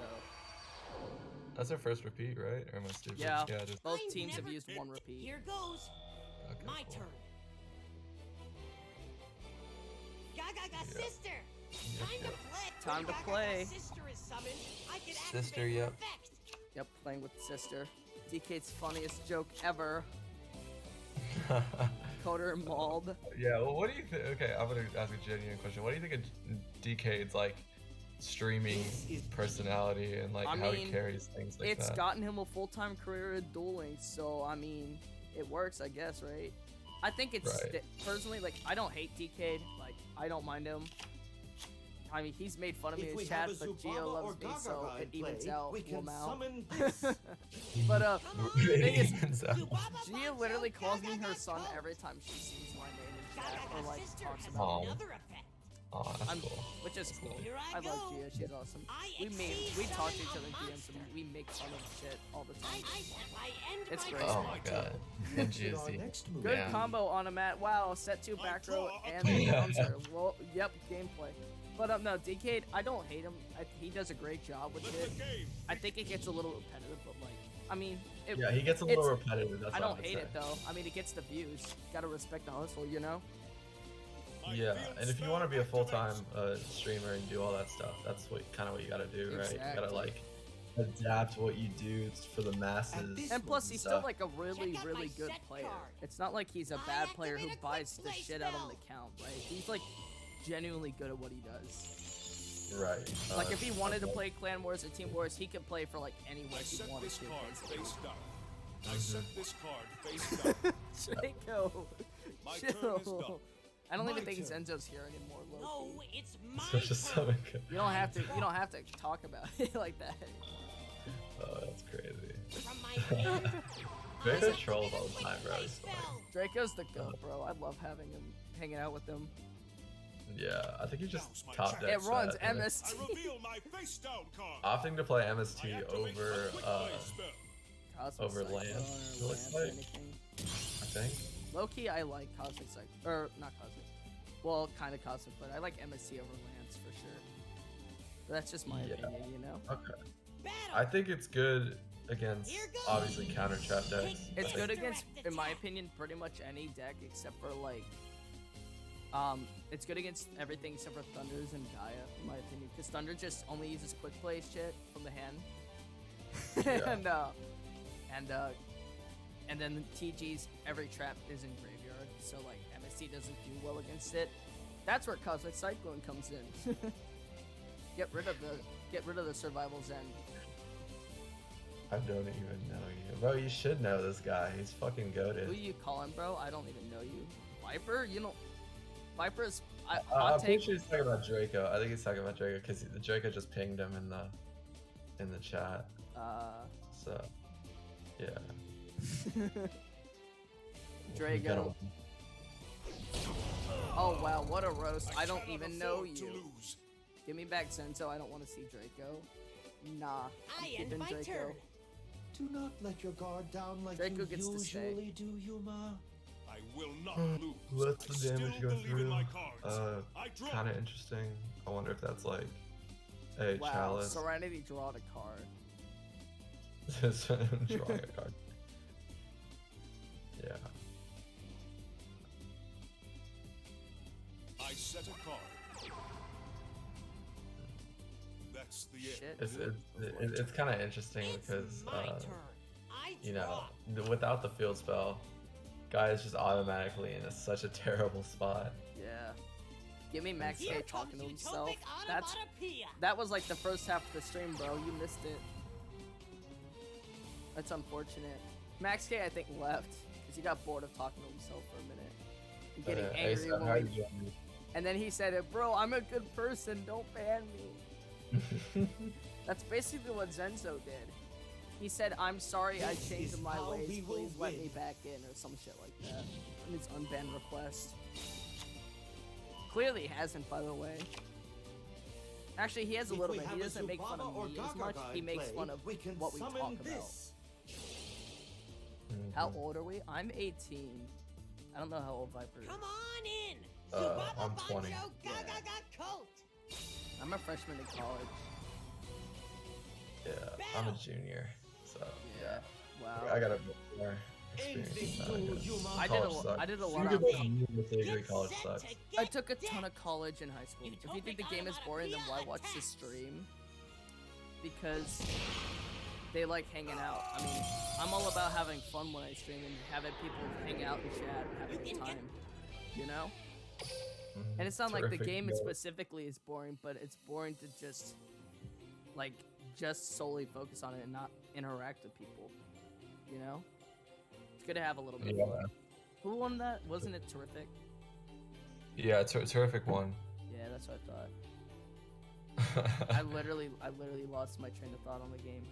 That's our first repeat, right? Or am I stupid? Yeah. Yeah, just Both I teams have never- used one repeat. Here goes. okay, My cool. turn. Gaga ga Yeah. sister. Yep, Time to yep. play. Time to Gaga ga play. sister is summoned. I can Sister, activate her yep. effect. Yep, playing with sister. DK's funniest joke ever. Coder and mauled. Yeah, well, what do you think? Okay, I'm gonna ask a genuine question. What do you think of DK's like streaming personality and like I how he mean, carries things like It's that? gotten him a full-time career at Duel Links, so I mean, it works, I guess, right? I think it's Right. personally, like, I don't hate DK. Like, I don't mind him. I mean, he's made fun of me If in we chat, have a but Gio Zubaba or loves me, so Gaga it in evens play, out. we can Will summon this. But Come on. the thing is, Evens out. Zubaba Gia Bonzo, literally calls me Gaga her ga son go. every time she sees my name in chat or like Sister talks has about. Aw. another effect. Oh, that's I'm, cool. which is cool. Here I I love go. Gia. She's awesome. We talk to each other in DMs and we make fun of shit all the time. I end It's my great. Oh my god. And What's our juicy. next move? Good Yeah. combo on a mat. Wow, set 2 back row draw a and the card. bouncer. Well, yep, gameplay. But no, DK, I don't hate him. He does a great job with Let it. the game I think it gets a little repetitive, but like, I mean, Yeah, he gets a little it's- repetitive. That's I what don't would hate say. it though. I mean, it gets the views. Gotta respect the hustle, you know? My Yeah, field and if you spell want to be a full-time activates. streamer and do all that stuff, that's kind of what you gotta do, right? You Exactly. gotta like adapt what you do for the masses. this And plus, he's still stuff. like a really, Check out really my good set player. card. It's not like he's a I bad player who activate a buys quick the play shit out of spell. the count, right? He's like genuinely good at what he does. Right. Like if he wanted to play Clan Wars or Team Wars, he could play for like anywhere I he set wanted this to. card basically. face down. I set this card face down. Draco, My turn is chill. done. I don't My even think turn. Zenzo's here anymore, No, low-key. it's my Such a turn. summon. You don't have to. You don't have to talk about it like that. Oh, that's crazy. From my hand, Draco I trolls all the activate a time, quick bro. play He's spell. funny. Draco's the goat, bro. I love having him, hanging out with him. Yeah, I think he just Now's my top chance. decks It runs that, and MST. I reveal my face down card. Opting to play I MST activate over, a quick play spell. Cosmic Over Cyclone Lance, or it looks Lance or like. anything. I think. Low-key, I like Cosmic Cyclone. Or, not Cosmic. Well, kind of Cosmic, but I like MST over Lance for sure. But that's just my Yeah. opinion, you know? Okay. Battle. I think it's good against Here goes. obviously counter trap decks. It's I good think- against, Direct in my attack. opinion, pretty much any deck except for like, it's good against everything except for Thunders and Gaia, in my opinion, because Thunder just only uses quick play shit from the hand, Yeah. and then the TG's every trap is in graveyard, so like MST doesn't do well against it. That's where Cosmic Cyclone comes in. get rid of the survival zen. I don't even know you. Bro, you should know this guy. He's fucking goated. Who you calling, bro? I don't even know you. Vhypir? You know, Vhypir is. I'm Hot pretty take. sure he's talking about Draco. I think he's talking about Draco because Draco just pinged him in the chat. So, yeah. Drago. Oh wow, what a roast! I don't cannot even know afford to you. lose. Give me back Zenzo. I don't want to see Draco. Nah. I'm I end keeping my Draco. turn. Do not let your guard down like Draco you gets to stay. usually do, Yuma. I will not lose. Let the I still damage go believe in through. my cards. I draw. Kind of interesting. I wonder if that's like a Wow, chalice. Serenity drawed a card. Drawing a card. Yeah. I set a card. That's the end. Shit. It's kind of interesting It's because my turn. I you draw. know, without the field spell, guy is just automatically in such a terrible spot. Yeah. Give me Max Here K comes talking to utopic himself. That's onomatopoeia. that was like the first half of the stream, bro. You missed it. That's unfortunate. Max K, I think, left because he got bored of talking to himself for a minute and getting angry Ace, how when are we. you doing? And then he said, "Bro, I'm a good person. Don't ban me." That's basically what Zenzo did. He said, "I'm sorry, I This changed is my how ways. we will Please let me win." back in," or some shit like that. And his unbanned request. Clearly hasn't, by the way. Actually, he has a If little we bit. have He a doesn't make fun Zubaba of or me as Gaga much. guy He in makes play, fun of we can what we talk summon about. this. How old are we? I'm 18. I don't know how old Vhypir is. Come on in. I'm Zubaba 20. Banjo Yeah. Gaga Colt. I'm a freshman in college. Yeah, I'm a junior, so Yeah. Wow. I got a bit more End experience. this than that, I duel, guess. Yuma. I did College a sucks. I did a You lot could of. go to university, agree Get college set sucks. to I get took a ton decked. of college in high school. If you think the game is boring, then why watch the stream? Because they like hanging out. I mean, I'm all about having fun when I stream and having people hang out and chat and have a good time. You know? And it's not like the Terrific game note. specifically is boring, but it's boring to just like just solely focus on it and not interact with people. You know? It's good to have a little bit of Yeah, fun. Who won that? Wasn't it terrific? yeah, terrific one. Yeah, that's what I thought. I literally lost my train of thought on the game.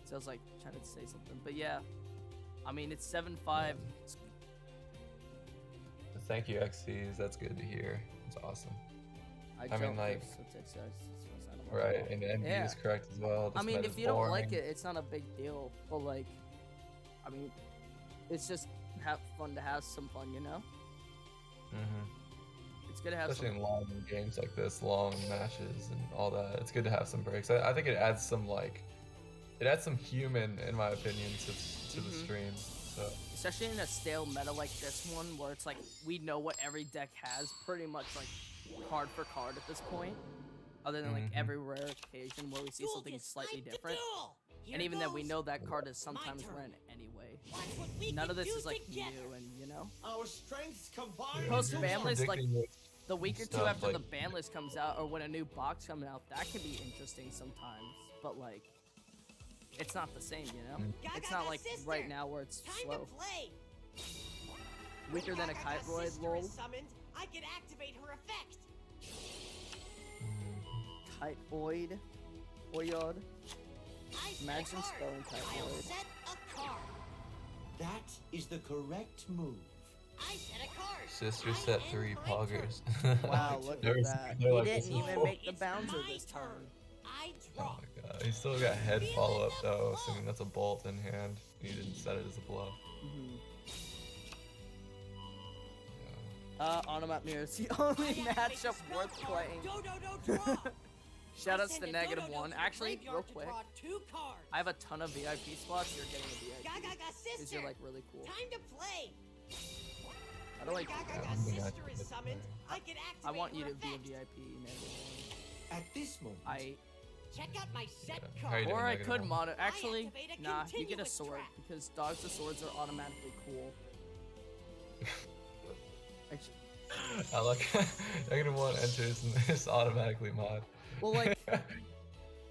So I was like trying to say something. But yeah, I mean, it's 7-5. Thank you, XCs. That's good to hear. It's awesome. I mean, jumped like- this, so it's- Right, and NB Yeah. is correct as well. I This mean, meta if is you don't like boring. it, it's not a big deal. But like, I mean, it's just fun to have some fun, you know? Mhm. It's good to have Especially some. in long games like this, long matches and all that. It's good to have some breaks. I think it adds some human, in my opinion, to the Mhm. stream. So Especially in a stale meta like this one, where it's like we know what every deck has, pretty much like card for card at this point. Other than like Mhm. every rare occasion where we see Duel something gets slightly time to different. duel. Here And even then, we goes. know that card is sometimes turn. ran anyway. Watch what we None can of this do is like together. new, and you know, Our strengths combine. Post into ban one. list, like predicting the week or two Stuff after like- the ban list comes out, or when a new box comes out, that can be interesting sometimes. But like, it's not the same, you know. It's not like right now where it's Time slow. to play. Weaker than a Gaga's Kite sister lol. is summoned. I can activate her effect. Kite-oid. Oyod. I set Imagine a card. spelling I'll Kite-oid. set a card. That is the correct move. I set a card. Sister I set end 3 my turn. poggers. Wow, look They're- at that. they're He like, didn't this is even full. make the It's bouncer my this turn. turn. I Oh draw. my god, he still got head Feeling follow up the though, flow. assuming that's a bolt in hand. He didn't set it as a blow. Mhm. Yeah. Automat Mirror is the only I activate matchup the spell worth card. playing. Do, draw. Shoutouts I to send a -1. to the Actually, graveyard real to quick, draw 2 cards. I have a ton of VIP spots. You're getting a VIP. Gaga Because sister. you're like really cool. Time to play. I don't like. Gaga Yeah, I'm gonna sister is activate summoned. that. I can activate I want you her to be a effect. VIP, man. At this moment, I Check out my set Yeah. How you card. doing, or I Negative could One? mono. Actually, activate a nah. You get a continuous sword trap. because dogs to swords are automatically cool. Actually, I like -1 enters and it's automatically mod. well, like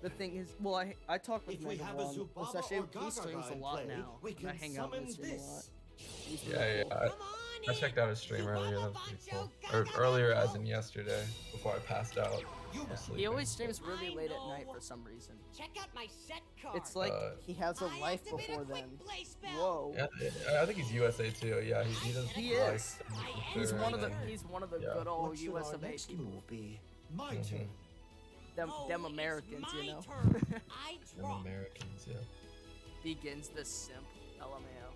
the thing is, well, I talk with if we have a -1, Zubaba especially or if he Gaga streams a in lot play, now. we And I can hang out with summon him a lot. this. He's Yeah, really yeah. cool. Come on I checked out his stream Zubaba earlier. That was pretty Bancho, cool. Or Gaga earlier, as Bancho. in yesterday, before I passed out. You while He sleeping. always streams really I late at night know. for some reason. Check out my set card. It's like he has a I life activate before a quick then. play spell. Whoa. Yeah, I think he's USA too. Yeah, he does. He like, is. I He's am one of the Sure. he's one of the Yeah. good old What should US our of A next people. move be? My Mhm. turn. Them Oh, them it's Americans, my you know. turn. I Them draw. Americans, yeah. Begins the simp. LMAO.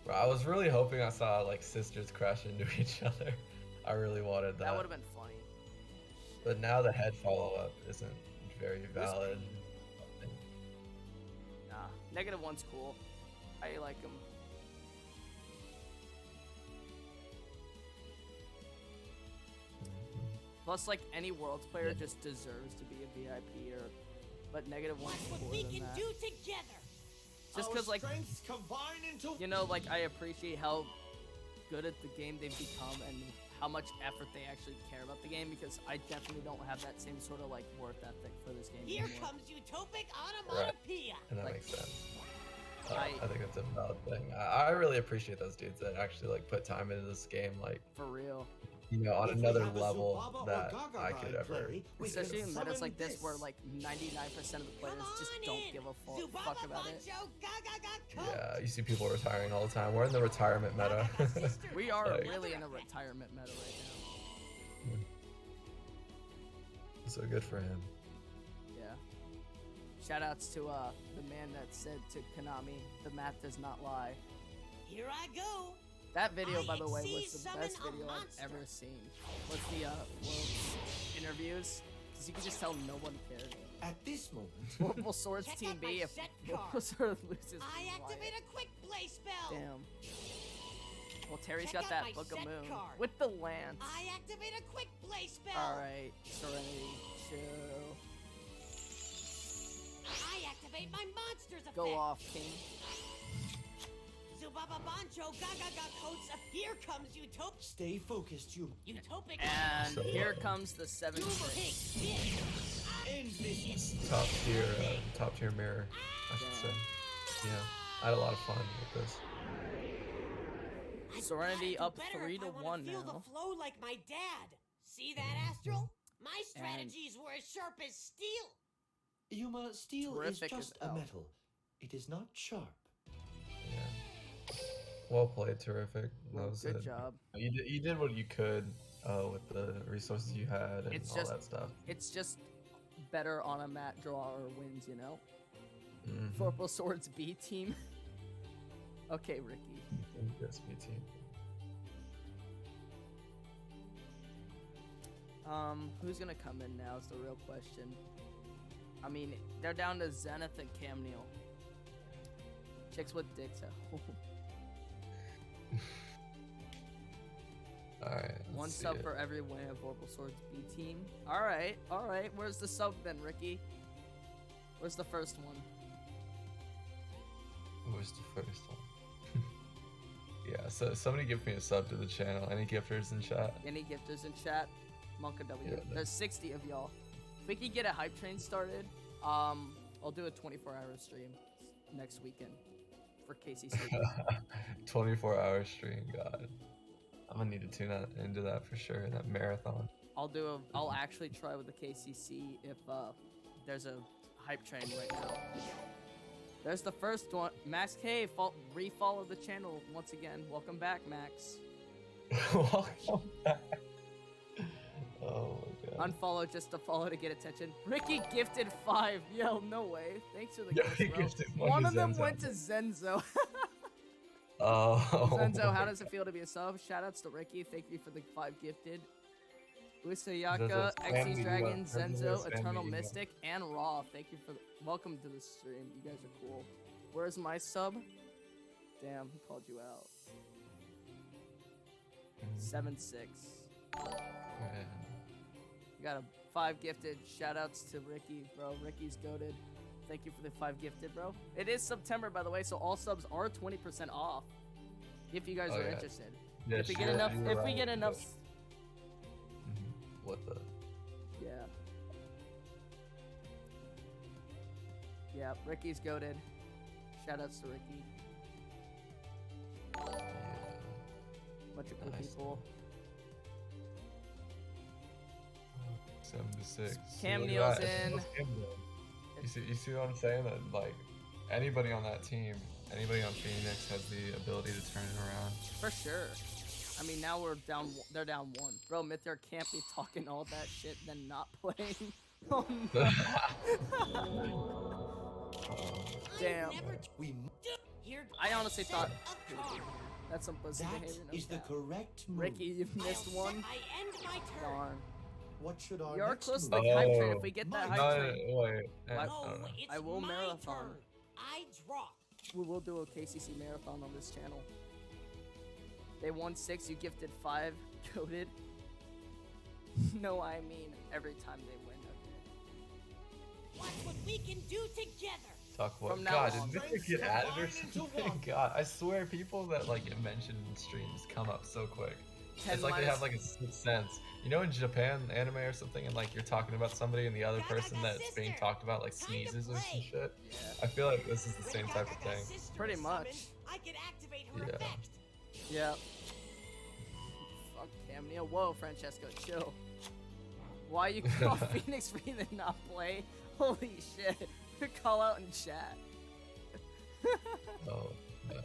Bro, I was really hoping I saw like sisters crash into each other. I really wanted that. That would have been funny. But now the head follow up isn't very valid. Nah, -1's cool. I like him. Plus, like any Worlds player just deserves to be a VIP, or but -1's Watch what cooler we than can that. do together. Just Our because, like, strengths combine into you know, like I appreciate how good at the game they've become and how much effort they actually care about the game, because I definitely don't have that same sort of like work ethic for this game Here anymore. comes utopic onomatopoeia. And that Like, makes sense. I- I think that's a valid thing. I really appreciate those dudes that actually like put time into this game, like, For real. you know, on If we another have a level Zubaba or that Gaga I in could ever. play, we can Especially in metas summon like this, where like 99% of the players Come just on don't in. give a Zubaba fuck about it. Bancho, Gaga coach. Yeah, you see people retiring all the time. We're in the retirement meta. Gaga sister We has are Like- really in a another effect. retirement meta right now. So good for him. Yeah. Shoutouts to the man that said to Konami, "The math does not lie." Here I go. That video, I by the way, was exceed the best summon a video I've monster. ever seen. Was the Worlds interviews? Because you could just tell no one cared. At this moment, What will Swords Check Team out my be if set World card. Sword loses? I to activate Wyatt? a quick play spell. Damn. Well, Terry's Check got out that my Book of set Moon card. with the lance. I activate a quick play spell. All right, Serenity, chill. I activate my monster's effect. Go off, King. Zubaba Bancho, Gaga coach. Here comes Utop. stay focused, you. Utopic. And So- here comes the 7-6. Take this. End this. Top tier mirror, I should say. Yeah, I had a lot of fun with this. I Serenity gotta do up better 3 if I to wanna 1 feel now. the flow like my dad. See that, Astral? My strategies were as sharp as steel. Yuma, steel Terrific is just as a hell. metal. It is not sharp. Yeah. Well played, terrific. Well, That was good it. job. You did what you could with the resources you had and It's all just- that stuff. It's just better on a mat draw or wins, you know? Mhm. Vorpal Swords B team. Okay, Ricky. Yes, me too. Who's gonna come in now is the real question. I mean, they're down to Zenith and Cam Neal. Chicks with dicks at home. Alright. One sub for every win of Vorpal Swords B team. Alright, alright. Where's the sub then, Ricky? Where's the first one? Where's the first one? Yeah, so somebody give me a sub to the channel. Any gifters in chat? Any gifters in chat? Monka W. Yeah, There's 60 of y'all. If we could get a hype train started, I'll do a 24-hour stream next weekend for KCC. 24-hour stream, God. I'm gonna need to tune into that for sure. That marathon. I'll actually try with the KCC if there's a hype train right now. There's the first one. Max K, re-follow the channel once again. Welcome back, Max. Welcome back. Oh my god. Unfollow just to follow to get attention. Ricky gifted 5. Yo, no way. Thanks for the Yo, gift, he bro. gifted One to of them Zenzo. went to Zenzo. Oh. Zenzo, how does it feel to be a sub? Shoutouts to Ricky. Thank you for the 5 gifted. Usayaka, Zenzo's XT family Dragon, emo. Zenzo's Zenzo, family Eternal emo. Mystic, and Raw. Thank you for welcome to the stream. You guys are cool. Where's my sub? Damn, he called you out. 7-6. Man. You got a 5 gifted. Shoutouts to Ricky, bro. Ricky's goated. Thank you for the 5 gifted, bro. It is September, by the way, so all subs are 20% off. If you guys Oh, are yeah. interested. Yeah, if we get sure, enough, you're if we right, get enough, What the? yeah. Yeah, Ricky's goated. Shoutouts to Ricky. Yeah. Bunch of cool Nice. people. 76. Cam Look at Neal's that. in. What's Cam doing? You see what I'm saying? That like anybody on that team, anybody on Phoenix has the ability to turn it around. For sure. I mean, now we're down. They're down 1. Bro, Mythier can't be talking all that shit then not playing. Oh no. Damn. We Here I honestly set thought a card. that's some pussy that behavior. No is the cap. correct move. Ricky, you've missed I'll one. set- I end my turn. Darn. What should our You're next close to move the hype train. Oh. If we get My that turn. hype No, train, wait. I What? don't know. It's I will my marathon. turn. I draw. we will do a KCC marathon on this channel. They won 6. You gifted 5. Coded. No, I mean every time they win. Okay. Watch what we can do together. Talk what? From now God, on. did Mythic get added or Combine into something? one. God, I swear people that like get mentioned in streams come up so quick. 10 It's like they minus- have like a sixth sense. You know, in Japan anime or something, and like you're talking about somebody, and the other person that's being talked about like Time to sneezes or some play. shit. Yeah. I feel like this is the same When type of Gaga's thing. sister Pretty is much. summoned, I can activate her Yeah. effect. Yeah. Fuck Cam Neal. Whoa, Francesco, chill. Why you call Phoenix free then not play? Holy shit. Call out in chat. Oh, yeah.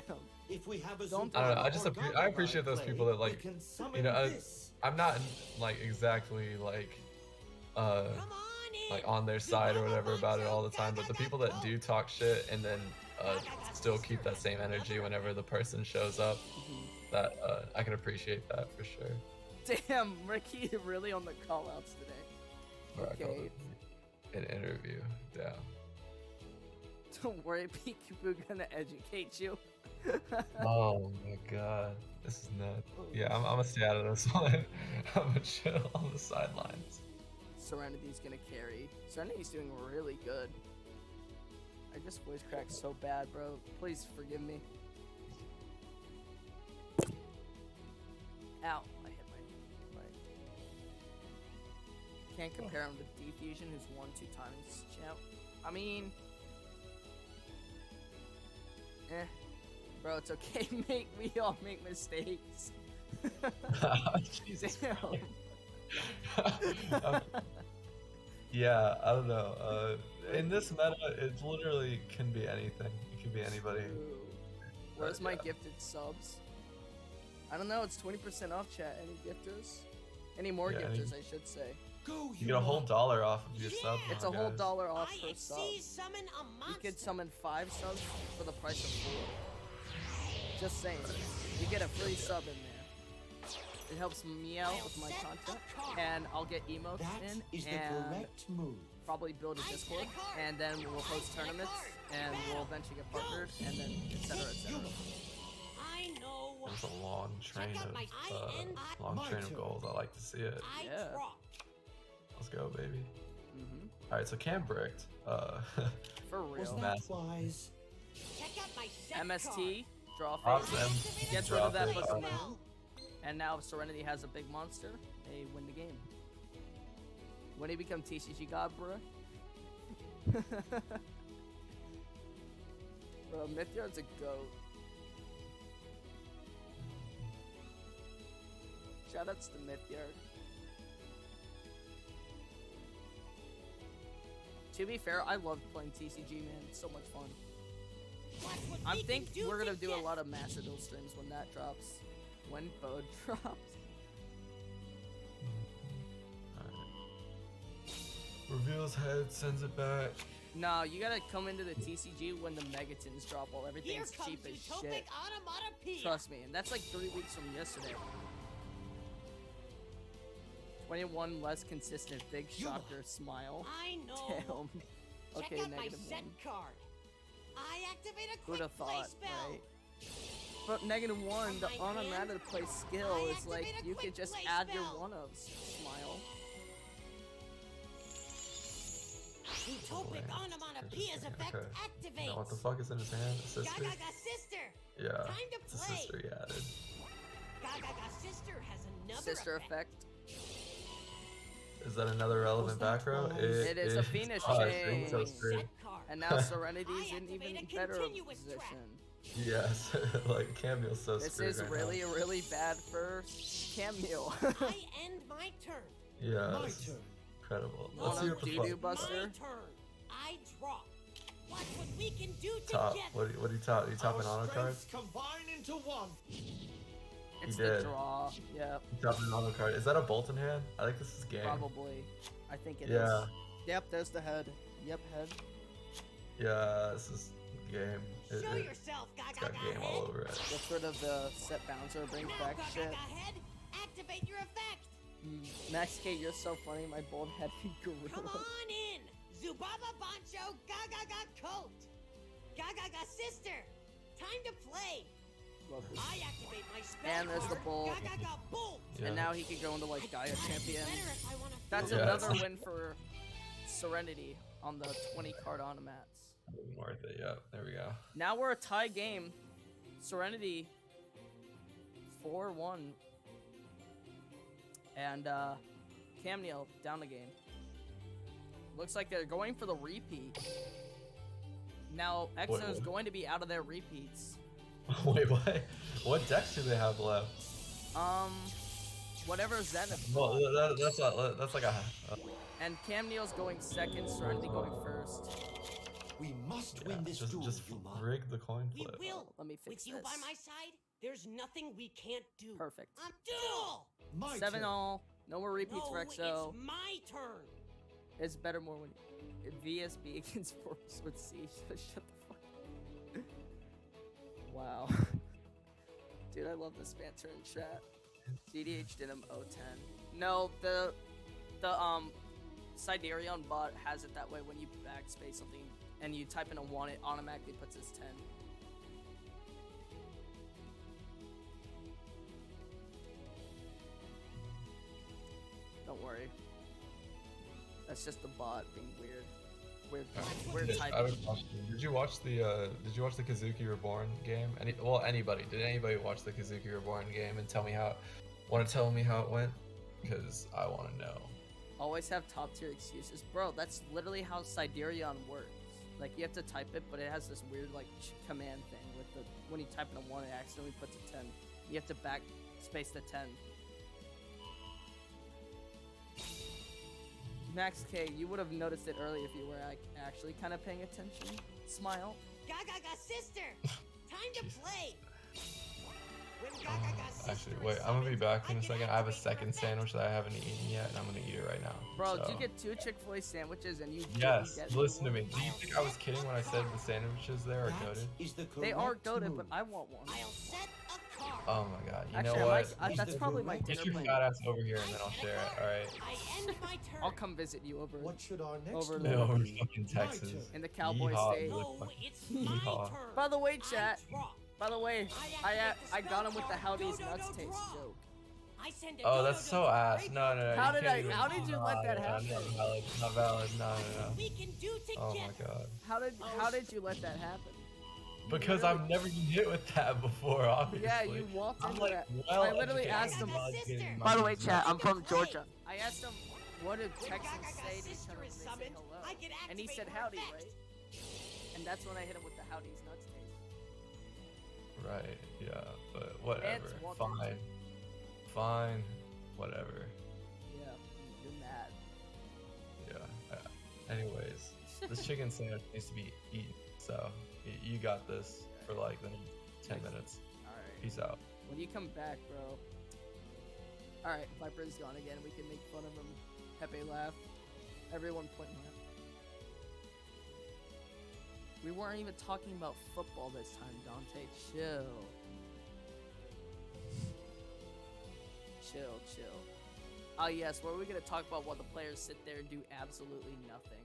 Damn. If we have a Don't- I don't know. I Zubaba just or I Gaga appreciate in those play, people that we like. can summon You know, this. I'm not like exactly like Come on in. like on their side or whatever about it all the time, but the people that do talk shit and then still keep that same energy whenever the person shows up, that I can appreciate that for sure. Damn, Ricky really on the call outs today. Or I call Okay. it an interview. Damn. Don't worry, Peekaboo gonna educate you. Oh my god. This is nuts. Yeah, I'm gonna stay out of this one. I'm gonna chill on the sidelines. Serenity's gonna carry. Serenity's doing really good. I just voice cracked so bad, bro. Please forgive me. Ow, I hit my leg. Can't compare him to Defusion, who's won 2 times champ. I mean, bro, it's okay, mate. We all make mistakes. Jesus. Damn. Yeah, I don't know. In this meta, it literally can be anything. It can be anybody. True. Where's my yeah. gifted subs? I don't know. It's 20% off, chat. Any gifters? Any more Yeah, gifters, I should say. Go, You get a whole $1 off of your sub. It's now, a whole guys. $1 off I per X sub. summon a monster. You could summon 5 subs for the price of 4. Just saying. You get a free sub in there. It helps me out with my content, and I'll get emotes That in, is the and correct move. probably build a Discord, and then we'll host tournaments, and we'll eventually get partnered, and then etc. etc. I know. There's a long train Check out my My of turn. goals. I like to see it. I Yeah. draw. Let's go, baby. Mm-hmm. All right, so Cam bricked. For Was real. that Massive. wise? Check out my set MST, draw Props phase, to him. gets He rid of dropped that it, book of uh, moon, and now if Serenity has a big monster, they win the game. When he become TCG God, bruh. Bro, Mythyard's a goat. Shoutouts to Mythyard. To be fair, I love playing TCG, man. It's so much fun. I think we're gonna do a lot of Macedon streams when that drops. When Bode drops. Reveals head, sends it back. No, you gotta come into the TCG when the Megatons drop while Here everything's comes cheap as Utopic shit. Onomatopoeia. Trust me, and that's like 3 weeks from yesterday. 21 less consistent, big shocker smile. I know. Damn. Check Okay, out my negative set 1. card. I activate a Who'd quick have play thought, spell. right? But negative 1, the On my hand, onomatopoeia skill I is like activate a you quick could just play add your spell. one-ofs. Smile. Utopic Lands. Onomatopoeia's Interesting, effect okay. activates. Now what the fuck is in his hand? A sister? Gaga sister. Yeah. Time to It's a play. sister he added. Gaga sister has another Sister effect. effect. Is that another relevant Was that back row? wise? It is a Phoenix Oh, I chain. think so, screwed. Set card. And now Serenity's I in activate even a better continuous track. position. Yes, like Camille's so This screwed is right really, now. really bad for Camille. I end my turn. Yeah, My this is turn. incredible. Oh, Let's see no, what the doo-doo fuck. Buster. My turn. I draw. Watch what we can do Top. together. What do you top? You top an Our auto card? strengths combine into one. It's He the did. draw. Yep, You top an auto card. Is that a Bolton hand? I think this is game. probably. I think it is. Yeah. Yep, there's the head. Yep, head. Yeah, this is game. Show It's yourself, got Gaga game all over it. Gets rid of the set bouncer, brings Now, back shit. Gaga head, activate your effect. Max K, you're so funny. My bald head Come gorilla. on in. Zubaba Bancho, Gaga coat. Gaga sister. Time to play. Love this. I activate my spell And there's the card, bolt. Gaga bolt. Yeah. And now he could go into like Gaia Champion. Better if I wanna That's feel Yeah. another win for Serenity on the 20 card onomats. Worth it. Yep. There we go. Now we're a tie game. Serenity 4-1. And Camneil down the game. Looks like they're going for the repeat. Now X-0 is Wait. going to be out of their repeats. Wait, what? What decks do they have left? Whatever Zenith. Well, that's like a. And Camneil's going second, Serenity going first. We must Yeah, win this duel, just Yuma. rig the coin We flip. will. Let me fix With you by this. my side, there's nothing we can't do. Perfect. Duel. My 7 turn. all. No more repeats No, for X-0. it's my turn. It's better more when VSB against Force with Siege. Shut the fuck up. Wow. Dude, I love this banter in chat. GDH did him 010. No, the Siderion bot has it that way when you backspace something and you type in a 1, it automatically puts its 10. Don't worry. That's just the bot being weird. Weird I typing. have a question. Did you watch the Kazuki Reborn game? Anybody? Did anybody watch the Kazuki Reborn game and tell me how it went? Because I want to know. Always have top tier excuses. Bro, that's literally how Siderion works. Like, you have to type it, but it has this weird, like, command thing with the, when you type in a 1, it accidentally puts a 10. You have to backspace the 10. Max K, you would have noticed it early if you were actually kind of paying attention. Smile. Gaga sister. Time to Jesus. play. When Gaga sister Actually, is wait, I'm gonna be summoned, back in I a can second. I have a activate her second effect. sandwich that I haven't eaten yet, and I'm gonna eat it right now. Bro, So, do you get 2 Chick-fil-A sandwiches and you yes, didn't get listen to one? me. Do you think I was kidding when I said the sandwiches there are That goated? is the correct They are goated, move. but I want one. I'll set a card. Oh my god, you Actually, know I what? might, that's the probably my correct- dinner Get your plan. fat ass over here and then I'll share it, alright? I end my turn. I'll come visit you over What should our next Over move there. Over be? fucking My Texas. turn. in the Cowboy Yeehaw, State. you look No, fucking- it's my Yeehaw. turn. By the way, chat. draw. By the way, I got him with the how these Go, nuts go, taste draw. joke. I send a Oh, dodo that's to so the ass. break. No, no, no. How you did can't I- even- how did you let that happen? Not valid. Not valid. No, no, no. We can do together. Oh my god. How did you let that happen? Because I've never been hit with that before, obviously. Yeah, you walked I'm into like, that. well I literally educated asked him. and well-educated By the way, minds. chat, I'm from Play. Georgia. I asked him, what did When Texans Gaga say to each sister other when is they say summoned, hello? I can And he activate said her howdy, effect. right? And that's when I hit him with the how these nuts taste. Right, yeah, but whatever. Walter. Fine. Fine. Whatever. Yeah, you're mad. Yeah. Anyways, this chicken sandwich needs to be eaten. So, you got this for like the next 10 minutes. Alright. Peace out. When you come back, bro. Alright, Vhypir's gone again. We can make fun of him. Pepe laugh. Everyone point laugh. We weren't even talking about football this time, Dante. Chill. Chill. Oh yes, where are we gonna talk about while the players sit there and do absolutely nothing?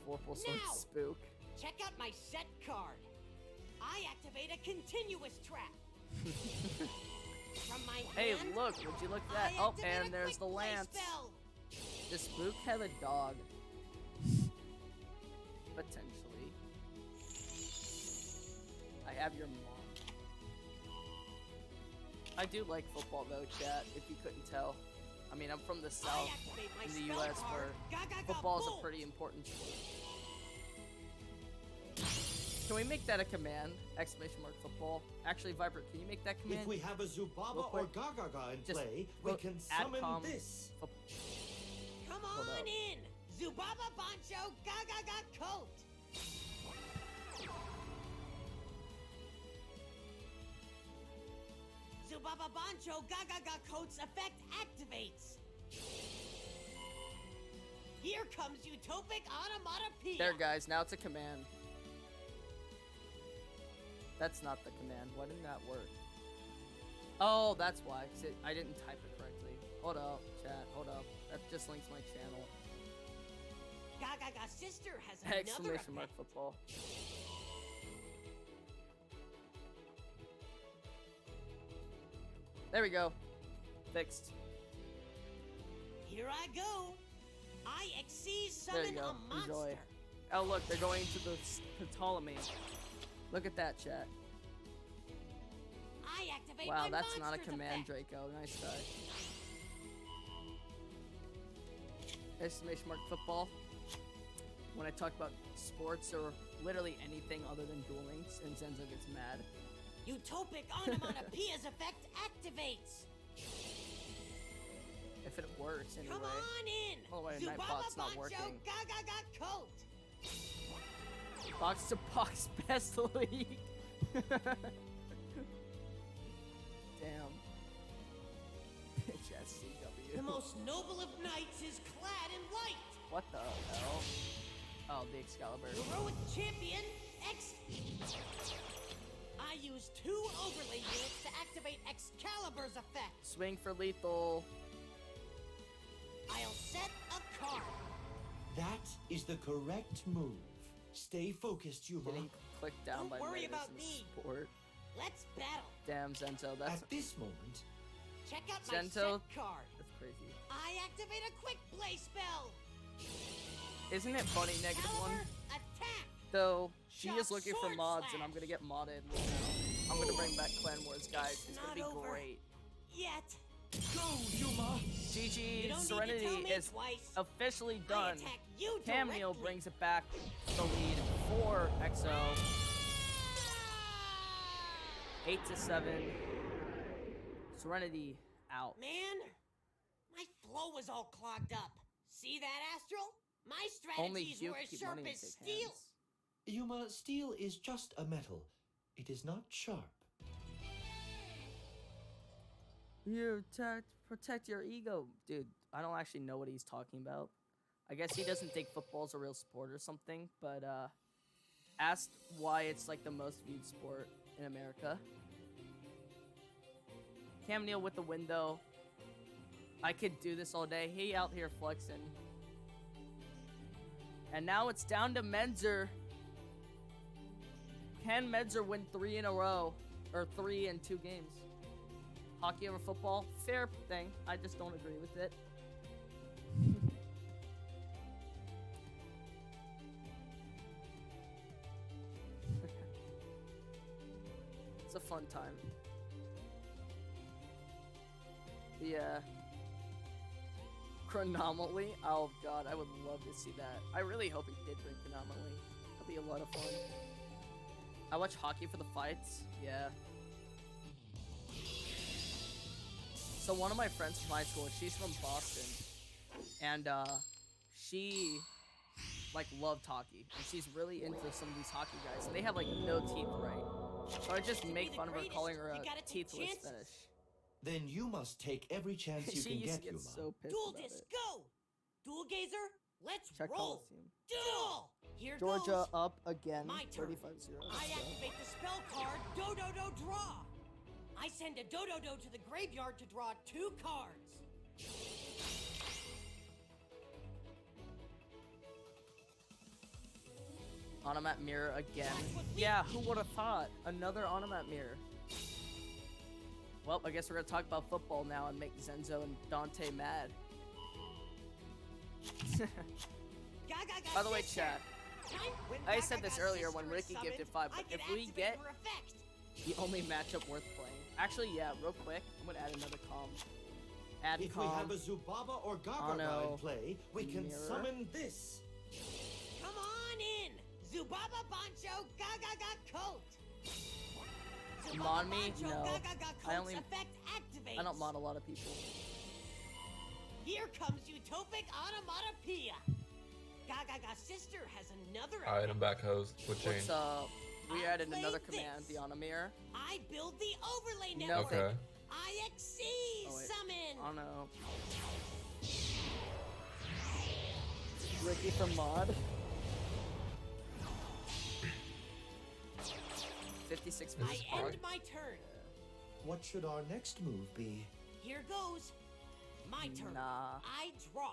Vorpal Sword Now! Spook. Check out my set card. I activate a continuous trap. From my Hey, hand, look, would you look at that? I Oh, activate and a there's quick the play lance. spell. Does Spook have a dog? Potentially. I have your mom. I do like football though, chat, if you couldn't tell. I mean, I'm from the I South, activate my in the spell US, card. where Gaga football is bolt. a pretty important sport. Can we make that a command? Exclamation mark football. Actually, Vhypir, can you make that command? If we have a Real Zubaba quick. or Gagaga in Just play, we look, can add summon com- this. Come Hold on up. in. Zubaba Bancho Gaga coat. Zubaba Bancho Gaga coat's effect activates. Here comes Utopic Onomatopoeia. There, guys, now it's a command. That's not the command. Why didn't that work? Oh, that's why. 'Cause I didn't type it correctly. Hold up, chat. Hold up. That just links my channel. Gaga sister has another Exclamation mark effect. football. There we go. Fixed. Here I go. I exceed There you summon go. a monster. Enjoy. Oh, look, they're going to the Ptolemy. Look at that, chat. I activate Wow, my that's not a monster's command, effect. Draco. Nice try. Exclamation mark football. When I talk about sports or literally anything other than Duel Links, and Zenzo gets mad. Utopic Onomatopoeia's effect activates. If it works, anyway. Come on in. Oh, wait, Zubaba Nightbot's not Bancho working. Gaga coat. Box to box best league. Damn. Bitch SCW. The most noble of knights is clad in white. What the hell? Oh, the Excalibur. Heroic champion X. I use 2 overlay units to activate Excalibur's effect. Swing for lethal. I'll set a card. That is the correct move. Stay focused, Yuma. Getting clicked down Don't by worry Raiders about in me. sport. Let's battle. Damn, Zenzo, that's At this moment, Check out my Zento. set card. that's crazy. I activate a quick play spell. Isn't it funny, negative one? Caliber, attack. Though she Shock is looking for sword mods, and slash. I'm gonna get modded. I'm gonna bring back Clan Wars, guys. It's gonna be Not over. great. Yet. go, Yuma. You GG don't Serenity need to tell me is twice. officially I done. attack you Cameo directly. brings it back the lead for X-0. 8-7. Serenity out. Man, my flow was all clogged up. See that, Astral? My Only strategies Hugh were can as keep sharp money in as safe steel. hands. Yuma, steel is just a metal. It is not sharp. You protect your ego. Dude, I don't actually know what he's talking about. I guess he doesn't think football's a real sport or something, but asked why it's like the most viewed sport in America. Cam Neal with the window. I could do this all day. He out here flexing. And now it's down to Menzer. Can Menzer win 3 in a row? Or 3 in 2 games? Hockey over football? Fair thing. I just don't agree with it. It's a fun time. Yeah. Chronomaly? Oh god, I would love to see that. I really hope he did bring Chronomaly. That'd be a lot of fun. I watch hockey for the fights. Yeah. So one of my friends from high school, she's from Boston. And she like loved hockey. And she's really into some of these hockey guys. And they have like no teeth right. So I just make fun of her calling her a teethless finish. Then you must take every chance you She can used to get, get Yuma. so pissed Duel about disc, it. go! Duel gazer, let's Check roll! Coliseum. Duel! Here Georgia goes. up again. My turn. 35-0. I activate the spell card Do-Do-Do Draw. I send a Do-Do-Do to the graveyard to draw 2 cards. Onomat Mirror again. Yeah, who would have thought? Another Onomat Mirror. Well, I guess we're gonna talk about football now and make Zenzo and Dante mad. By the way, chat, I said this earlier when Ricky gifted 5, but if we get the only matchup worth playing. Actually, yeah, real quick, I'm gonna add another comm. Add If we comm. have a Zubaba or Gaga Ano, in play, we can mirror. summon this. Come on in! Zubaba Bancho Gaga Coat! Mod me? No. I only- effect activates. I don't mod a lot of people. Here comes Utopic Onomatopoeia. Gaga sister has another Alright, I'm effect. back, host. What What's changed? up? We I added another played command, this. the Onomir. I build the overlay No network. Okay. IXC Oh, wait. summon. Oh no. Ricky from mod. 56 I minutes. end my turn. What should our next move be? Here goes. My turn. Nah. I draw.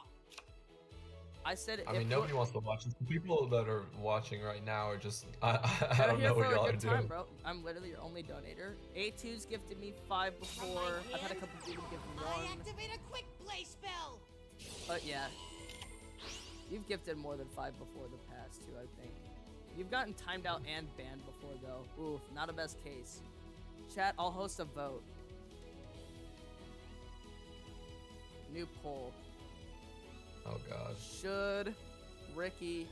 I said I mean, nobody wants to watch this. The people that are watching right now are just, I You're don't here know for what a y'all are good time, doing. bro. I'm literally your only donator. A2's gifted me 5 before. I've had a couple people give me I 1. activate a quick play spell. But yeah. You've gifted more than 5 before the past 2, I think. You've gotten timed out and banned before, though. Oof, not a best case. Chat, I'll host a vote. New poll. Oh god. Should Ricky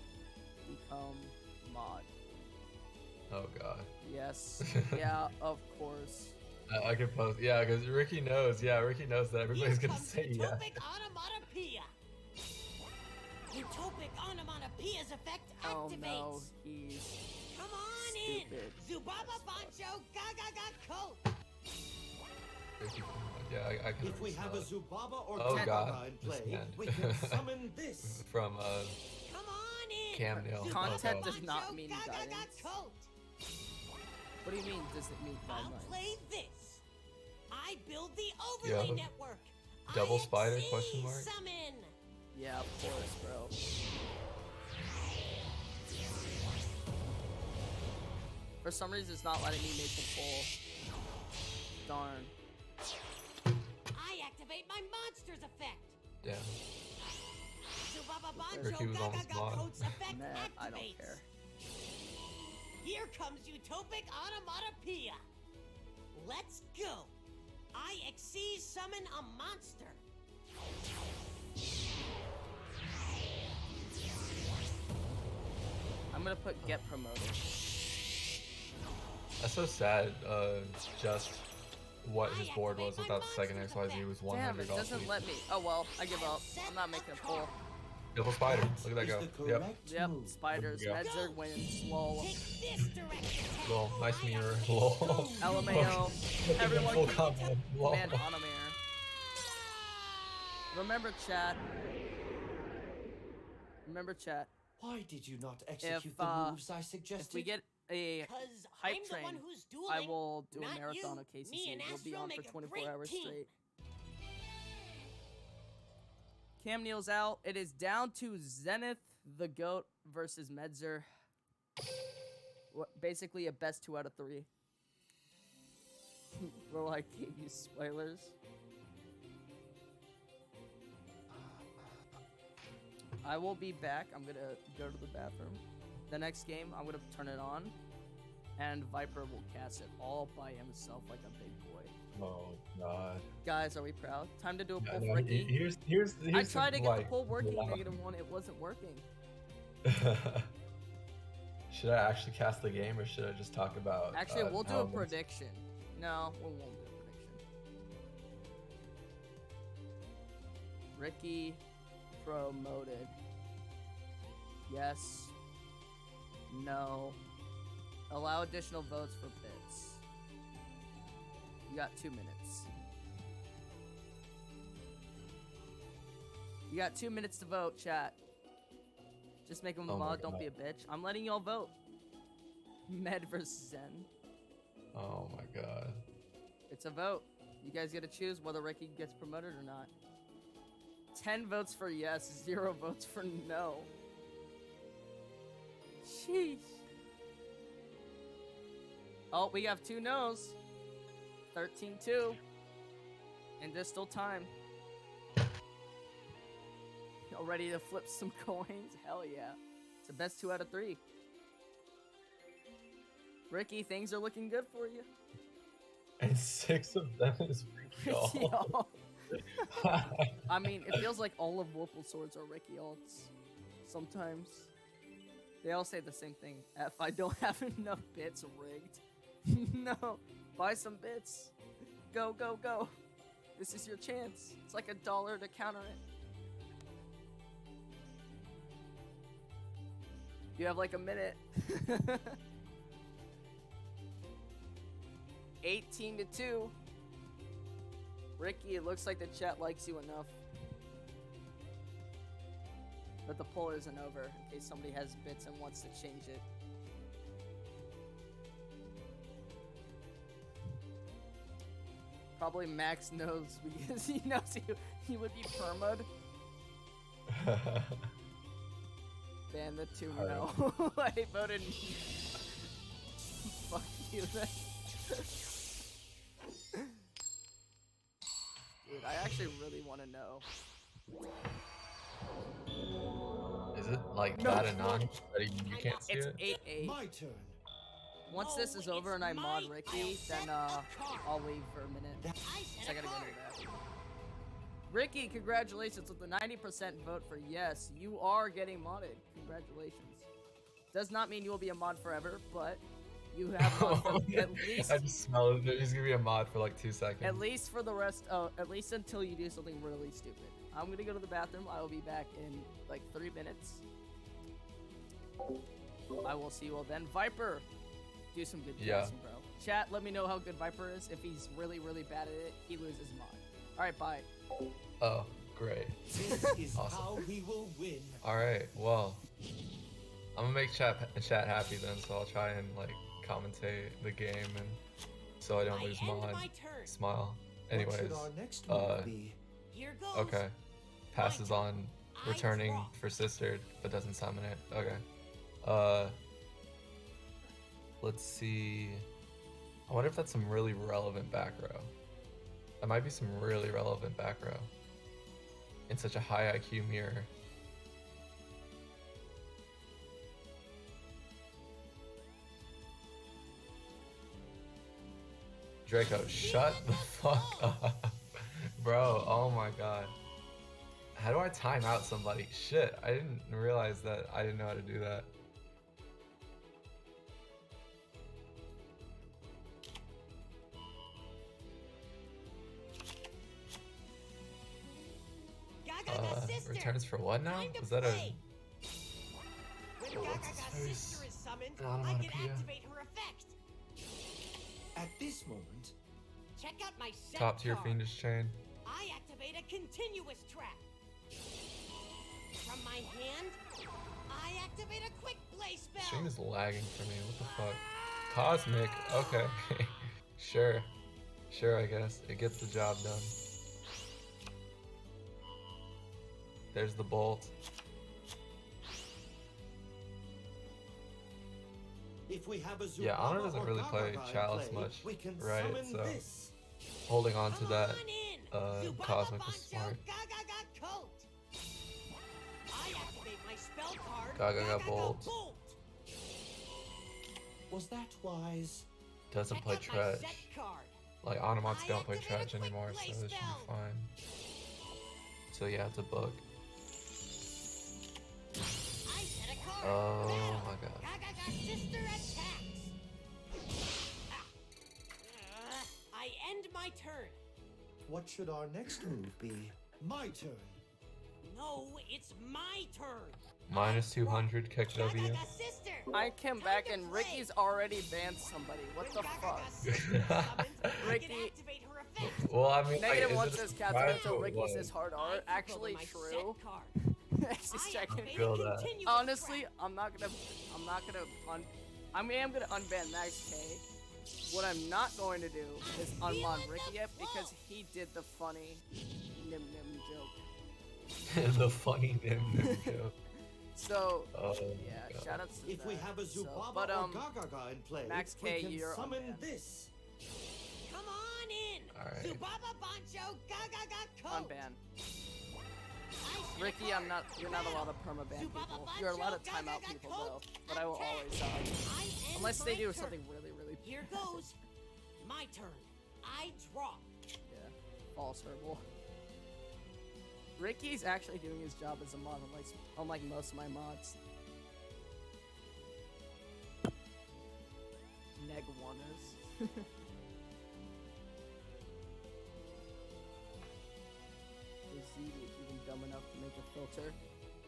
become mod? Oh god. Yes. Yeah, of course. I can post. Yeah, because Ricky knows. Yeah, Ricky knows that everybody's Here gonna comes say yeah. Utopic Onomatopoeia. Utopic Onomatopoeia's effect Oh activates. no, he's Come on stupid. in. Zubaba Bancho Gaga Coat. Ricky, yeah, I can. If we already have smell a it. Zubaba or Oh, Gaga God. in This play, man. we can summon this. From Come on in. Cam Neal. Content Oh, does God. not Bancho mean Gaga guidance. Coat. What do you mean? Does it mean I'll guidelines? play this. I build the overlay Yeah. network. Double spider, IXC question mark? Summon. Yeah, of course, bro. For some reason, it's not letting me make the poll. Darn. I activate my monster's effect. Damn. Zubaba Bancho Ricky was almost Gaga mod. Coat's effect Nah, activates. I don't care. Here comes Utopic Onomatopoeia. Let's go. IXC summon a monster. I'm gonna put get promoted. That's so sad. Just what his board was without the second XYZ was $100. Damn, it doesn't let me. Oh well, I give up. I'm not making a poll. Double spider. That Look at that is go. the Yep. correct Yep, move. spiders. There we go. Medzer wins. Lol. Take this direct attack. Lol. Nice mirror. Lol. LMAO. Everyone Full can combo. Lol. command Anamir. Remember, chat. Remember, chat. Why did you not execute If, the moves I suggested? If we get a Cause hype I'm train, the one who's dueling. I will do a not marathon you. of KCC. Me and We'll be Astro on for make a 24 great hours team. straight. Cam Neal's out. It is down to Zenith, the GOAT, versus Medzer. Basically a best 2 out of 3. Bro, I gave you spoilers. I will be back. I'm gonna go to the bathroom. The next game, I'm gonna turn it on, and Vhypir will cast it all by himself like a big boy. Oh god. Guys, are we proud? Time to do a Yeah, pull no, for Ricky. here's I tried to get the like, pull working, wow. -1. It wasn't working. Should I actually cast the game or should I just talk about? Actually, we'll do a elements? prediction. No, we won't do a prediction. Ricky promoted. Yes. No. Allow additional votes for bits. You got 2 minutes. You got 2 minutes to vote, chat. Just make him a Oh my mod, don't God. be a bitch. I'm letting y'all vote. Med versus Zen. Oh my god. It's a vote. You guys get to choose whether Ricky gets promoted or not. 10 votes for yes, 0 votes for no. Sheesh. Oh, we have 2 no's. 13-2. And there's still time. Y'all ready to flip some coins? Hell yeah. It's the best 2 out of 3. Ricky, things are looking good for you. And 6 of them is Ricky all. Y'all. I mean, it feels like all of Whirlpool Swords are Ricky alts. Sometimes. They all say the same thing. If I don't have enough bits rigged. No. Buy some bits. Go, go, go. This is your chance. It's like $1 to counter it. You have like a minute. 18-2. Ricky, it looks like the chat likes you enough. But the poll isn't over, in case somebody has bits and wants to change it. Probably Max knows because he knows he would be perma'd. Ban the 2 no. I voted. Fuck you then. Dude, I actually really want to know. Is it like No. that anon that you can't see It's it? 8-8. My turn. Once this is over and I mod Ricky, then I'll leave for a minute. So I gotta go to the bathroom. Ricky, congratulations with the 90% vote for yes. You are getting modded. Congratulations. Does not mean you will be a mod forever, but you have mod for at least I just smell it. He's gonna be a mod for like 2 seconds. at least for the rest. At least until you do something really stupid. I'm gonna go to the bathroom. I will be back in like 3 minutes. I will see you all then. Vhypir, do some good Yeah. casting, bro. Chat, let me know how good Vhypir is. If he's really, really bad at it, he loses mod. All right, bye. Oh, great. This is Awesome. how we will win. All right. Well, I'm gonna make chat happy then, so I'll try and like commentate the game and so I don't lose I end mod. my turn. Smile. What Anyways, should our next move be? Here goes. okay. Passes on I returning draw. for sister, but doesn't summon it. Okay. Let's see. I wonder if that's some really relevant back row. That might be some really relevant back row. In such a high IQ mirror. Draco, shut the fuck up. Bro, oh my god. How do I time out somebody? Shit, I didn't realize that I didn't know how to do that. Got Gaga sister. Returns for what now? Time to Was that play. When Oh, what's Gaga his face? sister is summoned, An I can onomatopoeia. activate her effect. At this moment, Check out my set top tier card. fiendish chain? I activate a continuous trap. From my hand, I activate a quick play spell. Stream is lagging for me. What the fuck? Cosmic. Okay. Sure. Sure, I guess. It gets the job done. There's the bolt. if we have a Zubaba Yeah, Honor doesn't or really play Gaga in Chalice play, much, we can right? summon So this. holding on to Come that on in. Zubaba Cosmic is Bancho smart. Gaga coat. I activate my spell card. Gaga Bolt. Was that wise? Doesn't Check play out my Tretch. set card. Like Onomats I don't play activate a Tretch quick anymore, play so this should spell. be fine. So yeah, it's a book. I set a card. Oh Battle. my god. Gaga sister attacks. I end my turn. What should our next move be? My turn. No, it's my turn. Minus 200 kick W. Gaga sister. I came Time back to and play. Ricky's already banned somebody. What When the Gaga fuck? sister is summoned, I can Ricky- activate her effect. Well, I mean, Negative like, one is it says a Catherine, surprise so or Ricky's what? is hard I art. control Actually my true. set card. She's I checking. activate Feel a that. continuous Honestly, trap. I'm not gonna I am gonna unban Max K. What I'm not going to do is unban Feeling Ricky the yet pull. because he did the funny nim nim joke. The funny nim nim joke. So Oh, yeah, God. shout outs to If we that. have a So, Zubaba but or Gaga in play, Max we K, can you're summon unbanned. this. Come on in. Alright. Zubaba Bancho Gaga coat. unban. I set a Ricky, card. I'm not. You're not allowed to Battle. permaban Zubaba people. You're allowed to Bancho time out Gaga people coat. though, but I will Attack. always I end unless they my do turn. something really really Here goes. My turn. I draw. yeah false herbal. Ricky's actually doing his job as a mod, unlike most of my mods. Neg one is. Is Zed even dumb enough to make a filter?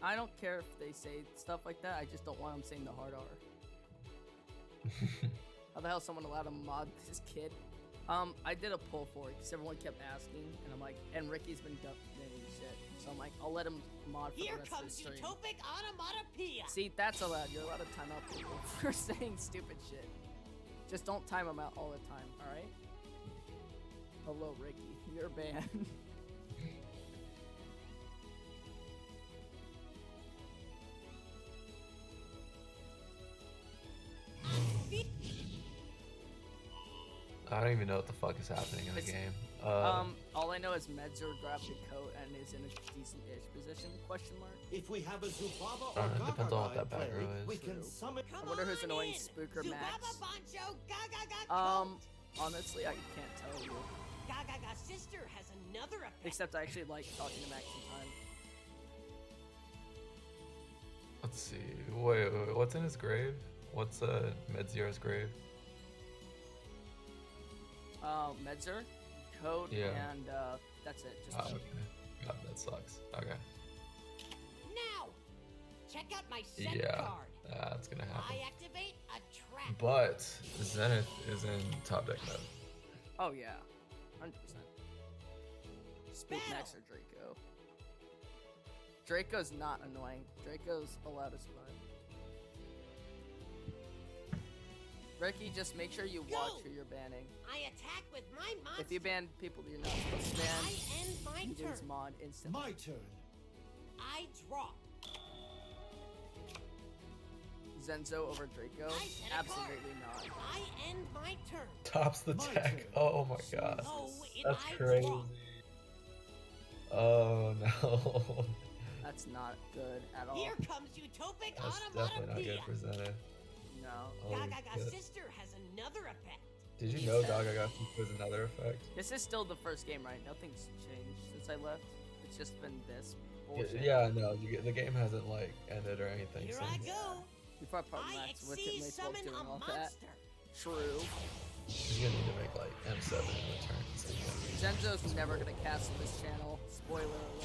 I don't care if they say stuff like that. I just don't want them saying the hard R. How the hell is someone allowed to mod this kid? I did a poll for it because everyone kept asking, and I'm like, and Ricky's been doing shit, so I'm like, I'll let him mod for Here the rest of the comes stream. Utopic Onomatopoeia. See, that's allowed. You're allowed to time out people for saying stupid shit. Just don't time them out all the time, alright? Hello, Ricky. You're banned. I don't even know what the fuck is happening in the It's- game. All I know is Medzer grabbed the coat and is in a decent-ish position, question mark. If we have a Zubaba or Depends on what Gaga in that back play, row is. we can True. summon. Come I wonder who's on annoying in. Spooker Zubaba Max. Bancho Gaga coat. Honestly, I can't tell you. Gaga sister has another effect. Except I actually like talking to Max sometimes. Let's see. Wait, what's in his grave? What's Medzier's grave? Medzer, code, Yeah. and that's it. Just Oh, okay. God, that sucks. Okay. Now, check out my set Yeah, card. that's gonna happen. I activate a trap. But Zenith is in top deck mode. oh yeah, 100%. Spook Max Battle. or Draco. Draco's not annoying. Draco's allowed to survive. Ricky, just make sure you watch Go. who you're banning. I attack with my monster. If you ban people you're not supposed to ban, I end my you lose turn. mod instantly. My turn. I draw. Zenzo over Draco? I set a Absolutely not. I end my turn. Tops the My deck. turn. Oh my god. Oh, and That's I crazy. draw. Oh no. That's not good at all. Here comes Utopic That's definitely not good Onomatopoeia. for Zenith. No. Holy Gaga shit. sister has another effect. Did you know Gaga got was another effect? This is still the first game, right? Nothing's changed since I left. It's just been this bullshit. Yeah, no, the game hasn't like ended or anything Here since. I go. Before I part I Max with it, exceed may summon doing a all that. monster. True. He's gonna need to make like M7 in return. Zenzo's never gonna cast on this channel. Spoiler alert.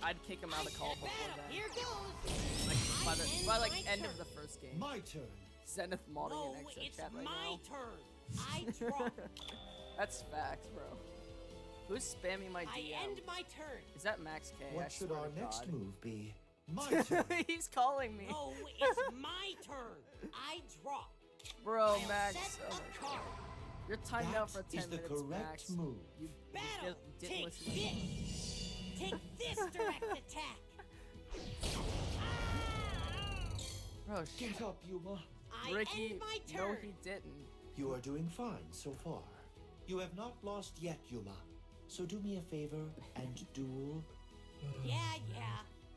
I'd kick him out of call before Battle. then. Here goes. Like, by like my end turn. of the first game. My turn. Zenith modding No, an extra it's chat right my now. turn. I draw. That's facts, bro. Who's spamming my DM? I end my turn. Is that Max K? I What should swear our to next God. move be? My turn. He's calling me. No, it's my turn. I draw. Bro, I'll Max. set Oh a my card. God. You're timed out for That 10 is the minutes, correct Max. move. You Battle. didn't Take listen to me. this. Take this direct attack. Bro, Get up, Yuma. I Ricky, end my no, turn. he didn't. You are doing fine so far. You have not lost yet, Yuma. So do me a favor and duel. Yeah.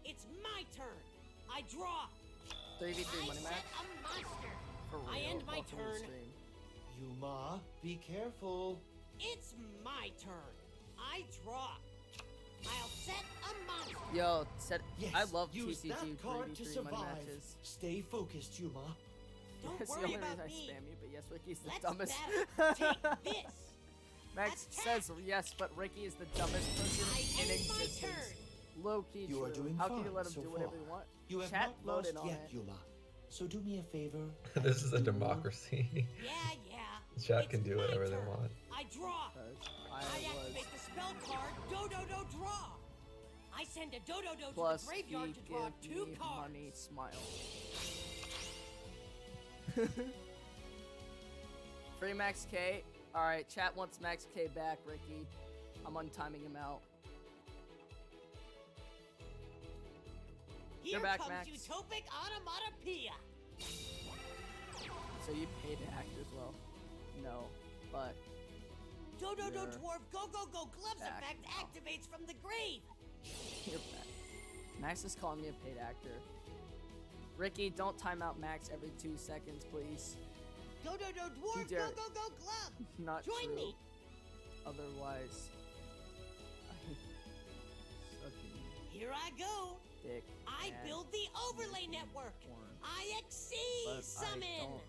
It's my turn. I draw. 3v3 I money set match. a monster. For real. I end my Welcome to the turn. stream. Yuma, be careful. It's my turn. I draw. I'll set a monster. Yo, said Yes, I love use TCG that card to 3v3 money survive. matches. Stay focused, Yuma. Don't That's the worry only about reason I me. spam you, but yes, Ricky's the Let's dumbest. battle. Take this. Max Attack. says yes, but Ricky is the dumbest person I in end my existence. turn. Low key You are true. doing How fine can you let him so do whatever far. you want? You have Chat not lost voted on yet, it. Yuma. So do me a favor. This is a and duel. democracy. Yeah. Chat It's can do my whatever they turn. want. I draw. I I was activate the spell card Dodo Draw. I send a Dodo plus to the he graveyard to draw give 2 me cards. money smile. Free Max K. All right, chat wants Max K back, Ricky. I'm untiming him out. Here back, comes Max. Utopic Onomatopoeia. So you paid to act as well? No, but Dodo You're Dwarf Go Gloves back effect now. activates from the grave. you're back. Max is calling me a paid actor. Ricky, don't time out Max every 2 seconds, please. Dodo Dwarf dare. Go Glove. Not Join true. me. Otherwise, sucking Here I go. dick. I and build the overlay network. porn. IXC But I summon. don't.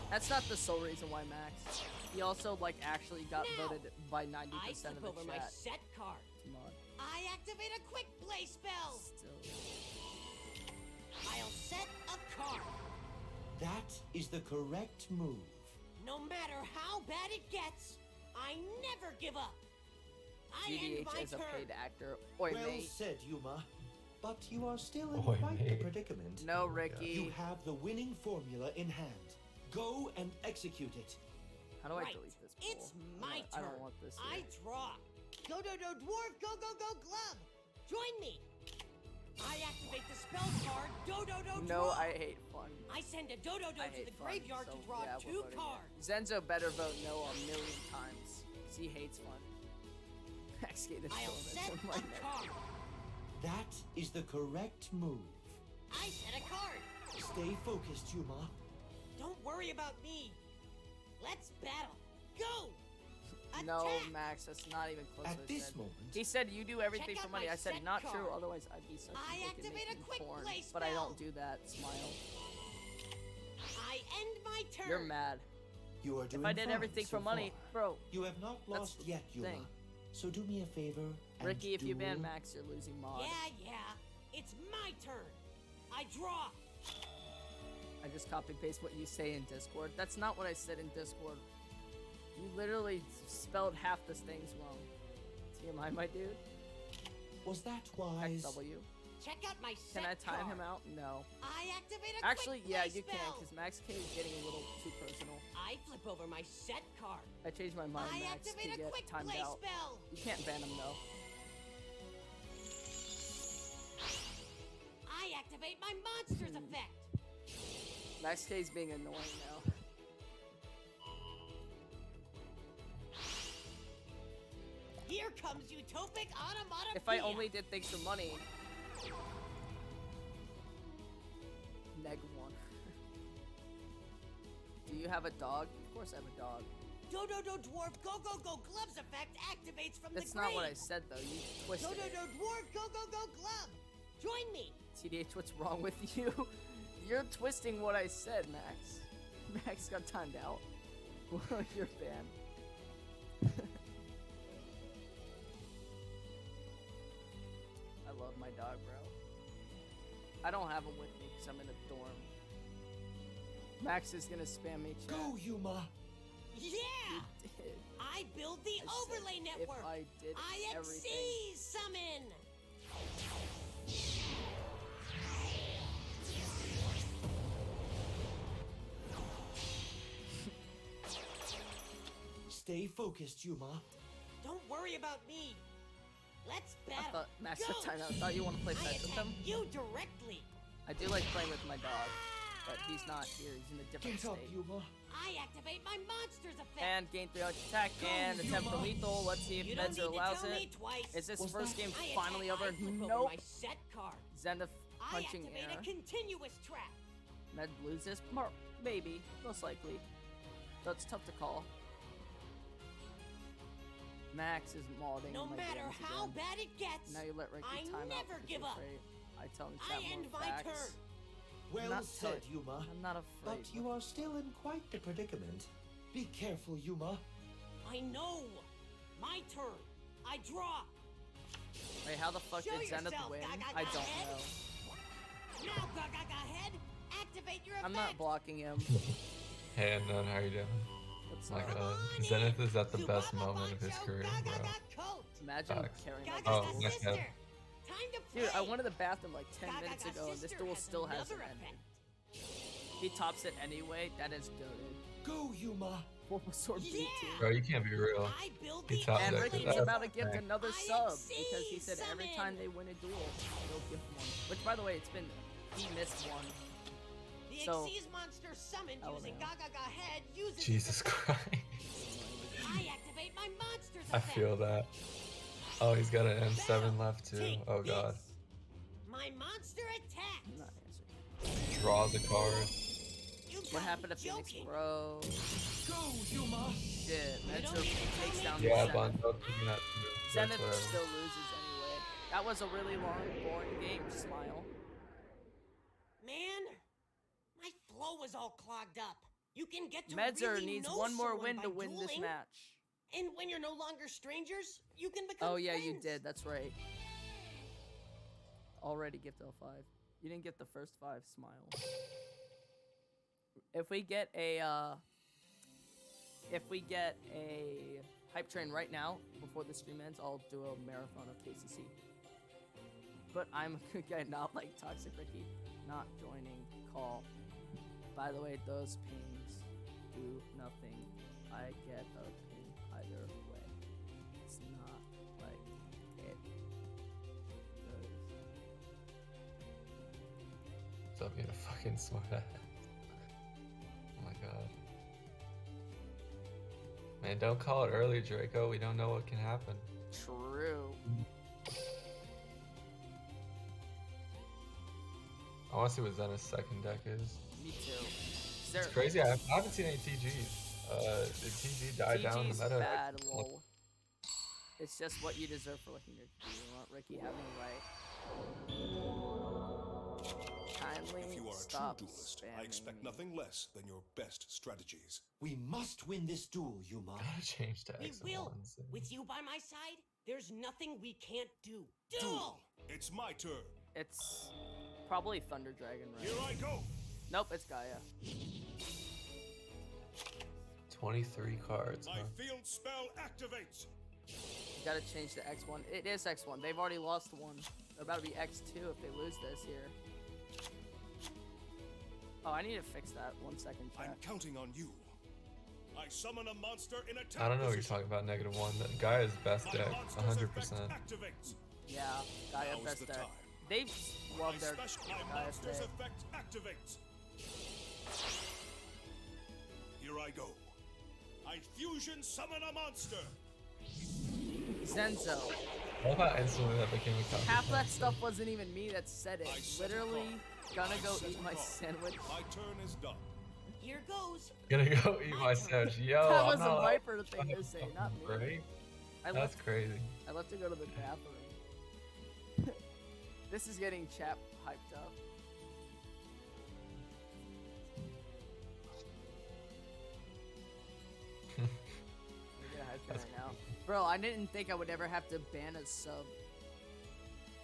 That's not the sole reason why Max. He also like actually got Now, voted by 90% I of flip the over my chat. set card. Come on. I activate a quick play spell. Still. I'll set a card. That is the correct move. No matter how bad it gets, I never give up. I end my GDH as a turn. paid actor. Oi, Well mate. said, Yuma. But you are still in Oi, quite the mate. predicament. No, You Ricky. have the winning formula in hand. Go and execute it. How do I Right. delete this? It's poll? my I turn. don't want this. I here. draw. Dodo Dwarf Go Glove. Join me. I activate the spell card Dodo Draw. No, I hate fun. I send a Dodo I to hate the fun, graveyard so to draw yeah, we're 2 voting cards. it. Zenzo better vote no a million times. 'Cause he hates fun. Max Gate is I'll so set that's a my neck. card. That is the correct move. I set a card. Stay focused, Yuma. Don't worry about me. Let's battle. Go. No, Attack. Max, that's not even close. to At what I this said. moment, He said you do everything Check for out money. my I said set not true, card. otherwise I'd be such I a dick and activate making a quick porn. play But I don't spell. do that. Smile. I end my turn. You're mad. you are doing If I did fine everything so for money, far. bro. You have not That's lost the yet, Yuma. thing. So do me a favor and Ricky, if you ban duel. Max, you're losing mod. Yeah. It's my turn. I draw. I just copy paste what you say in Discord. That's not what I said in Discord. You literally spelled half the things wrong. TMI, my dude. Was that wise? XW. Check out my set Can I time card. him out? No. I activate a Actually, quick yeah, play you can, spell. because Max K is getting a little too personal. I flip over my set card. I changed my mind, I Max, to activate a get quick timed play out. spell. You can't ban him, though. I activate my monster's effect. Max K is being annoying now. Here comes Utopic Onomatopoeia. If I only did things for money. Neg 1. Do you have a dog? Of course I have a dog. Dodo Dwarf Go Gloves effect activates from That's the grave. not what I said, though. You twisted Dodo it. Dwarf Go Glove. Join me. TDH, what's wrong with you? You're twisting what I said, Max. Max got timed out. You're banned. I love my dog, bro. I don't have him with me because I'm in a dorm. Max is gonna spam me chat. Go, Yuma! Yeah! Did. I build the I said overlay network. If I did everything. IXC summon. Stay focused, Yuma. Don't worry about me. Let's I battle. thought Max got Go! timed out. I thought you want to play I fetch with attack him. you directly. I do like playing with my dog, but he's not here. He's in a different Get up, state. Yuma. I activate my monster's effect. And gain 3 attack and attempt for lethal. Let's see if you don't need Medzer to allows tell it. me twice. Is this Was first that- game I finally attack, over? I flip over Nope. my set card. Zenith I punching activate air. a continuous trap. Med loses? Maybe. Most likely. That's tough to call. Max is modding No my matter games how again. bad it gets, Now you let Ricky I time out never because give you're up. afraid. I tell him I chat more end my facts. turn. Well Not said, tell- Yuma. I'm not afraid. But you are still in quite the predicament. Be careful, Yuma. I know. My turn. I draw. Wait, how the fuck Show did Zenith yourself, win? Gaga I don't head. know. Now, Gaga head. Activate your effect. I'm not blocking him. Hey, and then how you doing? What's My up? Come god, on Zenith is at the Subaba best moment of his Bancho, career, Gaga bro. coat. Imagine Facts. carrying my Gaga's Oh, dog. my sister. God. Time to play. Dude, I went to the bathroom like 10 Gaga's minutes ago and this sister duel has still hasn't another ended. effect. He tops it anyway. That is goated. Go, Yuma. Bulbasaur beat Yeah. you. Bro, you can't be real. I build He the topped And that overlay Ricky's that's about to network. give fact. another IXC sub because he said every summon. time they win a duel, he'll give one. Which, by the way, it's been he missed one. The So- Xyz monster summoned Oh, using no. Gaga head uses Jesus its Christ. I activate my monster's I effect. feel that. Oh, he's got an M7 Battle. left too. Take Oh god. this. My monster attacks. I'm not answering. Draws a card. You What gotta happened be to Phoenix, joking. bro? Go, Yuma. Shit, You Medzer don't need to tell takes me down Yeah, Zenith. Bun, don't do that. That's Zenith whatever. still loses anyway. That was a really long, boring game. Smile. Man, my flow was all clogged up. You can get to Medzer really needs know one more someone win by to win this dueling, match. And when you're no longer strangers, you can become Oh yeah, you friends. did. That's right. Already gift L5. You didn't get the first 5. Smile. If we get a hype train right now before the stream ends, I'll do a marathon of KCC. But I'm a good guy, not like Toxic Ricky. Not joining call. By the way, those pings do nothing. I get a ping either way. It's not like it does. Stop being a fucking smartass. Oh my god. Man, don't call it early, Draco. We don't know what can happen. True. I want to see what Zenith's second deck is. Me too. Is It's crazy. I haven't seen any TGs. Did TG die down in TG's the meta? bad, lol. It's just what you deserve for looking at you. You want Ricky having right. Kindly If you are a true stop duelist, spamming I expect me. nothing less than your best strategies. We must win this duel, Yuma. Gotta change to We X will. ones. With you by my side, there's nothing we can't do. Duel! Duel! It's my turn. It's probably Thunder Dragon, Here right? I go. Nope, it's Gaia. 23 cards, My huh? field spell activates. You gotta change to X1. It is X1. They've already lost one. They're about to be X2 if they lose this here. Oh, I need to fix that. 1 second, I'm chat. counting on you. I summon a monster in attack. I don't know what you're position. talking about, -1. That guy is best My deck, monster's 100%. effect activates. Yeah, Gaia Now's best the deck. time. They My love their Gaia monster's deck. effect activates. Here I go. I fusion summon a monster. Zenzo. I love how instantly that became a counter. Half that stuff wasn't even me that said it. I set a Literally call. gonna I go set eat a my call. sandwich. My turn is done. Here goes. Gonna go eat my sandwich. Yo, That I'm was a not allowed Vhypir thing to say, not me. Right? I That's left, crazy. I left to go to the bathroom. This is getting chat hyped up. Bro, I didn't think I would ever have to ban a sub.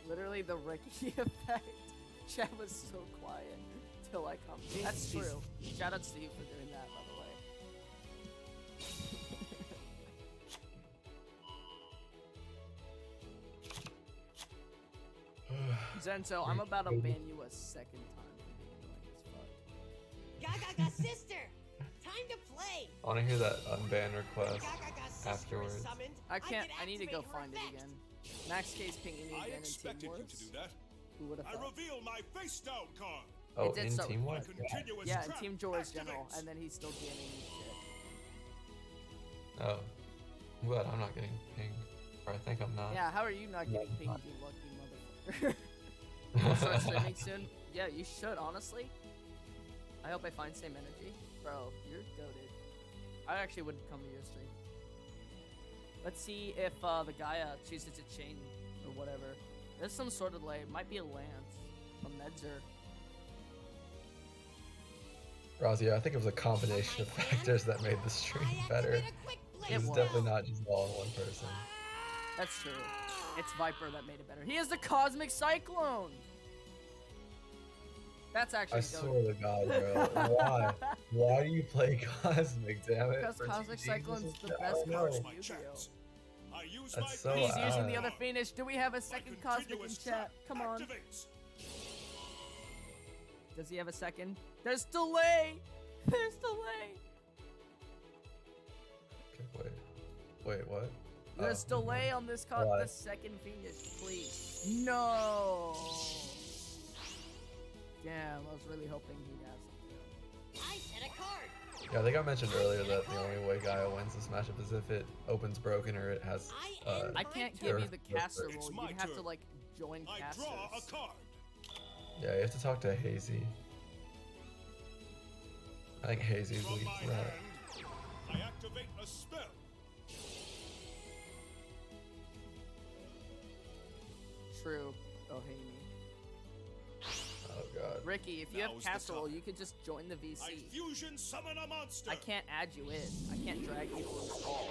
Literally the Ricky effect. Chat was so quiet till I come. That's true. Shout out to you for doing that, by the way. Zenzo, I'm about to ban you a second time for being annoying as fuck. Gaga sister, time to play. I want to hear that unban request Gaga sister afterwards. is summoned. I can't. I need to go activate her find it effect. again. Max K's pinging me I again in Team expected you Wars. to do that. Who would have I thought? reveal my face down card. Oh, did in so- Team My Wars? continuous Yeah, in trap Team George General, activates. and then he's still jamming me shit. Oh. I'm glad I'm not getting pinged. Or I think I'm not. Yeah, how are you not getting pinged, you lucky motherfucker? I'll start streaming soon. Yeah, you should, honestly. I hope I find same energy. Bro, you're goated. I actually would come to your stream. Let's see if the Gaia chooses to chain or whatever. There's some sort of delay. It might be a lance from Medzer. Rosie, I think it was a combination of factors that made the stream I better. activate a quick It blaze It's was. definitely not just all in one person. That's true. It's Vhypir that made it better. He is the Cosmic Cyclone! That's actually I swear to God, bro. Why? Why do you play Cosmic, damn it? Because For Cosmic TCGs Cyclone's and the shit? best I know. card in My Yu-Gi-Oh! chance. I use That's my so face He's using the odd. other Phoenix. Do we have a My second Cosmic in continuous chat? trap Come on. activates. Does he have a second? There's delay! There's delay! Okay, wait, what? There's Oh, delay on this Why? the second Phoenix, please. No! Damn, I was really hoping he'd have something. I set a card. Yeah, I think I mentioned earlier that the only way Gaia wins this matchup is if it opens broken or it has. I can't give you the Sure. caster It's role. my You have to turn. like join I casters. draw a card. Yeah, you have to talk to Hazy. I think Hazy From leads my that. hand, I activate a spell. True. Oh, hey me. Oh god. Ricky, if you have Now's the casserole, time. you could just join the I VC. fusion summon a monster. I can't add you in. I can't drag you to install.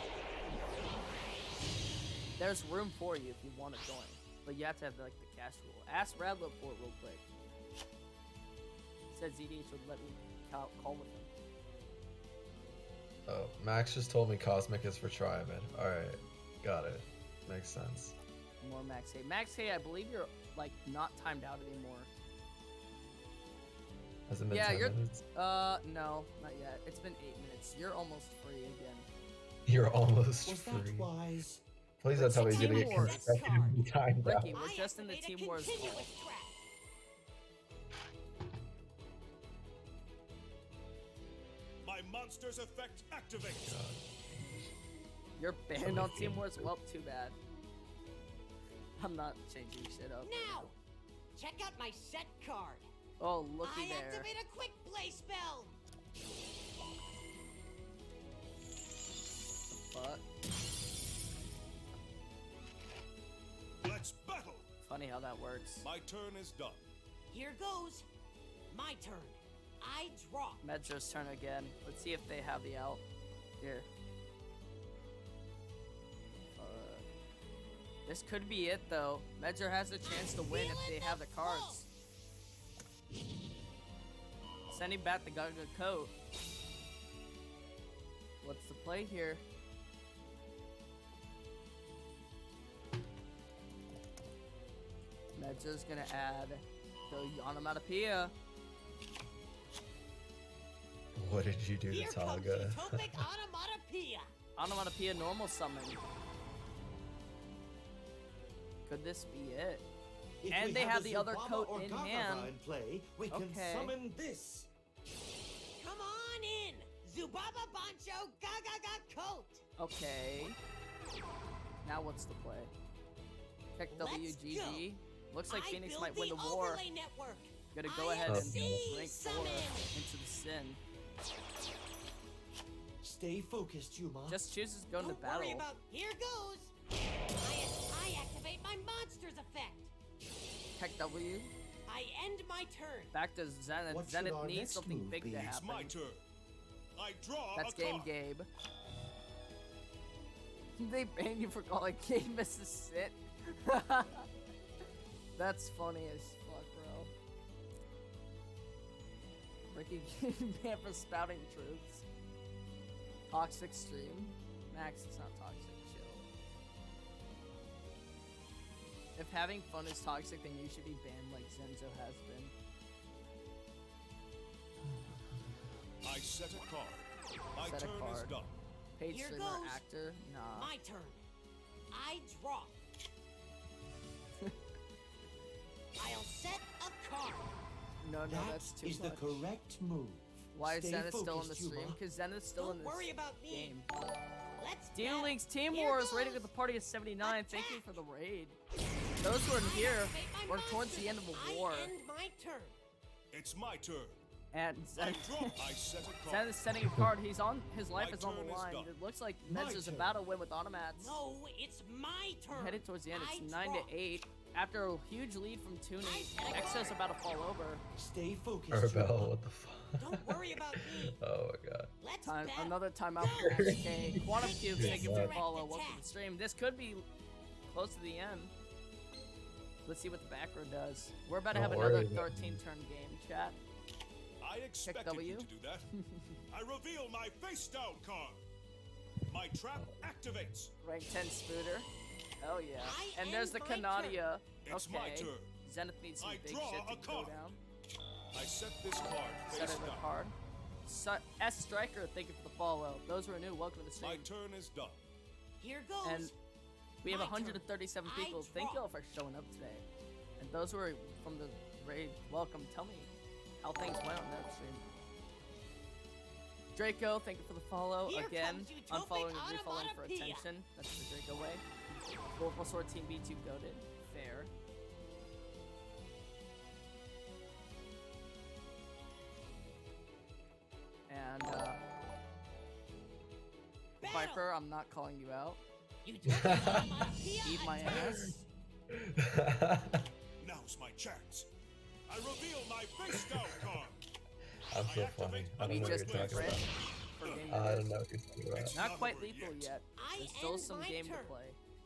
There's room for you if you want to join, but you have to have like the casserole. Ask Radlow for it real quick. Said ZDH would let me call with him. Oh, Max just told me Cosmic is for Triamid. Alright, got it. Makes sense. More Max Hay. Max Hay, I believe you're like not timed out anymore. Has it been Yeah, 10 you're. minutes? No, not yet. It's been 8 minutes. You're almost free again. You're almost Was free. that wise? Please don't tell me Team you're gonna get Wars. consecutive timed out. Ricky, we're just in the activate a Team Wars continuous call. trap. My monster's effect activates. You're banned on Team Wars? Well, too bad. I'm not changing shit up. Now, check out my set card. Oh, looky I there. activate a quick blaze spell. Fuck. Let's battle. Funny how that works. My turn is done. Here goes. My turn. I draw. Metro's turn again. Let's see if they have the out. Here. This could be it though. Medzer has a chance to win if they have the cards. Sending back the Gaga coat. What's the play here? Medzer's gonna add the onomatopoeia. What did you do Here to comes Taga? Utopic Onomatopoeia. Onomatopoeia normal summon. Could this be it? If And we they have a the other Zubaba coat or in Gaga hand. in play, we can Okay. summon this. Come on in. Zubaba Bancho Gaga coat. Okay. Now what's the play? Check Let's WGG. Looks like I Phoenix built might win the the war. overlay network. Gotta go I ahead am and sea rank 4 summon. into the sin. Stay focused, Yuma. Just chooses going to Don't worry battle. about. Here goes. I activate my monster's effect. Check W. I end my turn. Back to Zenith. What should Zenith our needs next something move big be? to It's happen. my turn. I draw That's a game card. Gabe. They ban you for calling Game Mrs. Sit. That's funny as fuck, bro. Ricky getting banned for spouting truths. Toxic stream. Max, it's not toxic. Chill. If having fun is toxic, then you should be banned like Zenzo has been. I set a card. My Set a turn is card. done. Paid Here streamer, goes. actor? Nah. My turn. I draw. I'll set a card. No, That that's too is much. the correct move. Why is Stay Zenith still in the focused, stream? Yuma. Because Zenith's still in Don't this worry about me. game. Let's Duel battle. Links Team Here Wars goes. rating with the party is 79. Thank you Attack. for the raid. Those who are here, Activate my we're towards the monsters. end of a war. I end my turn. It's my turn. And I Zenith, draw. I set a card. Zenith is setting a card. He's on. His life My is on the turn is line. done. It looks like My Mez is turn. about to win with automats. No, it's my turn. Headed towards the end. It's I 9 draw. to 8. After a huge lead from Tuning, I set a X-0's card. about to fall over. Stay focused, Rebel, Yuma. what the fuck? Don't worry about me. Oh my god. Let's Time, battle. another timeout for SK. Quantum Cube, thank you for the Direct follow. Welcome to attack. the stream. This could be close to the end. Let's see what the back row does. We're about to have Don't another worry about 13-turn game, chat. I expected W. you to do that. I reveal my face down card. My trap activates. Rank 10 Spooter. Oh yeah. I And there's the end my Canadia. It's my Okay. turn. Zenith needs some I big draw shit a to go card. down. I set this card Set face it the down. card. S Striker, thank you for the follow. Those who are new, welcome to the My stream. turn is done. Here goes. And we have My turn. 137 I people. Thank draw. y'all for showing up today. And those who are from the raid, welcome. Tell me how things went on that stream. Draco, thank you for the follow. Here Again, comes utopic unfollowing and refollowing for onomatopoeia. attention. That's the Draco way. Vorpal Sword Team B2 goaded. Fair. And, Battle. Vhypir, I'm not calling you out. Utopic onomatopoeia Eat my attacks. ass. Now's my chance. I reveal my face down card. I'm so funny. I We don't know what you're just talking did about. for game I minutes. don't know what you're talking about. Not quite over lethal yet. yet. I There's still end some my game to turn. play.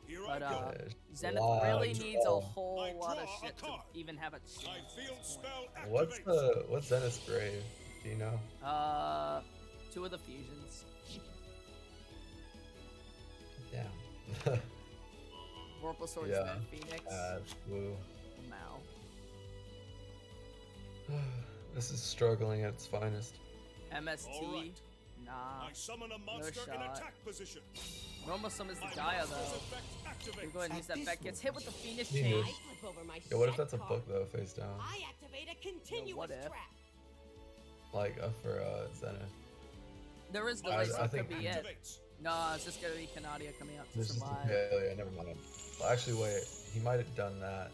Here But I go. Zenith Wow, really draw. needs a whole I lot of draw a shit to card. even have a chance. My at field this spell What's activates. what's Zenith's grave? Do you know? point. 2 of the fusions. Damn. Vorpal Swords, Yeah. then Phoenix. Woo. Mao. This is struggling at its finest. MST. Alright. Nah. I summon a monster in shot. attack position. Normal summons the My Gaia monster's though. effect We're activates. going to use that At back. this Gets hit with the Phoenix Yeah. chain. I flip over my Yeah, what if set that's a card. book though, face down? I activate a continuous what if? trap. Like for Zenith. There is the I race that think- could be it. Activates. No, it's just gonna be Canadia coming out to This is the survive. failure. Never mind. Well, actually, wait. He might have done that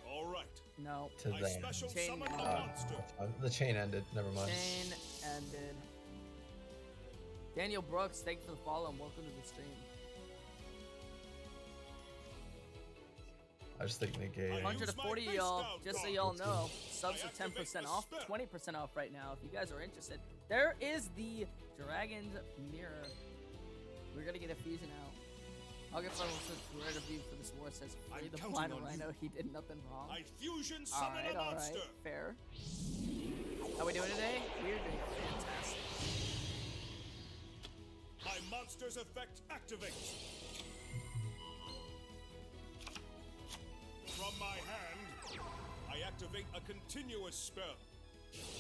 All right. No. to I them. special Chain summon a gun. monster. The chain ended. Never mind. Chain ended. Daniel Brooks, thank you for the follow and welcome to the stream. I just think negate. I use 140 my y'all, face down just so card. y'all know, subs I are 10% activate off, the spell. 20% off right now if you guys are interested. There is the Dragon's Mirror. We're gonna get a fusion out. I'll get someone to rare review for this war says free I'm the counting blind on you. Rhino, he did nothing wrong. I fusion summon a Alright, monster. fair. How we doing today? We're doing fantastic. My monster's effect activates. From my hand, I activate a continuous spell.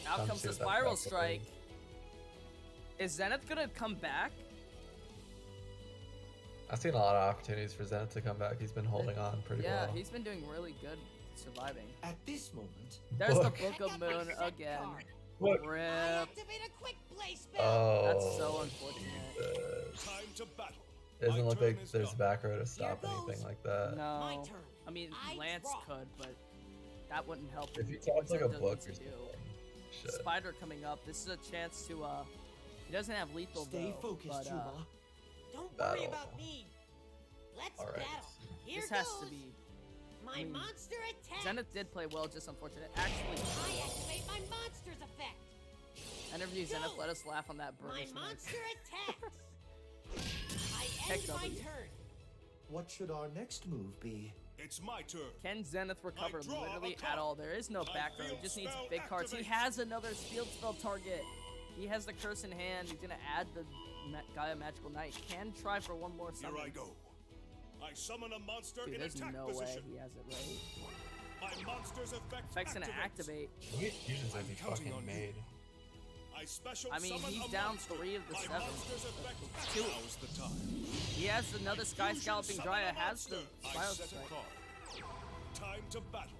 Out Time comes to the see what that Spiral crap Strike. is. Is Zenith gonna come back? I've seen a lot of opportunities for Zenith to come back. He's been holding on pretty Yeah, well. he's been doing really good surviving. At this moment, There's Book. the Book I of got my Moon set again. card. Look. I Rip. activate a quick play spell. Oh. That's so unfortunate. Time to battle. It doesn't My look turn like is there's done. back row to stop goes. anything like that. No. My turn. I mean, I Lance draw. could, but that wouldn't help. If him you talk like a what book Zenzo or needs to something. do. Shit. Spider coming up. This is a chance to. He doesn't have lethal stay though, focused, but Yuma. Don't worry Battle. about me. Let's Alright. battle. Here this goes. has to be. My I mean, monster attack. Zenith did play well, just unfortunate. Actually, I activate my monster's effect. interview Zenith. Go. Let us laugh on that My British monster attacks. I Heck end my W. turn. What should our next move be? It's my turn. Can Zenith recover draw a literally card. at all? There is no My back row. He field just needs spell big cards. He activates. has another field spell target. He has the curse in hand. He's gonna add the Gaia Magical Knight. Can try for one more Here summon. I go. I summon a monster Dude, in there's attack no position. way he has it right. My monster's Effect's gonna activates. activate. These fusions are be counting fucking on you. made. I special I mean, summon he's a down monster. 3 of the My 7. monster's effect Two. Now's the time. He has another Sky Fusion Scalloping summon Dryad. a Has the monster. I Spiral set a Strike. card. Time to battle.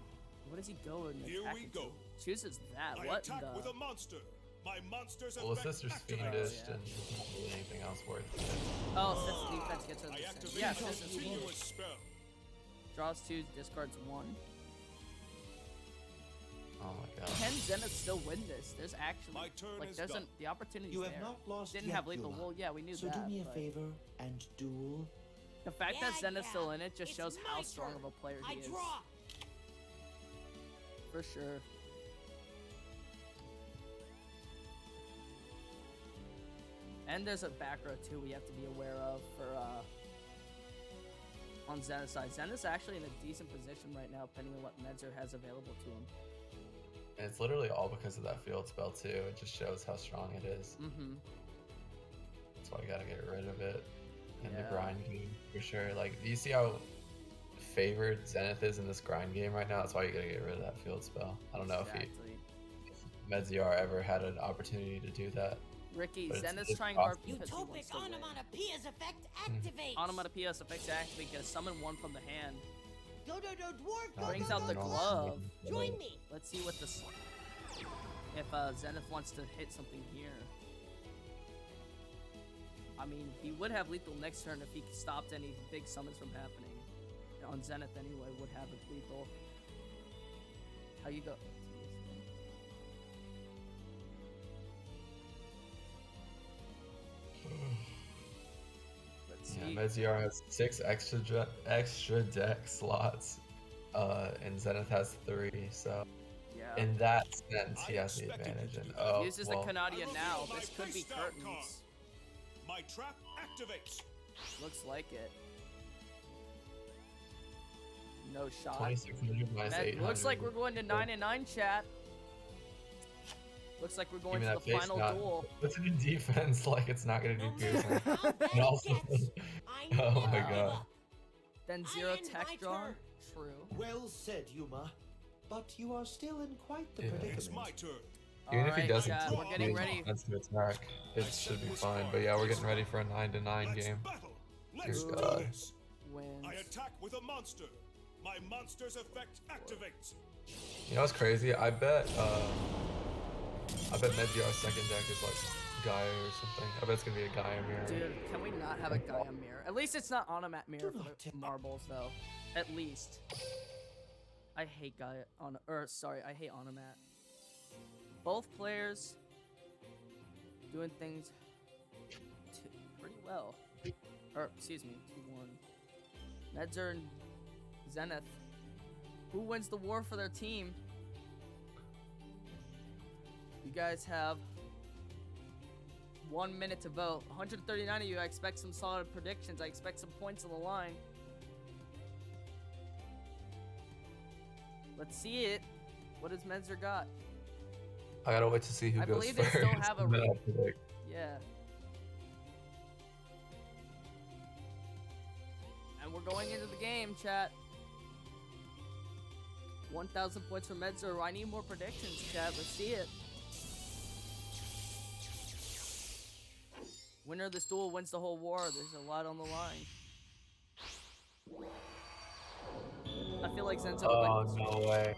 What does he go in Here attack we into? go. Chooses that. I What attack the? with a monster. My monster's Well, his effect sister's activates. fiendish yeah. and there's not really anything else worth it. Oh, since the defense gets rid I of the activate same. Yeah, a this is continuous spell. draws 2, discards 1. Oh my god. Can Zenith still win this? There's actually My turn like is there's done. the opportunity's You have there. not lost Didn't yet, have lethal. Yuma. Well, yeah, we knew So that. do me a but favor and duel. the fact Yeah, that Zenith's yeah. still in it just It's shows how my strong turn. of a player I he is. draw. For sure. And there's a back row too we have to be aware of for on Zenith's side. Zenith's actually in a decent position right now, depending on what Medzer has available to him. And it's literally all because of that field spell too. It just shows how strong it is. Mm-hmm. That's why you gotta get rid of it in Yeah. the grind game for sure. Like, do you see how favored Zenith is in this grind game right now? That's why you gotta get rid of that field spell. I don't know Exactly. if Medziar ever had an opportunity to do that. Ricky, But it's- Zenith's it's trying hard possible. because he Utopic wants to win. onomatopoeia's effect activates. Onomatopoeia's effects activate, gonna summon one from the hand. Do do do dwarf. Not Brings do, out do, the do, normal. glove. Join me. Let's see what this. If Zenith wants to hit something here. I mean, he would have lethal next turn if he stopped any big summons from happening. On Zenith anyway, would have it lethal. How you go? Let's Yeah, see. Medziar has 6 extra deck slots, and Zenith has 3. So Yeah. in that sense, he I has the expected you advantage. to And do that. Uses well, the Canadia I now. reveal This my could be face down curtains. card. My trap activates. Looks like it. No shot. 2600 minus That 800. looks like we're going to 9 and 9, chat. Looks like we're going Give me to that the face final knot. duel. Puts it in defense like it's not gonna do No good. matter how bad And also- it gets, I Oh never my give God. up. Then I 0 end tech my draw. turn. True. Well said, Yuma. But you are still in quite the Yeah. predicament. It's my turn. Even if he Alright, doesn't chat, we're do getting his ready. offensive attack, it should be fine. But yeah, we're getting ready for a 9-9 Let's game. battle. Let's Dear do God. this. Wins. I attack with a monster. My monster's effect activates. You know what's crazy? I bet Medziar's second deck is like Gaia or something. I bet it's gonna be a Gaia mirror. Dude, can we not have a Gaia mirror? At least it's not Onomat mirror Do for not the tell- marbles, though. At least. I hate Gaia on, or sorry, I hate Onomat. Both players doing things pretty well. Or excuse me, 2-1. Medzer and Zenith. Who wins the war for their team? You guys have 1 minute to vote. 139 of you, I expect some solid predictions. I expect some points on the line. Let's see it. What has Medzer got? I gotta wait to see who I goes believe first. they still have a and then re- I'll predict. Yeah. And we're going into the game, chat. 1,000 points for Medzer. I need more predictions, chat. Let's see it. Winner of this duel wins the whole war. There's a lot on the line. I feel like Zenzo Oh no way.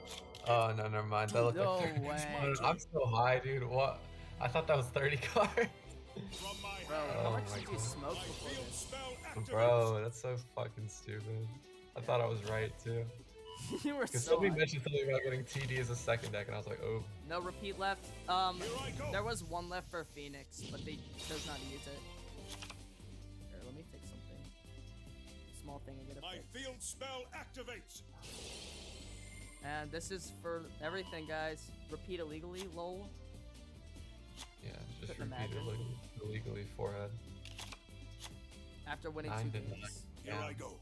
Oh no, never mind. That looked No like 30. way. I'm so high, dude. What? I thought that was 30 cards. From my Bro, hand, how Oh much my did you God. smoke my before field this? spell activates. Bro, that's so fucking stupid. I thought I was right too. You were Because so somebody high. mentioned something about getting TD as a second deck, and I was like, oh. No repeat left. Here I go. There was one left for Phoenix, but they chose not to use it. Here, let me fix something. Small thing I gotta My fix. field spell activates. And this is for everything, guys. Repeat illegally, lol. Yeah, just Couldn't imagine. repeatedly, illegally forehead. After winning 9 2 to 9. games. Here Yeah. I go.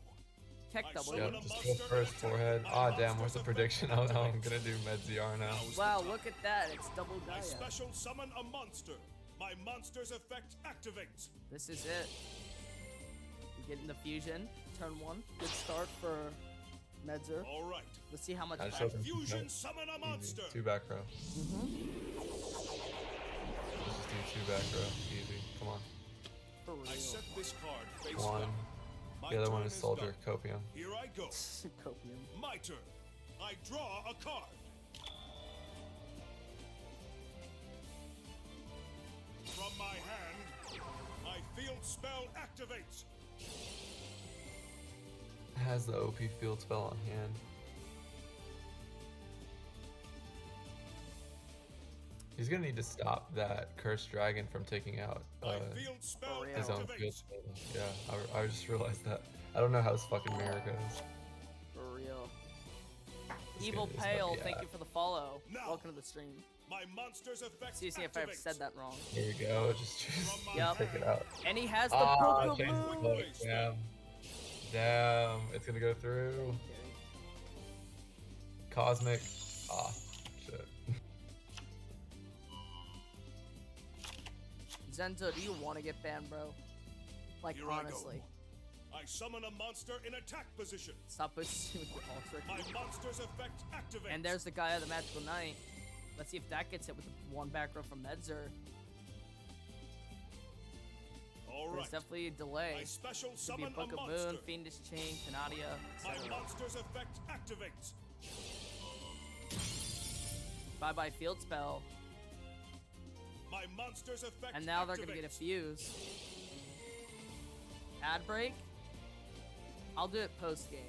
Keck double. Yep, just go first, forehead. Ah, damn, where's the prediction? Oh no, I'm gonna do MedZR now. Wow, look at that. It's double I Gaia. special summon a monster. My monster's effect activates. This is it. You get the fusion. Turn 1. Good start for Medzer. All right. Let's see how much I just back. opened Fusion summon a monster. Easy. 2 back row. Let's just do 2 back row. Easy. Come on. For real. I set this card face 1. down. My The other one turn is Soldier, done. Copium. Here I go. Copium. My turn. I draw a card. From my hand, my field spell activates. Has the OP field spell on hand. He's gonna need to stop that Cursed Dragon from taking out My field spell real. his own field activates. spell. Yeah, I just realized that. I don't know how his fucking mirror goes. For real. This Evil game is Pale, gonna be thank bad. you for the follow. No. Welcome to the stream. My monster's effect See if I ever said that wrong. Here you go, just choose Yep. take it out. And he has the Ah, book change of the moves. book. Damn. Damn, it's gonna go through. Cosmic. Ah, shit. Zento, do you want to get banned, bro? Like, Here I go. honestly. I summon a monster in attack position. Stop pushing with your ultra. My monster's effect activates. And there's the guy of the Magical Knight. Let's see if that gets hit with the 1 back row from Medzer. All There's right. definitely a delay. I special Could be a summon Book of monster. Moon, Fiendish Chain, Canadia, My etc. monster's effect activates. Bye-bye Field Spell. My monster's effect And now they're gonna get a activates. fuse. Ad break? I'll do it post-game.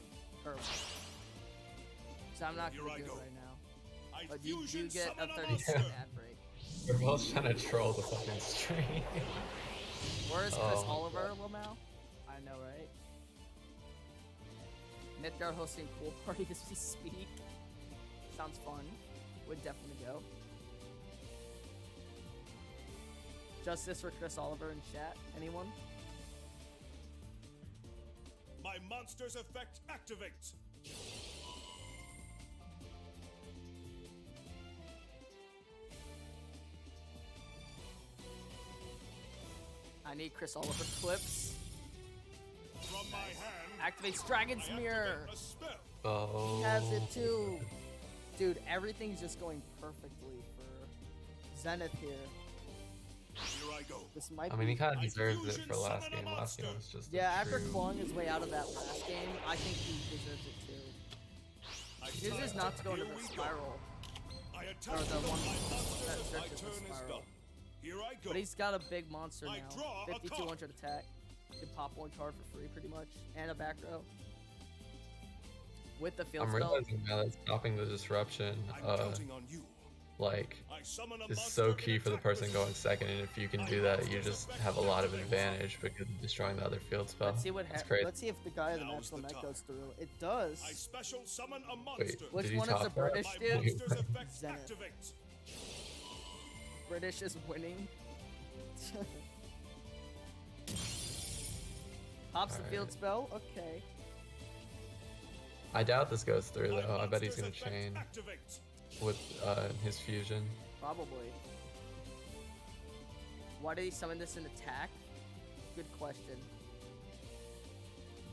Curve. So I'm not Here gonna I do go. it right now. I But you do fusion get a summon 30-second monster. ad break. We're both trying to troll the fucking stream. Where is Chris Oh my Oliver, God. Lamau? I know, right? Midgard hosting pool party as we speak. Sounds fun. Would definitely go. Justice for Chris Oliver in chat. Anyone? My monster's effect activates. I need Chris Oliver clips. From my hand, Activates Dragon's I Mirror. activate a spell. Oh. He has it too. Dude, everything's just going perfectly for Zenith here. Here I go. This might I mean, he be... kind of I deserved it fusion for last summon a game. Last game monster. was just Yeah, a after true... clawing his way out of that last game, I think he deserves it too. I His is attack. not to go into Here the we spiral. I Or attack the with one my monster's that effect. My searches the turn is spiral. done. Here I go. But he's got a big monster I now. draw a 5200 attack. Can pop 1 card for free pretty much. And a back row. With the field I'm spell. realizing now that stopping the disruption, I'm counting on you. like, I summon a is monster so in key for the attack person position. going second, and if you can do that, you just have a lot of advantage because of destroying the other field spell. Let's see what That's happens. crazy. Let's see if the guy of the Now's magical the net time. goes through. It does. I special summon a Wait, monster. Which did he one is top the that? British My dude? monster's effect Zenith. activates. British is winning. Pops the field Alright. spell. Okay. I doubt this goes through My though. I bet he's gonna monster's effect chain activates. with his fusion. Probably. Why did he summon this in attack? Good question.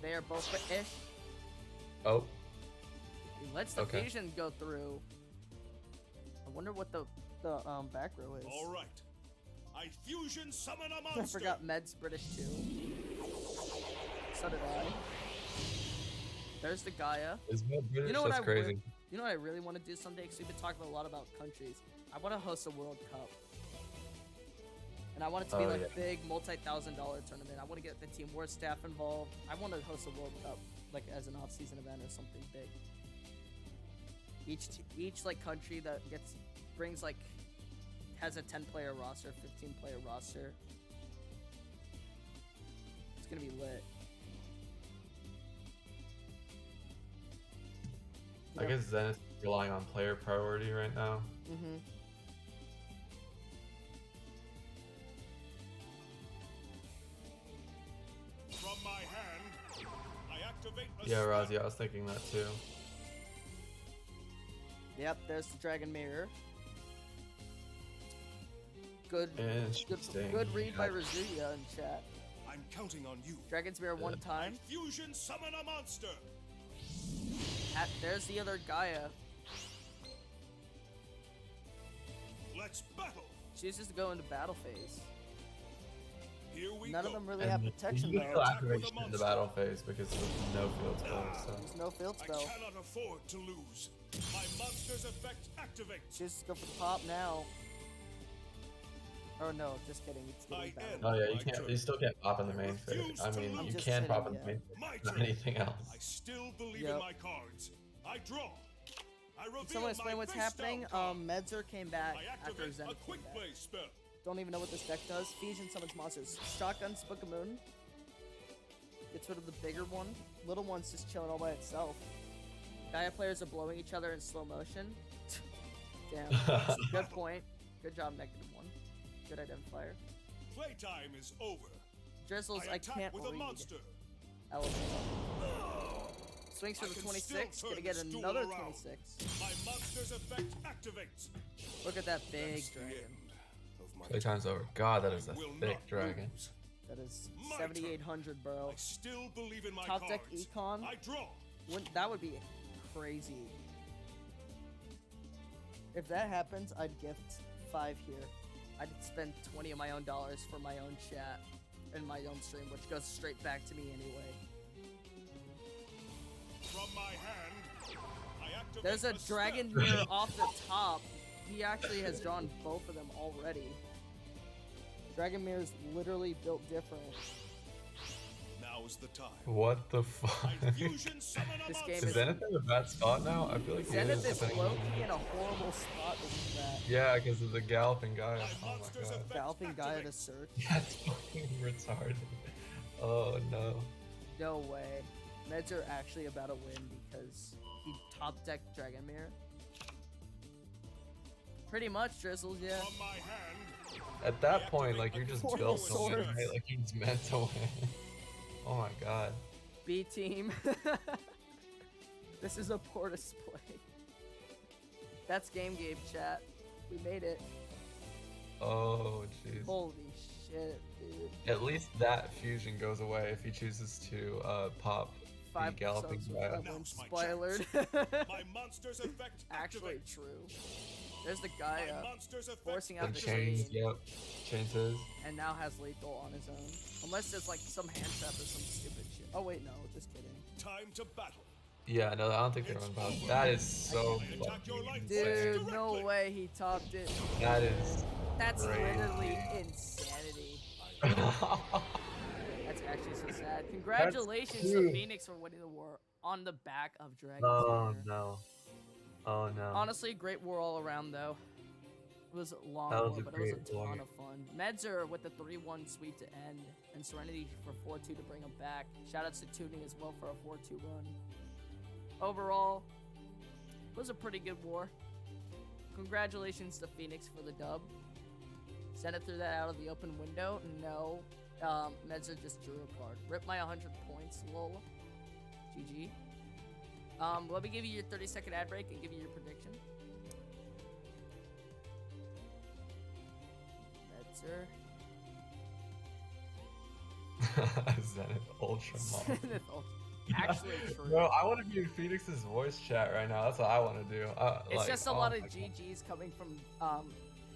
They are both British. Oh, He lets the Okay. fusion go through. I wonder what the back row is. All right. I fusion summon a I monster. forgot Med's British too. So did I. There's the Gaia. is Med British? You know what That's I crazy. would- You know what I really want to do someday? Because we've been talking a lot about countries. I want to host a World Cup. And I want it to be Oh, like yeah. a big multi-$1,000 tournament. I want to get the Team War staff involved. I want to host a World Cup, like as an off-season event or something big. Each like country that brings like has a 10-player roster, 15-player roster. It's gonna be lit. I guess Zenith is relying on player priority right now. Mm-hmm. From my hand, I activate a Yeah, spell. Razi, I was thinking that too. Yep, there's the Dragon Mirror. Good, Interesting. good read by Yeah. Razuya in chat. I'm counting on you. Dragon's Mirror one time. Fusion summon a monster. There's the other Gaia. Let's battle. Chooses to go into battle phase. Here we None go. of them really have protection You though. activation in the battle phase because there's no field spell. So. There's no field I spell. cannot afford to lose. My monster's effect activates. Chooses to go for the pop now. Oh no, just kidding. It's I getting end. battle. Oh yeah, you My can't. turn. You still can't pop in the main phase. refuse I to mean, lose. you I'm just can pop kidding, in the yeah. main phase, My not turn. anything else. I still believe Yep. in my cards. I draw. I reveal Someone explain my what's face happening. down card. Medzer came back I after activate a Zenith came quick back. play spell. Don't even know what this deck does. Fusion summons monsters. Shotguns, Book of Moon. Gets rid of the bigger one. Little one's just chilling all by itself. Gaia players are blowing each other in slow motion. Damn. Good point. Good job, -1. Good identifier. Playtime is over. Drizzles, I attack can't with a read. monster. Element. Swings for I the can 26. still Gonna turn get this duel another around. 26. My monster's effect activates. Look at that big That's the dragon. end of my Playtime's over. God, that is a will thick not dragon. lose. That is My 7,800, bro. I still believe in my Top deck cards. econ. I draw. That would be crazy. If that happens, I'd gift 5 here. I'd spend 20 of my own dollars for my own chat and my own stream, which goes straight back to me anyway. From my hand, I activate There's a spell. dragon mirror off the top. He actually has drawn both of them already. Dragon mirror is literally built different. Now's the time. What the fuck? I fusion summon a This monster. game Is is- Zenith in a bad spot now? I feel like he Zenith is. is low-key in a horrible spot with that. Yeah, because of the galloping guy. My Oh my monster's god. effect Galloping Gaia to activates. search. That's fucking retarded. Oh no. No way. Meds are actually about to win because he top decked Dragon Mirror. Pretty much, Drizzles, yeah. From my hand, At that point, like you're just Four built to win, swords. right? Like he's meant to win. Oh my god. B team. This is a poor display. That's game chat. We made it. Oh jeez. Holy shit, dude. At least that fusion goes away if he chooses to pop the 5 galloping episodes guy. without Now's my spoilered. my monster's effect Actually activates. true. There's the My Gaia monster's effect forcing The out the chains, chain yep. Chains his. and now has lethal on his own. Unless there's like some hand trap or some stupid shit. Oh wait, no, just kidding. Time to battle. Yeah, no, I don't think they're on pop. That is so I attack your fucking life insane. Dude, no Directly. way he topped it. That is That's crazy. literally insanity. That's actually so sad. Congratulations to true. Phoenix for winning the war on the back of Dragon's Oh Mirror. no. Oh no. Honestly, great war all around though. It was a long That was war, a but it was a great ton war. of fun. Medzer with the 3-1 sweep to end, and Serenity for 4-2 to bring him back. Shoutouts to Tuning as well for a 4-2 run. Overall, it was a pretty good war. Congratulations to Phoenix for the dub. Zenith threw that out of the open window. No. Medzer just drew a card. Rip my 100 points, lol. GG. Let me give you your 30-second ad break and give you your prediction. Medzer. Zenith Ultra Mom. Zenith Ultra. Actually true. Bro, I want to be in Phoenix's voice chat right now. That's what I want to do. It's Like, just a oh lot of my God. GGs coming from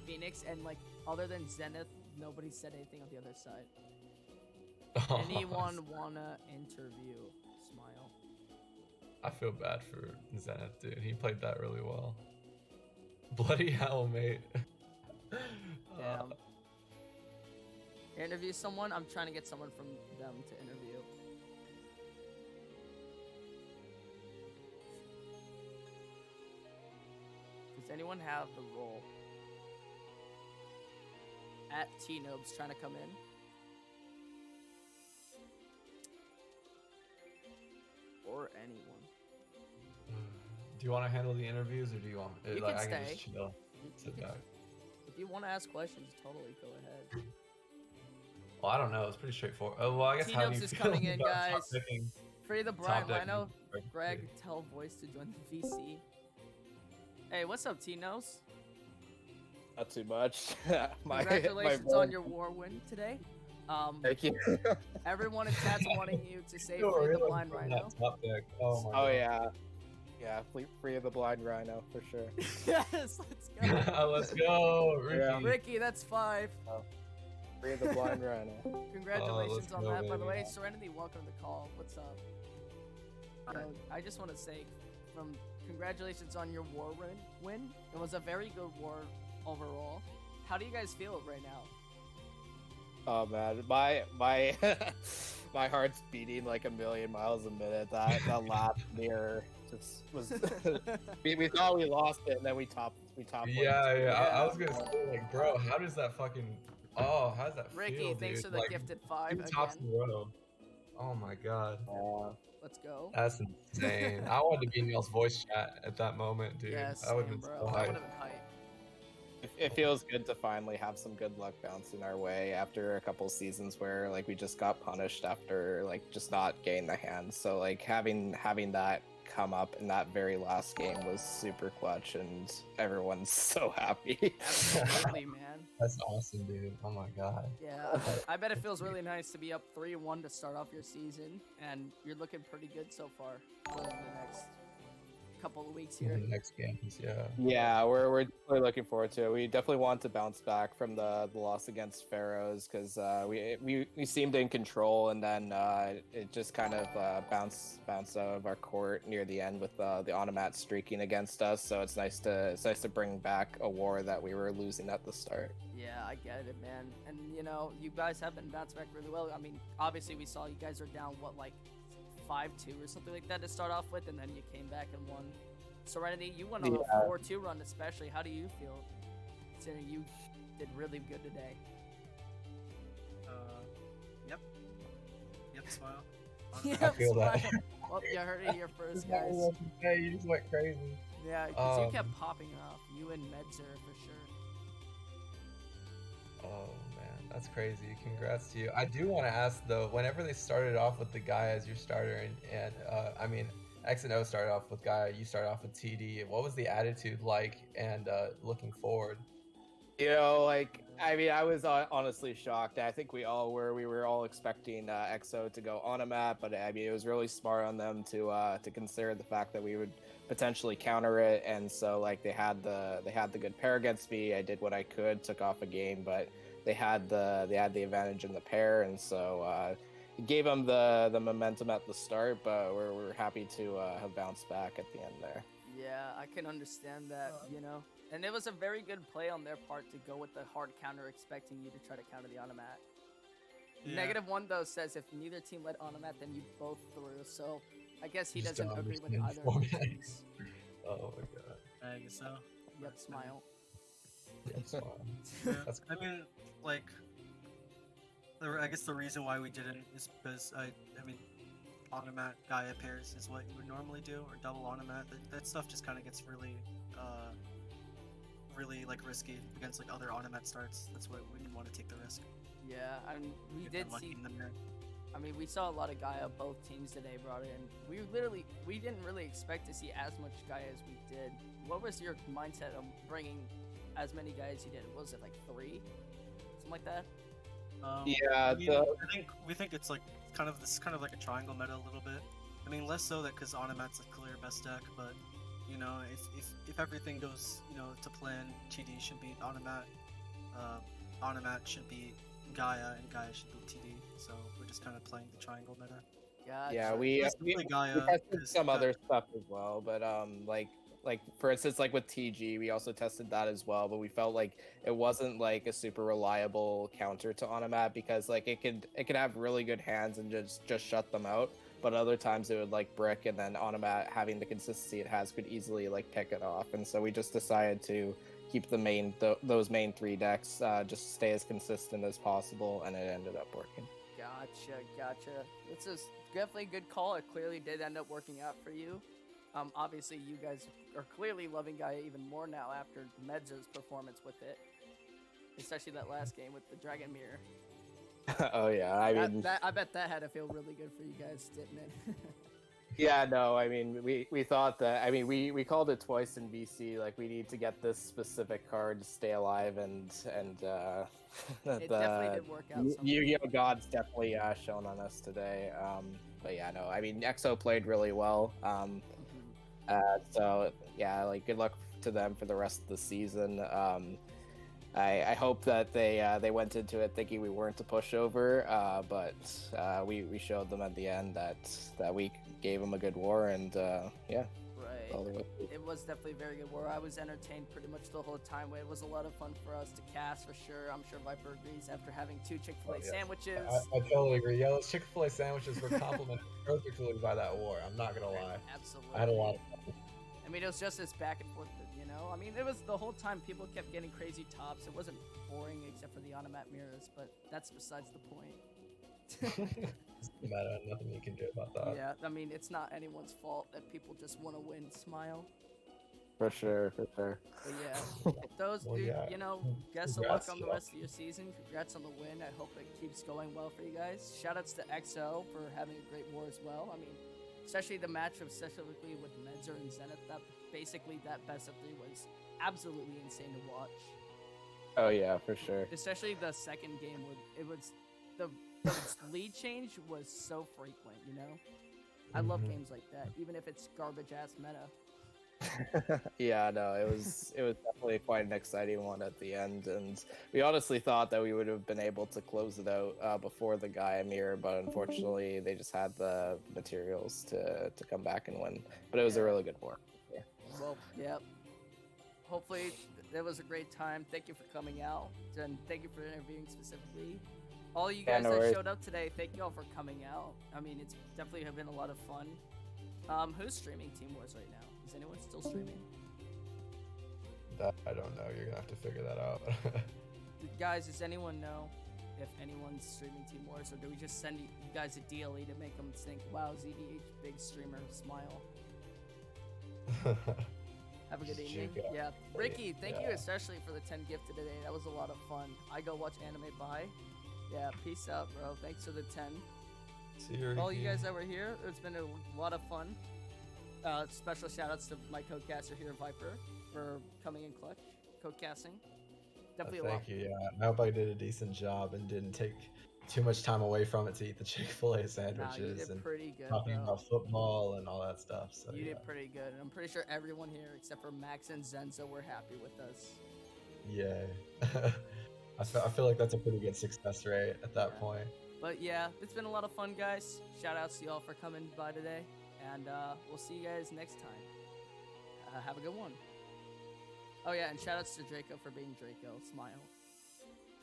Phoenix, and like other than Zenith, nobody said anything on the other side. Anyone wanna interview? Smile. I feel bad for Zenith, dude. He played that really well. Bloody hell, mate. Damn. Interview someone? I'm trying to get someone from them to interview. Does anyone have the role? At T-Nobs trying to come in. Or anyone. Do you want to handle the interviews, or do you want? You like, can I can stay. just chill, sit can- back. If you want to ask questions, totally go ahead. Well, I don't know. It's pretty straightforward. Oh, well, I guess how do T-Nobs you is feel coming in, about top guys. picking Free the Brian Top deck Rhino. is Greg, great. tell voice to join the VC. Hey, what's up, T-Nose? Not too much. Congratulations on your war win today. Thank you. Everyone in chat's wanting you to say Yo, Free the really Blind from Rhino. that top deck. Oh my Oh god. yeah, yeah. Free of the blind rhino for sure. Yes, let's go. Let's go, Ricky. Yeah. Ricky, that's 5. Free of the blind rhino. Congratulations let's on go, that. By the baby. way, Serenity, welcome to the call. What's up? Yo, I just want to say, congratulations on your war win. It was a very good war overall. How do you guys feel right now? Oh man, my my heart's beating like a million miles a minute. That last mirror just was. we thought we lost it, and then we topped. Yeah. I was gonna say, like, bro, how does that fucking? Oh, how does that Ricky, feel, thanks dude? for the Like, gifted 5 2 tops again. in a row. Oh my god, Let's go. that's insane. I wanted to be in y'all's voice chat at that moment, dude. Yeah, I would same, have been bro. so That hyped. would have been hype. It feels good to finally have some good luck bouncing our way after a couple seasons where like we just got punished after like just not getting the hand. So like having that come up in that very last game was super clutch, and everyone's so happy. Absolutely, man. That's awesome, dude. Oh my god. Yeah, I bet it feels really nice to be up 3-1 to start off your season, and you're looking pretty good so far for the next couple of weeks here. The next games, yeah. Yeah, we're definitely looking forward to it. We definitely want to bounce back from the loss against Pharaohs because we seemed in control, and then it just kind of bounced out of our court near the end with the automat streaking against us. So it's nice to bring back a war that we were losing at the start. Yeah, I get it, man. And you know, you guys have been bounced back really well. I mean, obviously we saw you guys are down like 5-2 or something like that to start off with, and then you came back and won. Serenity, you went on a 4-2 run especially. How do you feel considering you did really good today? Yep, smile. Yeah, feel that. Well, you heard it here first, guys. Hey, you just went crazy. Yeah, because you kept Um, popping off. You and Medzer for sure. Oh man, that's crazy. Congrats to you. I do want to ask though, whenever they started off with the guy as your starter, and I mean, X-0 started off with Gaia, you started off with TD. What was the attitude like, and looking forward? You know, like, I mean, I was honestly shocked. I think we all were. We were all expecting X-0 to go on a map, but I mean, it was really smart on them to consider the fact that we would potentially counter it, and so like they had the good pair against me. I did what I could, took off a game, but they had the advantage in the pair, and so it gave them the momentum at the start. But we're happy to have bounced back at the end there. Yeah, I can understand that, you know. And it was a very good play on their part to go with the hard counter, expecting you to try to counter the automat. Yeah. -1 though says if neither team led automat, then you both threw. So I guess he Just doesn't don't agree with understand either of the format. teams. Oh my god. I guess so. Yep, smile. That's fine. Yeah. That's I mean, like, I guess the reason why we didn't is because I mean, automat Gaia pairs is what you would normally do, or double automat. That stuff just kind of gets really like risky against like other automat starts. That's why we didn't want to take the risk. Yeah, I mean, we Get did unlucky see. in the mirror. I mean, we saw a lot of Gaia. Both teams today brought in. We didn't really expect to see as much Gaia as we did. What was your mindset of bringing as many guys as you did? Was it like 3, something like that? Yeah, I mean, we think it's like kind of like a triangle meta a little bit. I mean, less so that because automat's a clear best deck, but you know, if everything goes to plan, TD should beat automat. Automat should beat Gaia, and Gaia should beat TD. So we're just kind of playing the triangle meta. Gotcha. Yeah, we Mostly Gaia, tested 'cause some the- other stuff as well, but like for instance, like with TG, we also tested that as well, but we felt like it wasn't like a super reliable counter to automat because like it could have really good hands and just shut them out, but other times it would like brick, and then automat having the consistency it has could easily like pick it off, and so we just decided to keep those main 3 decks, just stay as consistent as possible, and it ended up working. Gotcha. This is definitely a good call. It clearly did end up working out for you. Obviously, you guys are clearly loving Gaia even more now after Medzer's performance with it. Especially that last game with the Dragon Mirror. Oh yeah, I mean, I bet that had to feel really good for you guys, didn't it? yeah, no, I mean, we thought that, I mean, we called it twice in VC, like we need to get this specific card to stay alive, and It definitely did work out. Yu-Gi-Oh God's definitely shown on us today. But yeah, no, I mean, EXO played really well. So yeah, like good luck to them for the rest of the season. I hope that they went into it thinking we weren't a pushover, but we showed them at the end that we gave them a good war, and yeah. Right. It was definitely a very good war. I was entertained pretty much the whole time. It was a lot of fun for us to cast for sure. I'm sure Vhypir agrees after having 2 Chick-fil-A sandwiches. I totally agree. Yeah, those Chick-fil-A sandwiches were complimented perfectly by that war. I'm not gonna lie. Absolutely. I had a lot of fun. I mean, it was just this back and forth, you know? I mean, it was the whole time people kept getting crazy tops. It wasn't boring except for the automat mirrors, but that's besides the point. Doesn't matter, nothing you can do about that. Yeah, I mean, it's not anyone's fault that people just want to win. Smile. For sure. But yeah, those, Well, dude, yeah. you know, best of luck Congrats, on the yeah. rest of your season. Congrats on the win. I hope it keeps going well for you guys. Shoutouts to X-0 for having a great war as well. I mean, especially the match of specifically with Medzer and Zenith. That basically that best of 3 was absolutely insane to watch. Oh yeah, for sure. Especially the second game where it was the lead change was so frequent, you know? I love games like that, even if it's garbage ass meta. Yeah, no, it was definitely quite an exciting one at the end, and we honestly thought that we would have been able to close it out before the Gaia mirror, but unfortunately they just had the materials to come back and win. But it was a really good war. Yeah. Well, yep. Hopefully it was a great time. Thank you for coming out, and thank you for interviewing specifically. All you guys no that worries. showed up today, thank you all for coming out. I mean, it's definitely have been a lot of fun. Who's streaming Team Wars right now? Is anyone still streaming? That I don't know. You're gonna have to figure that out. Guys, does anyone know if anyone's streaming Team Wars, or do we just send you guys a DLE to make them think, wow, ZDH, big streamer, smile? Have a good evening. Yeah. Ricky, thank you especially for the 10 gifted today. That was a lot of fun. I go watch anime. Bye. Yeah, peace out, bro. Thanks for the 10. See you, All you Ricky. guys that were here, it's been a lot of fun. Special shout outs to my co-caster here, Vhypir, for coming in clutch, co-casting. Definitely a lot. Thank you. Yeah, I hope I did a decent job and didn't take too much time away from it to eat the Chick-fil-A Nah, sandwiches you did and pretty good, talking bro. about football and all that stuff. So You yeah. did pretty good. And I'm pretty sure everyone here, except for Max and Zenzo, were happy with us. Yay. I feel like that's a pretty good success rate at that point. But yeah, it's been a lot of fun, guys. Shout outs to y'all for coming by today. And we'll see you guys next time. Have a good one. Oh yeah, and shout outs to Draco for being Draco. Smile.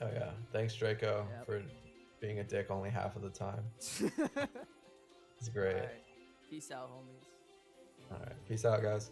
Oh yeah. Thanks, Draco, Yep. for being a dick only half of the time. It's great. Alright. Peace out, homies. All right. Peace out, guys.